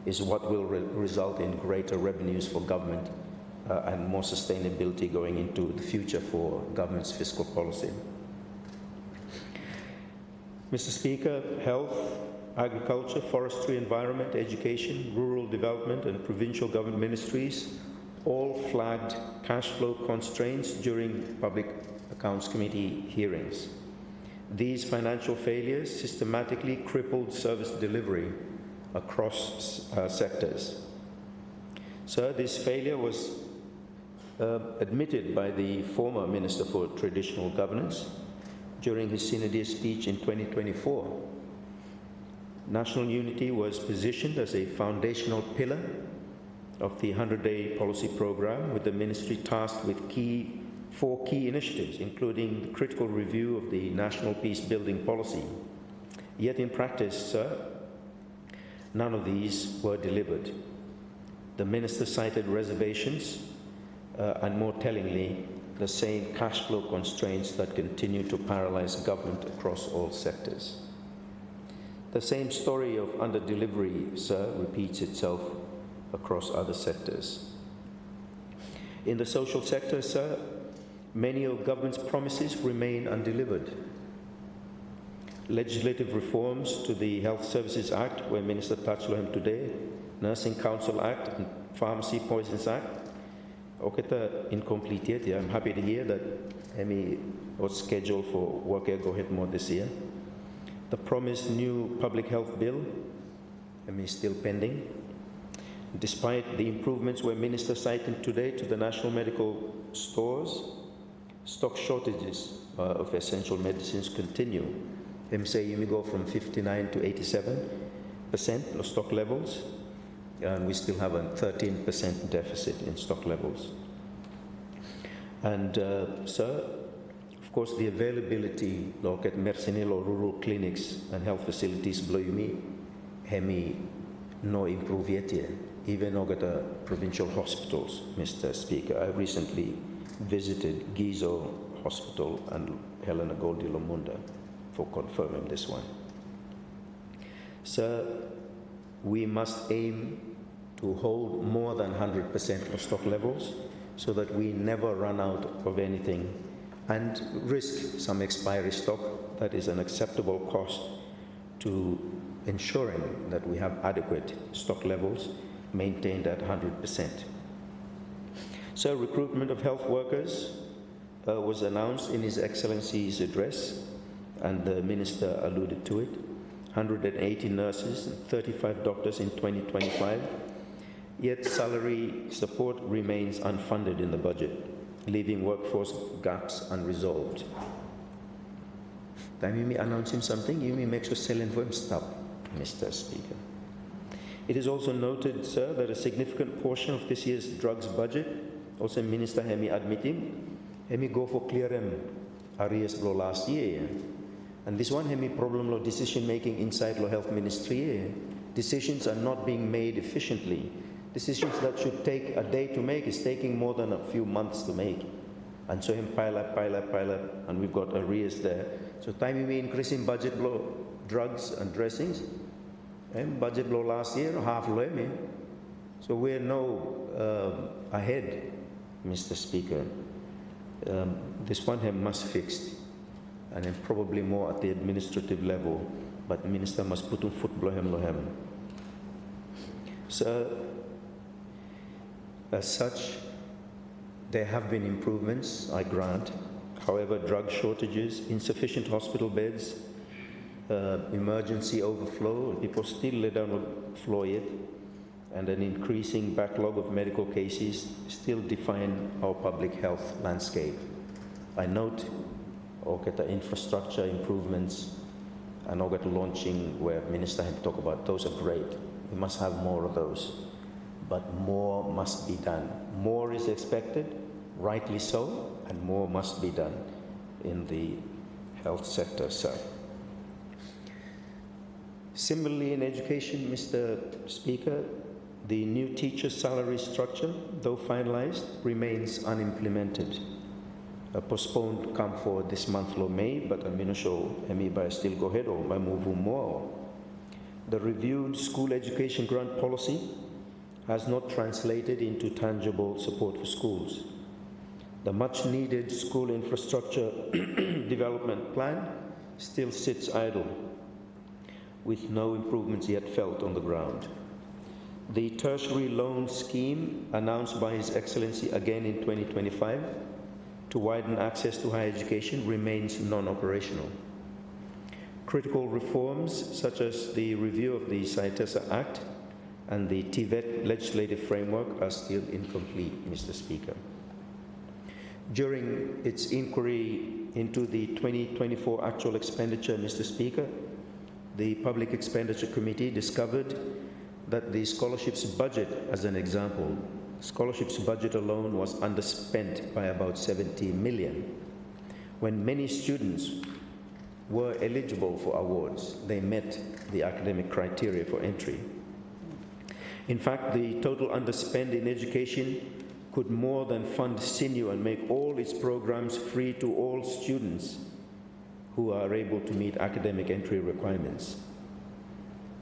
is what will result in greater revenues for government and more sustainability going into the future for government's fiscal policy. Mr. Speaker, health, agriculture, forestry, environment, education, rural development, and provincial government ministries all flagged cash flow constraints during Public Accounts Committee hearings. These financial failures systematically crippled service delivery across sectors. Sir, this failure was admitted by the former Minister for Traditional Governance during his Senior Day speech in 2024. National unity was positioned as a foundational pillar of the 100-day policy program, with the ministry tasked with four key initiatives, including the critical review of the national peace-building policy. Yet in practice, sir, none of these were delivered. The minister cited reservations and, more tellingly, the same cash flow constraints that continue to paralyze government across all sectors. The same story of under-delivery, sir, repeats itself across other sectors. In the social sector, sir, many of government's promises remain undelivered. Legislative reforms to the Health Services Act, where Minister touched on today, Nursing Council Act, and Pharmacy Poisons Act, Aoke incomplete yet. Yeah, I'm happy to hear that Emmy was scheduled for work go ahead more this year. The promised new public health bill, Emmy is still pending. Despite the improvements where Minister cited today to the national medical stores, stock shortages of essential medicines continue. Them say you may go from 59 to 87% of stock levels, and we still have a 13% deficit in stock levels. And sir, of course, the availability look at Mercenil or rural clinics and health facilities below you hemi no improve yet. Even at the provincial hospitals, Mr. Speaker. I recently visited Gizo Hospital and Helena Goldie Lumumba for confirming this one. Sir, we must aim to hold more than 100% of stock levels so that we never run out of anything and risk some expiry stock that is an acceptable cost to ensuring that we have adequate stock levels maintained at 100%. So recruitment of health workers was announced in His Excellency's address, and the Minister alluded to it. 180 nurses and 35 doctors in 2025, yet salary support remains unfunded in the budget, leaving workforce gaps unresolved. Time you may announce him something, you may make sure selling for him stop, Mr. Speaker. It is also noted, sir, that a significant portion of this year's drugs budget, also Minister Hemi admitting, Hemi go for clear arrears blow last year. And this one Hemi problem of decision making inside the health ministry. Decisions are not being made efficiently. Decisions that should take a day to make is taking more than a few months to make. And so him pile up, and we've got arrears there. So time we increasing budget blow drugs and dressings. Budget blow last year, half low. So we're no ahead, Mr. Speaker. This one must fixed, and then probably more at the administrative level, but the minister must put on foot blow him. So, as such, there have been improvements, I grant. However, drug shortages, insufficient hospital beds, emergency overflow, people still lay down the floor yet, and an increasing backlog of medical cases still define our public health landscape. I note the infrastructure improvements and launching where Minister had talked about, those are great. We must have more of those, but more must be done. More is expected, rightly so, and more must be done in the health sector, sir. Similarly, in education, Mr. Speaker, the new teacher salary structure, though finalized, remains unimplemented. Postponed come for this month of May, but I'm not sure by still go ahead or by move more. The reviewed school education grant policy has not translated into tangible support for schools. The much needed school infrastructure development plan still sits idle, with no improvements yet felt on the ground. The tertiary loan scheme announced by His Excellency again in 2025 to widen access to higher education remains non-operational. Critical reforms such as the review of the SciTESA Act and the TVET legislative framework are still incomplete, Mr. Speaker. During its inquiry into the 2024 actual expenditure, Mr. Speaker, the Public Expenditure Committee discovered that the scholarships budget, as an example, scholarships budget alone was underspent by about 70 million. When many students were eligible for awards, they met the academic criteria for entry. In fact, the total underspend in education could more than fund SINU and make all its programs free to all students who are able to meet academic entry requirements.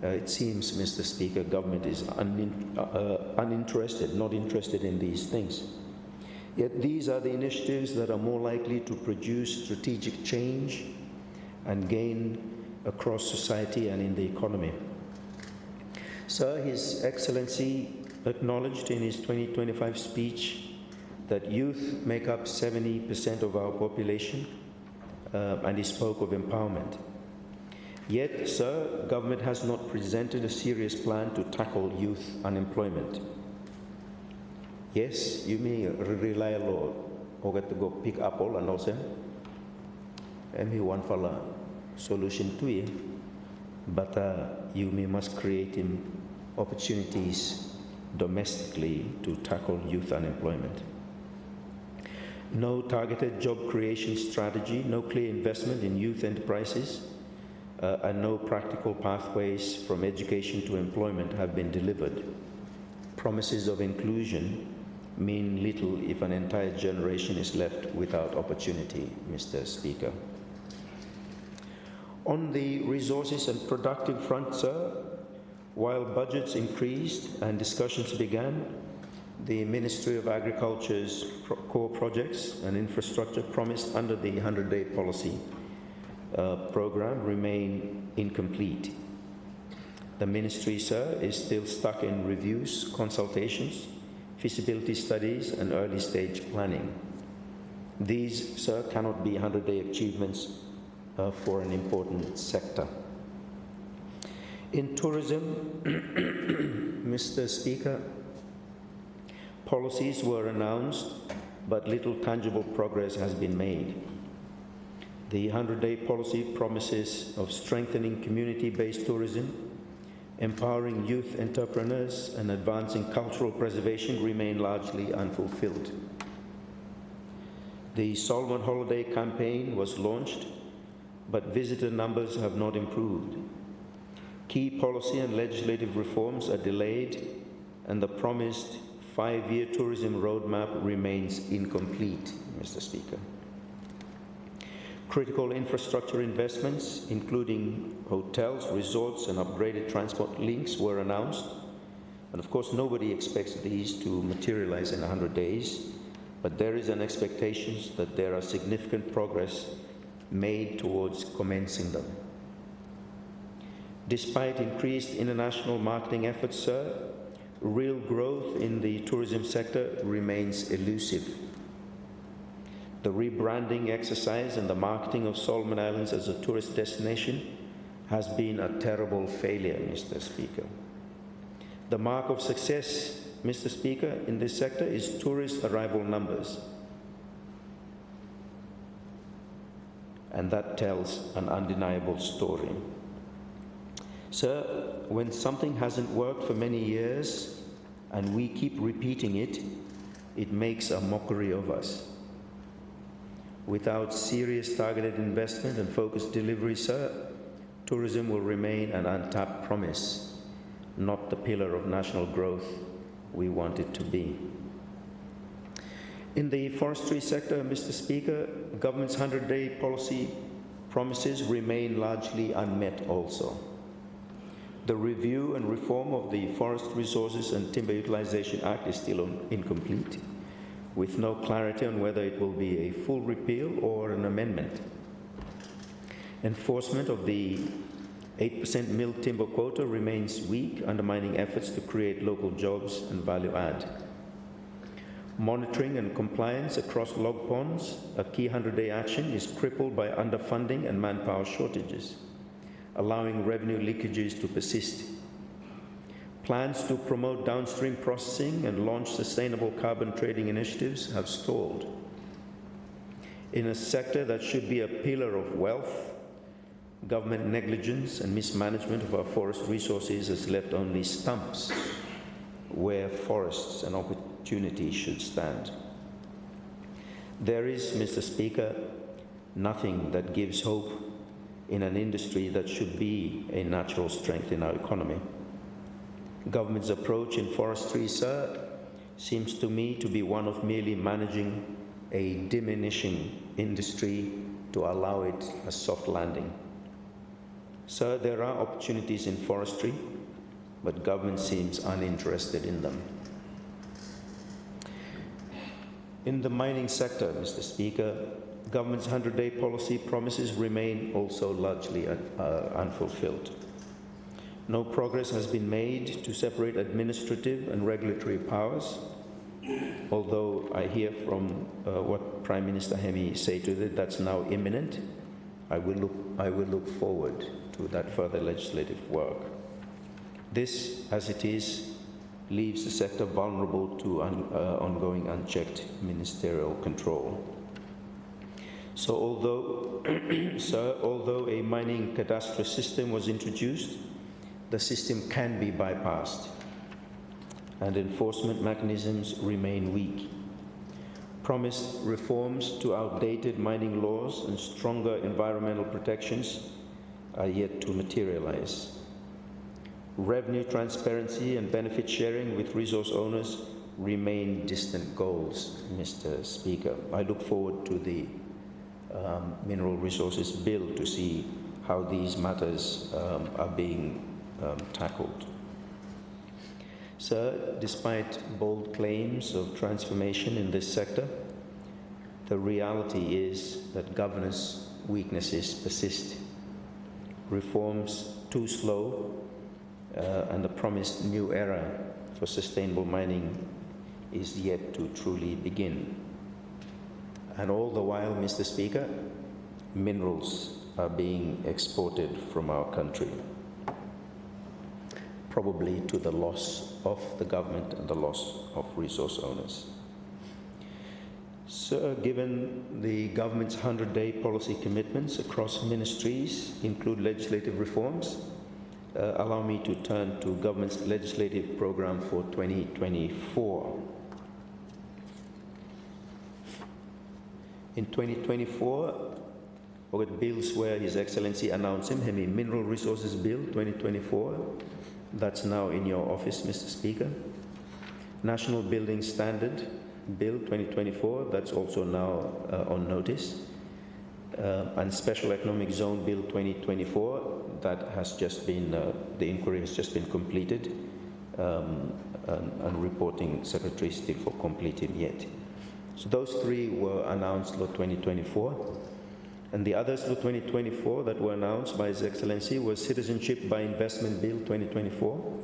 It seems, Mr. Speaker, government is uninterested, not interested in these things. Yet these are the initiatives that are more likely to produce strategic change and gain across society and in the economy. Sir, His Excellency acknowledged in his 2025 speech that youth make up 70% of our population, and he spoke of empowerment. Yet, sir, government has not presented a serious plan to tackle youth unemployment. Yes, you may rely a lot or get to go pick up all and also me one fella solution to you, but you may must create opportunities domestically to tackle youth unemployment. No targeted job creation strategy, no clear investment in youth enterprises, and no practical pathways from education to employment have been delivered. Promises of inclusion mean little if an entire generation is left without opportunity, Mr. Speaker. On the resources and productive front, sir, while budgets increased and discussions began, the Ministry of Agriculture's core projects and infrastructure promised under the 100-day policy program remain incomplete. The ministry, sir, is still stuck in reviews, consultations, feasibility studies, and early stage planning. These, sir, cannot be 100-day achievements for an important sector. In tourism, Mr. Speaker, policies were announced, but little tangible progress has been made. The 100-day policy promises of strengthening community-based tourism, empowering youth entrepreneurs, and advancing cultural preservation remain largely unfulfilled. The Solomon Holiday campaign was launched, but visitor numbers have not improved. Key policy and legislative reforms are delayed, and the promised 5-year tourism roadmap remains incomplete, Mr. Speaker. Critical infrastructure investments, including hotels, resorts, and upgraded transport links, were announced. And of course, nobody expects these to materialize in 100 days, but there is an expectation that there are significant progress made towards commencing them. Despite increased international marketing efforts, sir, real growth in the tourism sector remains elusive. The rebranding exercise and the marketing of Solomon Islands as a tourist destination has been a terrible failure, Mr. Speaker. The mark of success, Mr. Speaker, in this sector is tourist arrival numbers. And that tells an undeniable story. Sir, when something hasn't worked for many years and we keep repeating it, it makes a mockery of us. Without serious targeted investment and focused delivery, sir, tourism will remain an untapped promise, not the pillar of national growth we want it to be. In the forestry sector, Mr. Speaker, government's 100-day policy promises remain largely unmet also. The review and reform of the Forest Resources and Timber Utilization Act is still incomplete, with no clarity on whether it will be a full repeal or an amendment. Enforcement of the 8% mill timber quota remains weak, undermining efforts to create local jobs and value add. Monitoring and compliance across log ponds, a key 100-day action, is crippled by underfunding and manpower shortages, allowing revenue leakages to persist. Plans to promote downstream processing and launch sustainable carbon trading initiatives have stalled. In a sector that should be a pillar of wealth, government negligence and mismanagement of our forest resources has left only stumps where forests and opportunity should stand. There is, Mr. Speaker, nothing that gives hope in an industry that should be a natural strength in our economy. Government's approach in forestry, sir, seems to me to be one of merely managing a diminishing industry to allow it a soft landing. Sir, there are opportunities in forestry, but government seems uninterested in them. In the mining sector, Mr. Speaker, government's 100-day policy promises remain also largely unfulfilled. No progress has been made to separate administrative and regulatory powers, although I hear from what Prime Minister Hemi said to it, that's now imminent. I will look forward to that further legislative work. This, as it is, leaves the sector vulnerable to ongoing unchecked ministerial control. So although, sir, although a mining cadastral system was introduced, the system can be bypassed and enforcement mechanisms remain weak. Promised reforms to outdated mining laws and stronger environmental protections are yet to materialize. Revenue transparency and benefit sharing with resource owners remain distant goals, Mr. Speaker. I look forward to the Mineral Resources Bill to see how these matters are being tackled. Sir, despite bold claims of transformation in this sector, the reality is that governance weaknesses persist. Reforms too slow, and the promised new era for sustainable mining is yet to truly begin. And all the while, Mr. Speaker, minerals are being exported from our country, probably to the loss of the government and the loss of resource owners. Sir, given the government's 100-day policy commitments across ministries include legislative reforms, allow me to turn to government's legislative program for 2024. In 2024, with bills where His Excellency announced him, Hemi Mineral Resources Bill 2024, that's now in your office, Mr. Speaker. National Building Standard Bill 2024, that's also now on notice. And Special Economic Zone Bill 2024, that has just been, the inquiry has just been completed, and reporting Secretary still for completing yet. So those three were announced Law 2024. And the others, Law 2024, that were announced by His Excellency was Citizenship by Investment Bill 2024.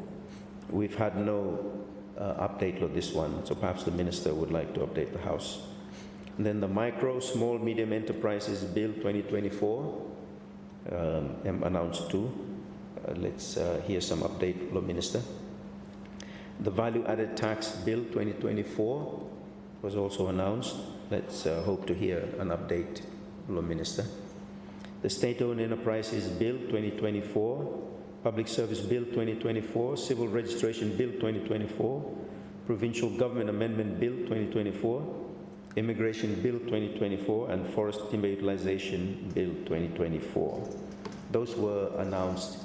We've had no update on this one, so perhaps the Minister would like to update the House. And then the Micro, Small, Medium Enterprises Bill 2024, announced too. Let's hear some update, Law Minister. The Value Added Tax Bill 2024 was also announced. Let's hope to hear an update, Law Minister. The State-Owned Enterprises Bill 2024, Public Service Bill 2024, Civil Registration Bill 2024, Provincial Government Amendment Bill 2024, Immigration Bill 2024, and Forest Timber Utilization Bill 2024. Those were announced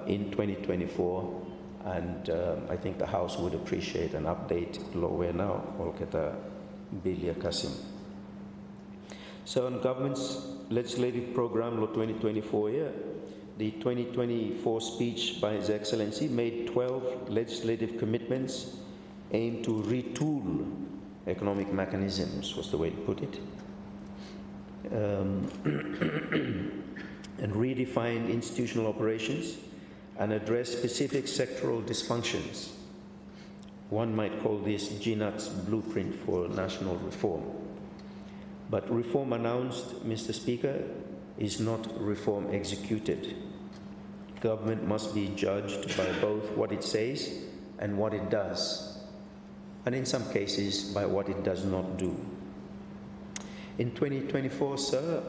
in 2024, and I think the House would appreciate an update. Lowe now, Olketa Bilia Kasim. So on government's legislative program, Law 2024, the 2024 speech by His Excellency made 12 legislative commitments aimed to retool economic mechanisms, was the way to put it, and redefine institutional operations and address specific sectoral dysfunctions. One might call this GNAT's blueprint for national reform. But reform announced, Mr. Speaker, is not reform executed. Government must be judged by both what it says and what it does, and in some cases by what it does not do. In 2024, sir,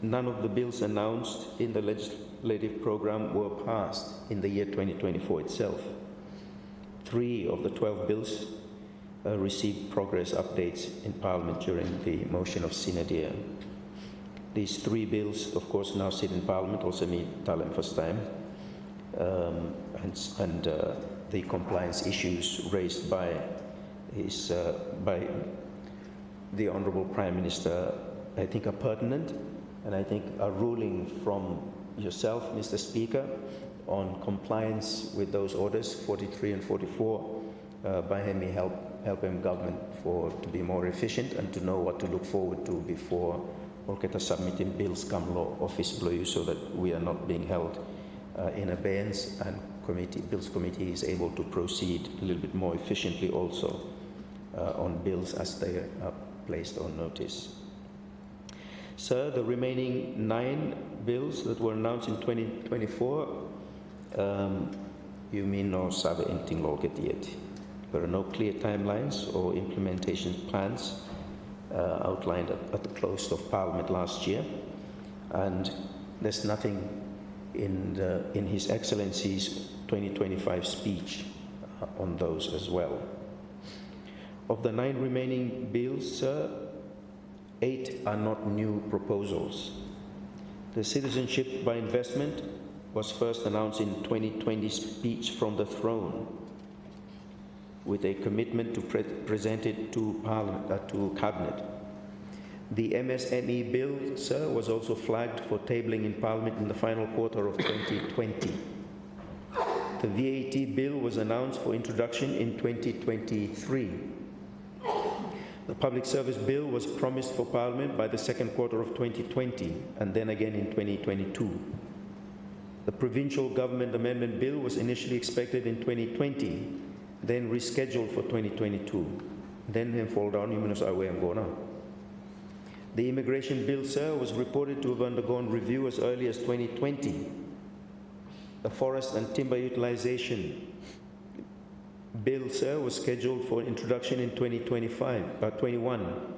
none of the bills announced in the legislative program were passed in the year 2024 itself. 3 of the 12 bills received progress updates in Parliament during the motion of sine die. These 3 bills, of course, now sit in Parliament, also me talem first time, and the compliance issues raised by the Honourable Prime Minister, I think, are pertinent, and I think a ruling from yourself, Mr. Speaker, on compliance with those orders, 43 and 44, by Hemi help him government to be more efficient and to know what to look forward to before Orketa submitting bills come law office blue, so that we are not being held in abeyance, and Bills Committee is able to proceed a little bit more efficiently also on bills as they are placed on notice. Sir, the remaining 9 bills that were announced in 2024, you mean no sabe anything law get yet. There are no clear timelines or implementation plans outlined at the close of Parliament last year, and there's nothing in His Excellency's 2025 speech on those as well. Of the 9 remaining bills, sir, 8 are not new proposals. The citizenship by investment was first announced in 2020 speech from the throne, with a commitment to present it to Parliament, to Cabinet. The MSME bill, sir, was also flagged for tabling in Parliament in the final quarter of 2020. The VAT bill was announced for introduction in 2023. The Public Service Bill was promised for Parliament by the second quarter of 2020 and then again in 2022. The Provincial Government Amendment Bill was initially expected in 2020, then rescheduled for 2022. Then fall down, you know where I'm going now. The Immigration Bill, sir, was reported to have undergone review as early as 2020. The Forest and Timber Utilization Bill, sir, was scheduled for introduction in 2021,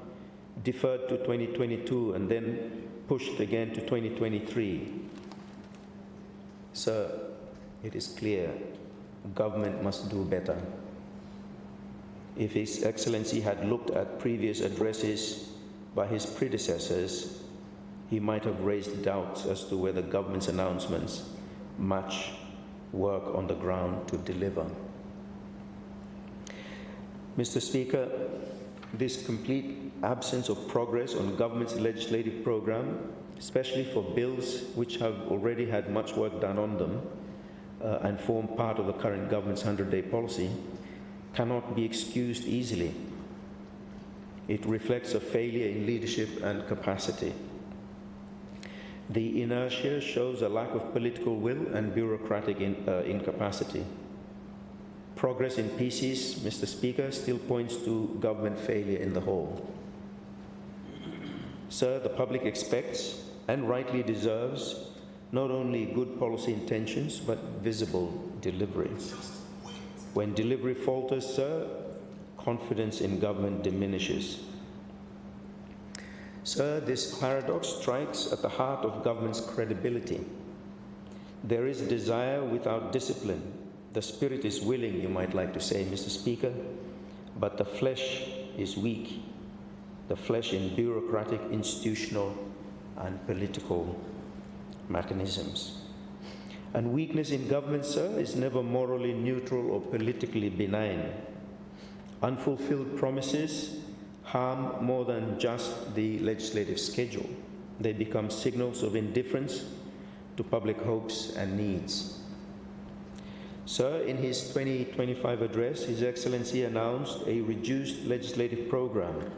deferred to 2022, and then pushed again to 2023. Sir, it is clear government must do better. If His Excellency had looked at previous addresses by his predecessors, he might have raised doubts as to whether government's announcements match work on the ground to deliver. Mr. Speaker, this complete absence of progress on government's legislative program, especially for bills which have already had much work done on them and form part of the current government's 100-day policy, cannot be excused easily. It reflects a failure in leadership and capacity. The inertia shows a lack of political will and bureaucratic incapacity. Progress in pieces, Mr. Speaker, still points to government failure in the whole. Sir, the public expects and rightly deserves not only good policy intentions but visible delivery. When delivery falters, sir, confidence in government diminishes. Sir, this paradox strikes at the heart of government's credibility. There is desire without discipline. The spirit is willing, you might like to say, Mr. Speaker, but the flesh is weak. The flesh in bureaucratic, institutional, and political mechanisms. And weakness in government, sir, is never morally neutral or politically benign. Unfulfilled promises harm more than just the legislative schedule. They become signals of indifference to public hopes and needs. Sir, in his 2025 address, His Excellency announced a reduced legislative program,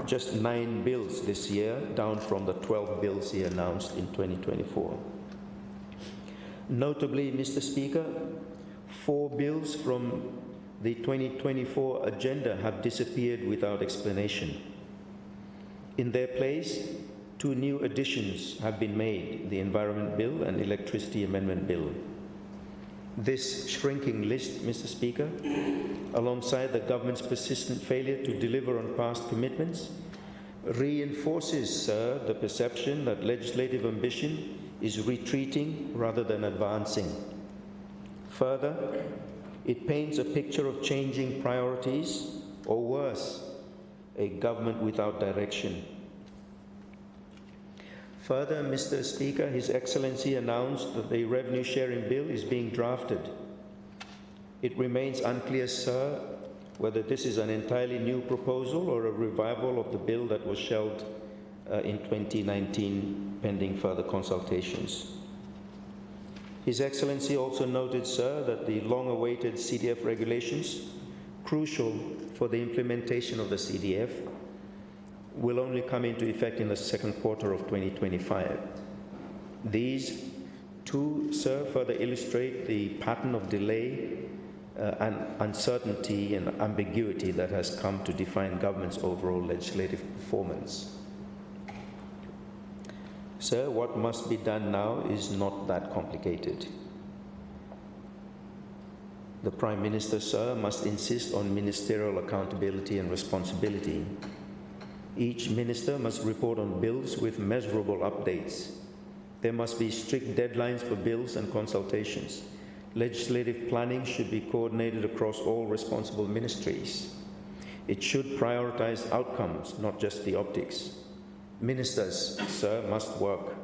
just 9 bills this year, down from the 12 bills he announced in 2024. Notably, Mr. Speaker, 4 bills from the 2024 agenda have disappeared without explanation. In their place, 2 new additions have been made, the Environment Bill and Electricity Amendment Bill. This shrinking list, Mr. Speaker, alongside the government's persistent failure to deliver on past commitments, reinforces, sir, the perception that legislative ambition is retreating rather than advancing. Further, it paints a picture of changing priorities, or worse, a government without direction. Further, Mr. Speaker, His Excellency announced that the revenue sharing bill is being drafted. It remains unclear, sir, whether this is an entirely new proposal or a revival of the bill that was shelved in 2019 pending further consultations. His Excellency also noted, sir, that the long-awaited CDF regulations, crucial for the implementation of the CDF, will only come into effect in the second quarter of 2025. These two, sir, further illustrate the pattern of delay and uncertainty and ambiguity that has come to define government's overall legislative performance. Sir, what must be done now is not that complicated. The Prime Minister, sir, must insist on ministerial accountability and responsibility. Each minister must report on bills with measurable updates. There must be strict deadlines for bills and consultations. Legislative planning should be coordinated across all responsible ministries. It should prioritize outcomes, not just the optics. Ministers, sir, must work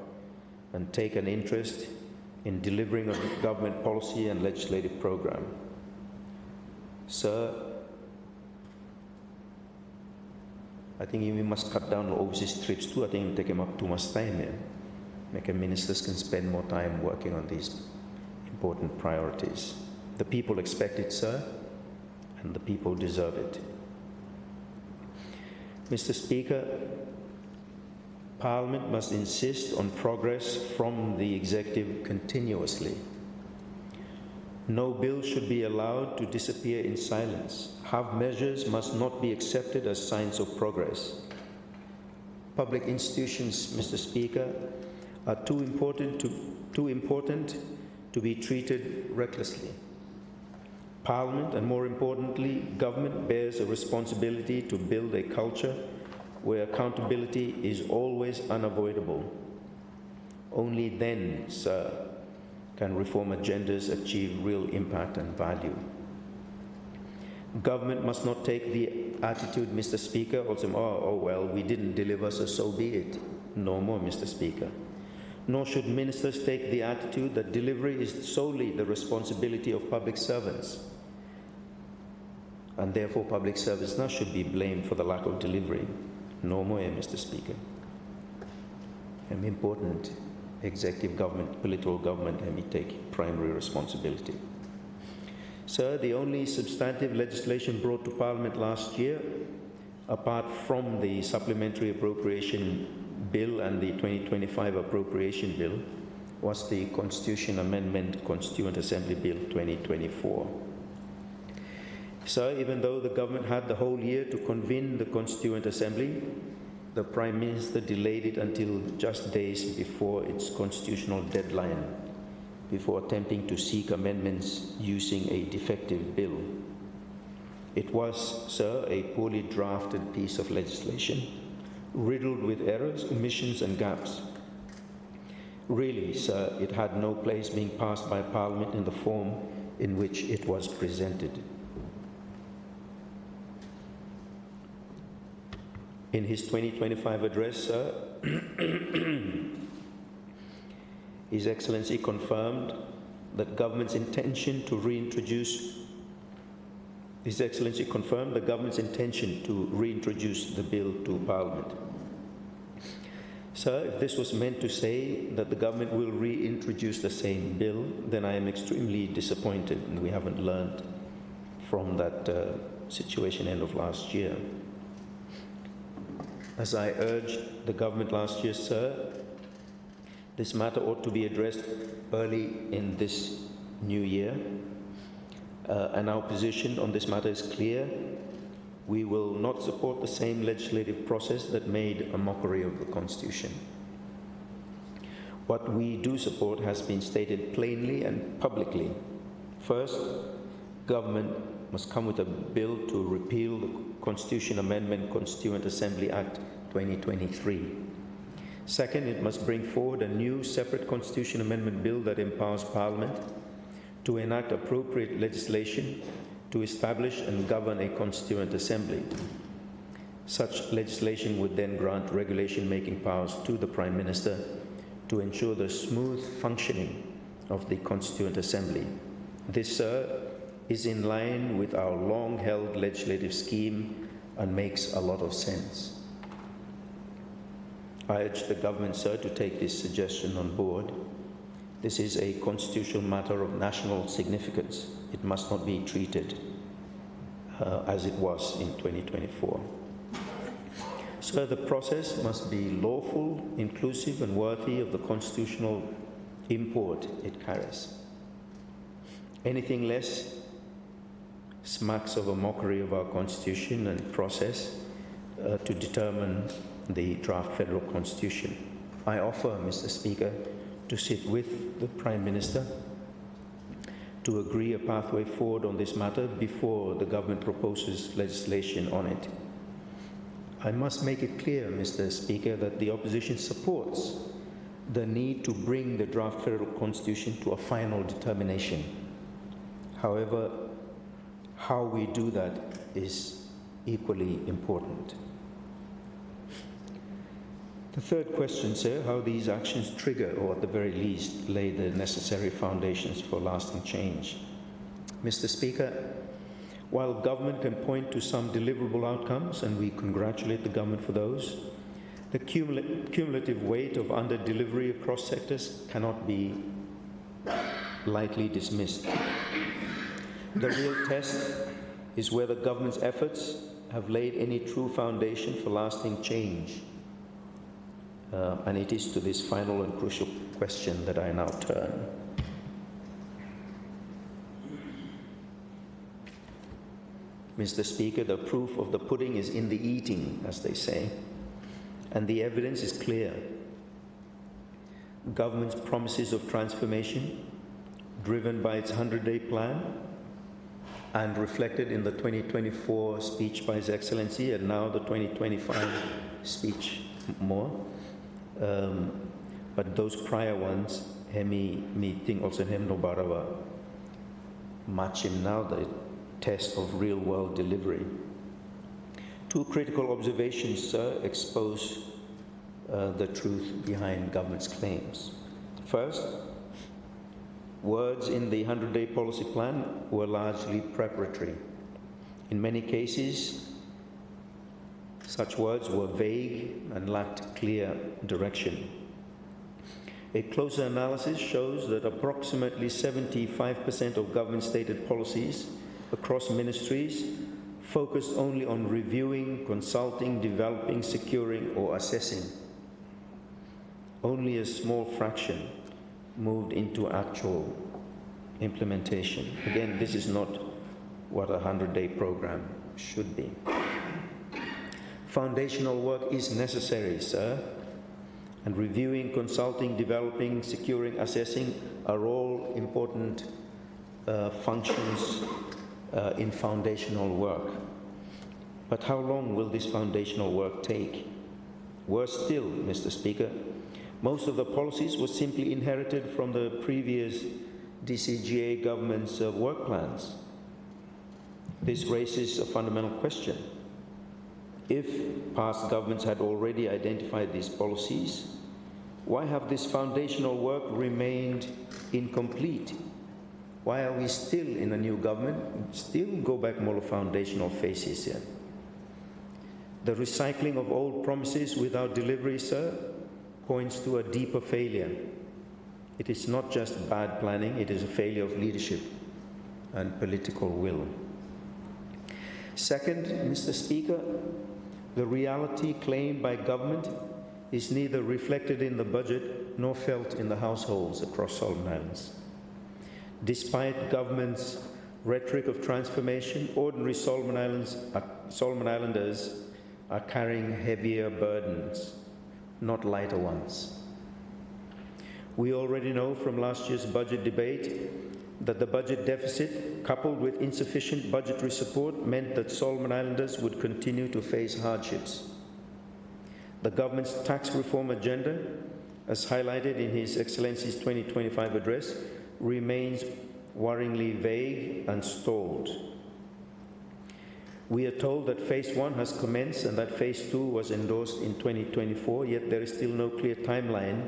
and take an interest in delivering a government policy and legislative program. Sir, I think we must cut down on overseas trips too. I think it will take him up too much time here. Make ministers can spend more time working on these important priorities. The people expect it, sir, and the people deserve it. Mr. Speaker, Parliament must insist on progress from the executive continuously. No bill should be allowed to disappear in silence. Half measures must not be accepted as signs of progress. Public institutions, Mr. Speaker, are too important to be treated recklessly. Parliament, and more importantly, government, bears a responsibility to build a culture where accountability is always unavoidable. Only then, sir, can reform agendas achieve real impact and value. Government must not take the attitude, Mr. Speaker, also, oh well, we didn't deliver, so be it. No more, Mr. Speaker. Nor should ministers take the attitude that delivery is solely the responsibility of public servants, and therefore public servants now should be blamed for the lack of delivery. No more, Mr. Speaker. And important, executive government, political government, and we take primary responsibility. Sir, the only substantive legislation brought to Parliament last year, apart from the Supplementary Appropriation Bill and the 2025 Appropriation Bill, was the Constitution Amendment Constituent Assembly Bill 2024. Sir, even though the government had the whole year to convene the Constituent Assembly, the Prime Minister delayed it until just days before its constitutional deadline, before attempting to seek amendments using a defective bill. It was, sir, a poorly drafted piece of legislation, riddled with errors, omissions, and gaps. Really, sir, it had no place being passed by Parliament in the form in which it was presented. In his 2025 address, sir, His Excellency confirmed that government's intention to reintroduce the bill to Parliament. Sir, if this was meant to say that the government will reintroduce the same bill, then I am extremely disappointed, and we haven't learned from that situation end of last year. As I urged the government last year, sir, this matter ought to be addressed early in this new year, and our position on this matter is clear. We will not support the same legislative process that made a mockery of the Constitution. What we do support has been stated plainly and publicly. First, government must come with a bill to repeal the Constitution Amendment Constituent Assembly Act 2023. Second, it must bring forward a new separate constitution amendment bill that empowers Parliament to enact appropriate legislation to establish and govern a constituent assembly. Such legislation would then grant regulation-making powers to the Prime Minister to ensure the smooth functioning of the Constituent Assembly. This, sir, is in line with our long-held legislative scheme and makes a lot of sense. I urge the government, sir, to take this suggestion on board. This is a constitutional matter of national significance. It must not be treated as it was in 2024. Sir, the process must be lawful, inclusive, and worthy of the constitutional import it carries. Anything less smacks of a mockery of our constitution and process to determine the draft federal constitution. I offer, Mr. Speaker, to sit with the Prime Minister to agree a pathway forward on this matter before the government proposes legislation on it. I must make it clear, Mr. Speaker, that the opposition supports the need to bring the draft federal constitution to a final determination. However, how we do that is equally important. The third question, sir, how these actions trigger, or at the very least, lay the necessary foundations for lasting change. Mr. Speaker, while government can point to some deliverable outcomes, and we congratulate the government for those, the cumulative weight of under-delivery across sectors cannot be lightly dismissed. The real test is whether government's efforts have laid any true foundation for lasting change. And it is to this final and crucial question that I now turn. Mr. Speaker, the proof of the pudding is in the eating, as they say, and the evidence is clear. Government's promises of transformation, driven by its 100-day plan and reflected in the 2024 speech by His Excellency and now the 2025 speech more. But those prior ones, hemi meeting also hem no barawa, matching now the test of real-world delivery. Two critical observations, sir, expose the truth behind government's claims. First, words in the 100-day policy plan were largely preparatory. In many cases, such words were vague and lacked clear direction. A closer analysis shows that approximately 75% of government-stated policies across ministries focused only on reviewing, consulting, developing, securing, or assessing. Only a small fraction moved into actual implementation. Again, this is not what a 100-day program should be. Foundational work is necessary, sir, and reviewing, consulting, developing, securing, assessing are all important functions in foundational work. But how long will this foundational work take? Worse still, Mr. Speaker, most of the policies were simply inherited from the previous DCGA government's work plans. This raises a fundamental question. If past governments had already identified these policies, why have this foundational work remained incomplete? Why are we still in a new government? Still go back more foundational phases here. The recycling of old promises without delivery, sir, points to a deeper failure. It is not just bad planning, it is a failure of leadership and political will. Second, Mr. Speaker, the reality claimed by government is neither reflected in the budget nor felt in the households across Solomon Islands. Despite government's rhetoric of transformation, ordinary Solomon Islanders are carrying heavier burdens, not lighter ones. We already know from last year's budget debate that the budget deficit, coupled with insufficient budgetary support, meant that Solomon Islanders would continue to face hardships. The government's tax reform agenda, as highlighted in His Excellency's 2025 address, remains worryingly vague and stalled. We are told that Phase 1 has commenced and that Phase 2 was endorsed in 2024, yet there is still no clear timeline,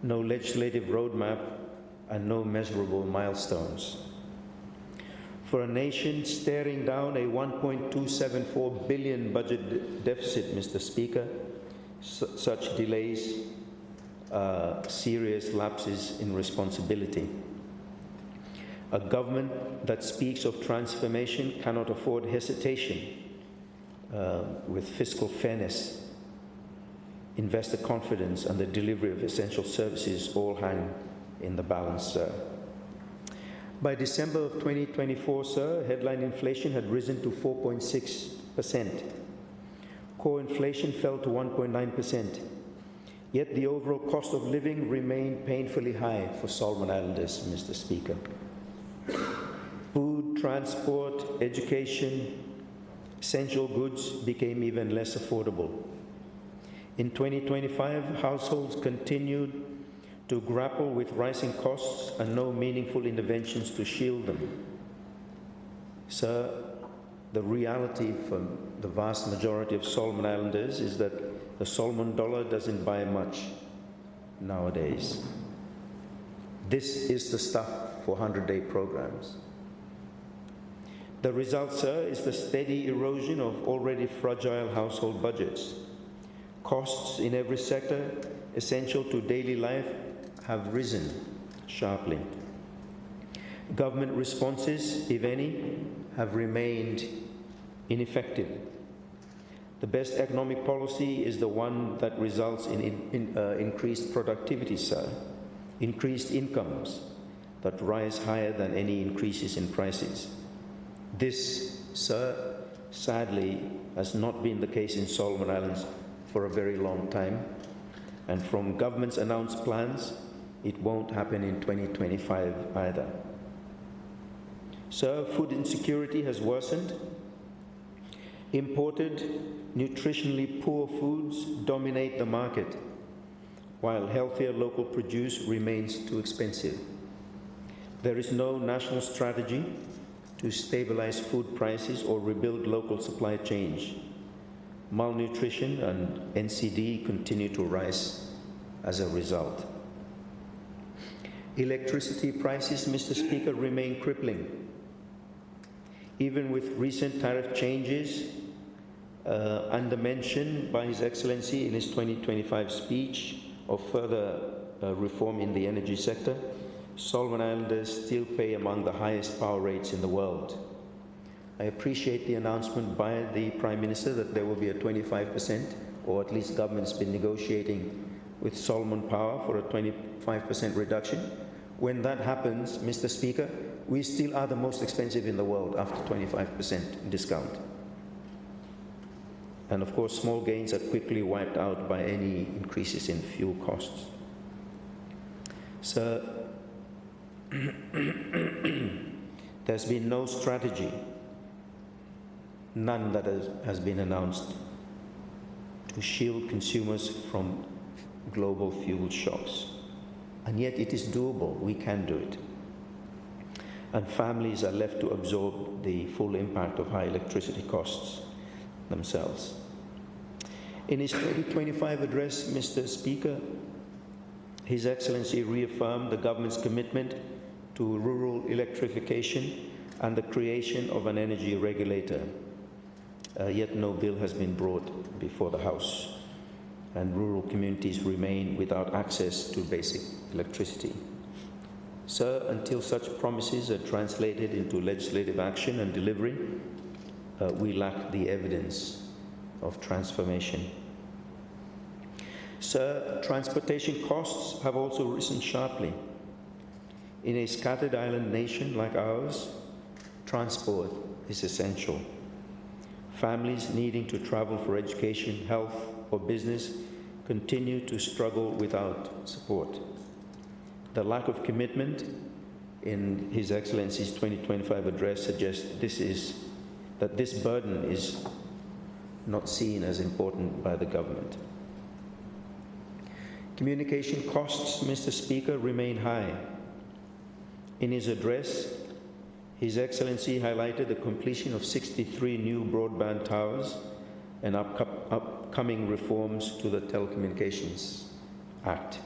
no legislative roadmap, and no measurable milestones. For a nation staring down a $1.274 billion budget deficit, Mr. Speaker, such delays are serious lapses in responsibility. A government that speaks of transformation cannot afford hesitation with fiscal fairness, investor confidence, and the delivery of essential services all hang in the balance, sir. By December of 2024, sir, headline inflation had risen to 4.6%. Core inflation fell to 1.9%. Yet the overall cost of living remained painfully high for Solomon Islanders, Mr. Speaker. Food, transport, education, essential goods became even less affordable. In 2025, households continued to grapple with rising costs and no meaningful interventions to shield them. Sir, the reality for the vast majority of Solomon Islanders is that the Solomon dollar doesn't buy much nowadays. This is the stuff for 100-day programs. The result, sir, is the steady erosion of already fragile household budgets. Costs in every sector essential to daily life have risen sharply. Government responses, if any, have remained ineffective. The best economic policy is the one that results in increased productivity, sir, increased incomes that rise higher than any increases in prices. This, sir, sadly, has not been the case in Solomon Islands for a very long time, and from government's announced plans, it won't happen in 2025 either. Sir, food insecurity has worsened. Imported, nutritionally poor foods dominate the market, while healthier local produce remains too expensive. There is no national strategy to stabilize food prices or rebuild local supply chains. Malnutrition and NCD continue to rise as a result. Electricity prices, Mr. Speaker, remain crippling. Even with recent tariff changes under mention by His Excellency in his 2025 speech of further reform in the energy sector, Solomon Islanders still pay among the highest power rates in the world. I appreciate the announcement by the Prime Minister that there will be a 25%, or at least government's been negotiating with Solomon Power for a 25% reduction. When that happens, Mr. Speaker, we still are the most expensive in the world after 25% discount. And of course, small gains are quickly wiped out by any increases in fuel costs. Sir, there's been no strategy, none that has been announced, to shield consumers from global fuel shocks. And yet it is doable, we can do it. And families are left to absorb the full impact of high electricity costs themselves. In his 2025 address, Mr. Speaker, His Excellency reaffirmed the government's commitment to rural electrification and the creation of an energy regulator. Yet no bill has been brought before the House, and rural communities remain without access to basic electricity. Sir, until such promises are translated into legislative action and delivery, we lack the evidence of transformation. Sir, transportation costs have also risen sharply. In a scattered island nation like ours, transport is essential. Families needing to travel for education, health, or business continue to struggle without support. The lack of commitment in His Excellency's 2025 address suggests that this burden is not seen as important by the government. Communication costs, Mr. Speaker, remain high. In his address, His Excellency highlighted the completion of 63 new broadband towers and upcoming reforms to the Telecommunications Act.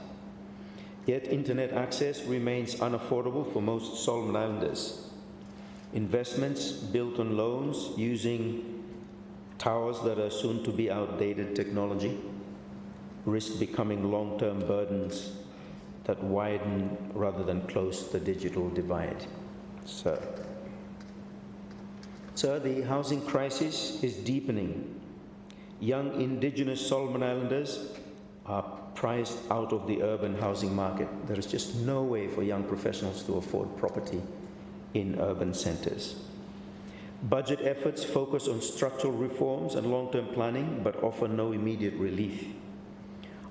Yet internet access remains unaffordable for most Solomon Islanders. Investments built on loans using towers that are soon to be outdated technology risk becoming long-term burdens that widen rather than close the digital divide. Sir, the housing crisis is deepening. Young indigenous Solomon Islanders are priced out of the urban housing market. There is just no way for young professionals to afford property in urban centers. Budget efforts focus on structural reforms and long-term planning, but offer no immediate relief.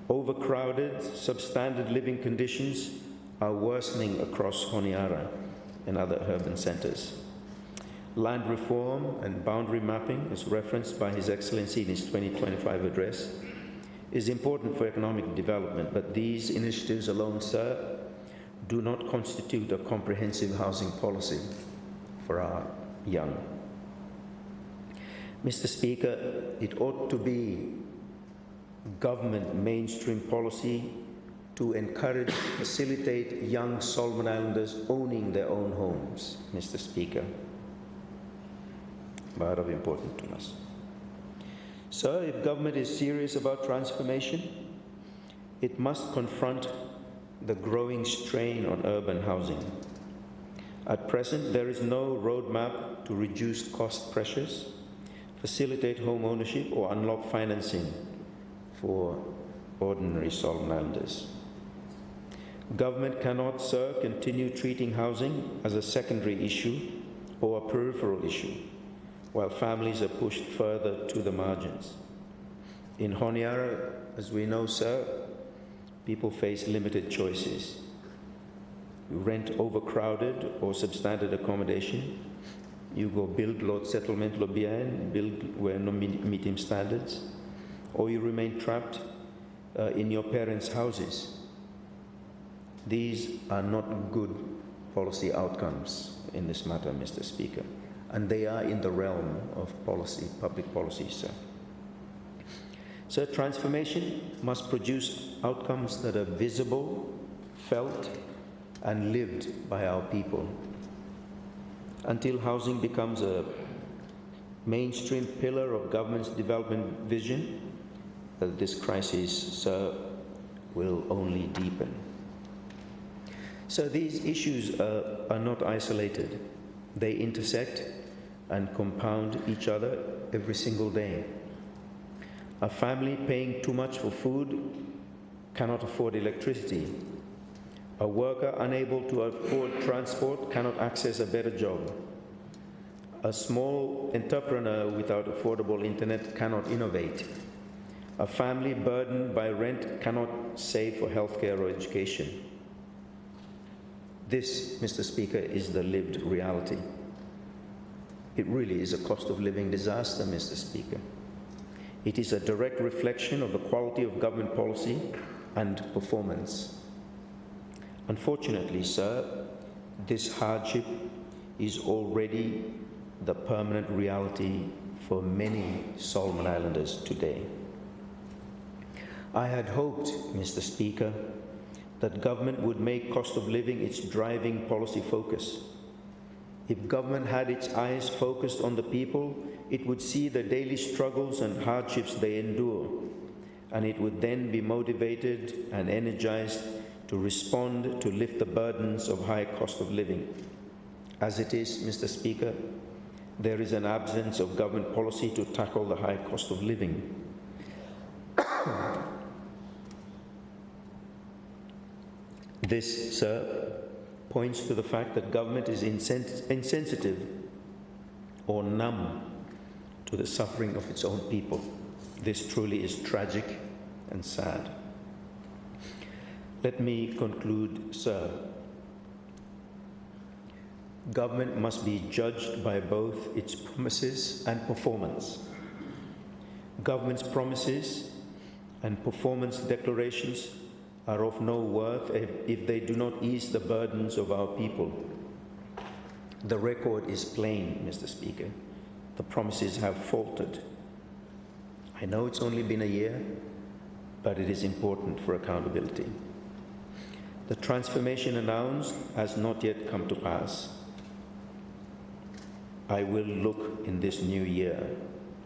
Overcrowded, substandard living conditions are worsening across Honiara and other urban centers. Land reform and boundary mapping, as referenced by His Excellency in his 2025 address, is important for economic development, but these initiatives alone, sir, do not constitute a comprehensive housing policy for our young. Mr. Speaker, it ought to be government mainstream policy to encourage, facilitate young Solomon Islanders owning their own homes, Mr. Speaker. Very important to us. Sir, if government is serious about transformation, it must confront the growing strain on urban housing. At present, there is no roadmap to reduce cost pressures, facilitate home ownership, or unlock financing for ordinary Solomon Islanders. Government cannot, sir, continue treating housing as a secondary issue or a peripheral issue, while families are pushed further to the margins. In Honiara, as we know, sir, people face limited choices. You rent overcrowded or substandard accommodation. You go build lot settlement lobian, build where no meeting standards, or you remain trapped in your parents' houses. These are not good policy outcomes in this matter, Mr. Speaker, and they are in the realm of policy, public policy, sir. So transformation must produce outcomes that are visible, felt, and lived by our people. Until housing becomes a mainstream pillar of government's development vision, this crisis, sir, will only deepen. So these issues are not isolated. They intersect and compound each other every single day. A family paying too much for food cannot afford electricity. A worker unable to afford transport cannot access a better job. A small entrepreneur without affordable internet cannot innovate. A family burdened by rent cannot save for healthcare or education. This, Mr. Speaker, is the lived reality. It really is a cost of living disaster, Mr. Speaker. It is a direct reflection of the quality of government policy and performance. Unfortunately, sir, this hardship is already the permanent reality for many Solomon Islanders today. I had hoped, Mr. Speaker, that government would make cost of living its driving policy focus. If government had its eyes focused on the people, it would see the daily struggles and hardships they endure, and it would then be motivated and energized to respond to lift the burdens of high cost of living. As it is, Mr. Speaker, there is an absence of government policy to tackle the high cost of living. This, sir, points to the fact that government is insensitive or numb to the suffering of its own people. This truly is tragic and sad. Let me conclude, sir. Government must be judged by both its promises and performance. Government's promises and performance declarations are of no worth if they do not ease the burdens of our people. The record is plain, Mr. Speaker. The promises have faltered. I know it's only been a year, but it is important for accountability. The transformation announced has not yet come to pass. I will look in this new year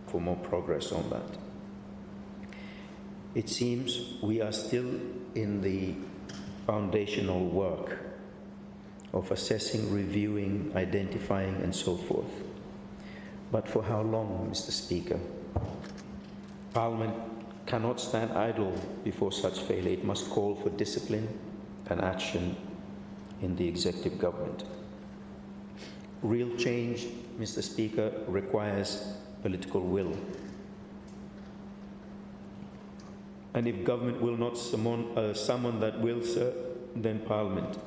for more progress on that. It seems we are still in the foundational work of assessing, reviewing, identifying, and so forth. But for how long, Mr. Speaker? Parliament cannot stand idle before such failure. It must call for discipline and action in the executive government. Real change, Mr. Speaker, requires political will. And if government will not summon that will, sir, then Parliament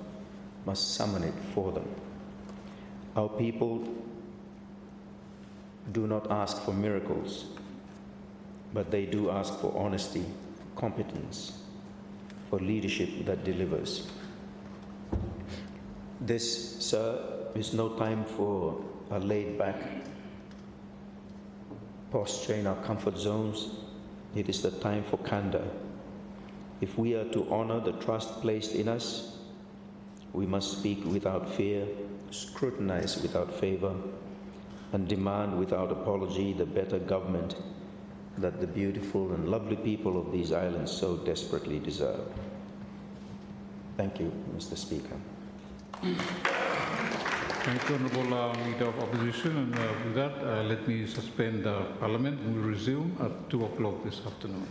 must summon it for them. Our people do not ask for miracles, but they do ask for honesty, competence, for leadership that delivers. This, sir, is no time for a laid-back posture in our comfort zones. It is the time for candor. If we are to honor the trust placed in us, we must speak without fear, scrutinize without favor, and demand without apology the better government that the beautiful and lovely people of these islands so desperately deserve. Thank you, Mr. Speaker. Thank you, Honourable Leader of Opposition. And with that, let me suspend Parliament. We will resume at 2 o'clock this afternoon.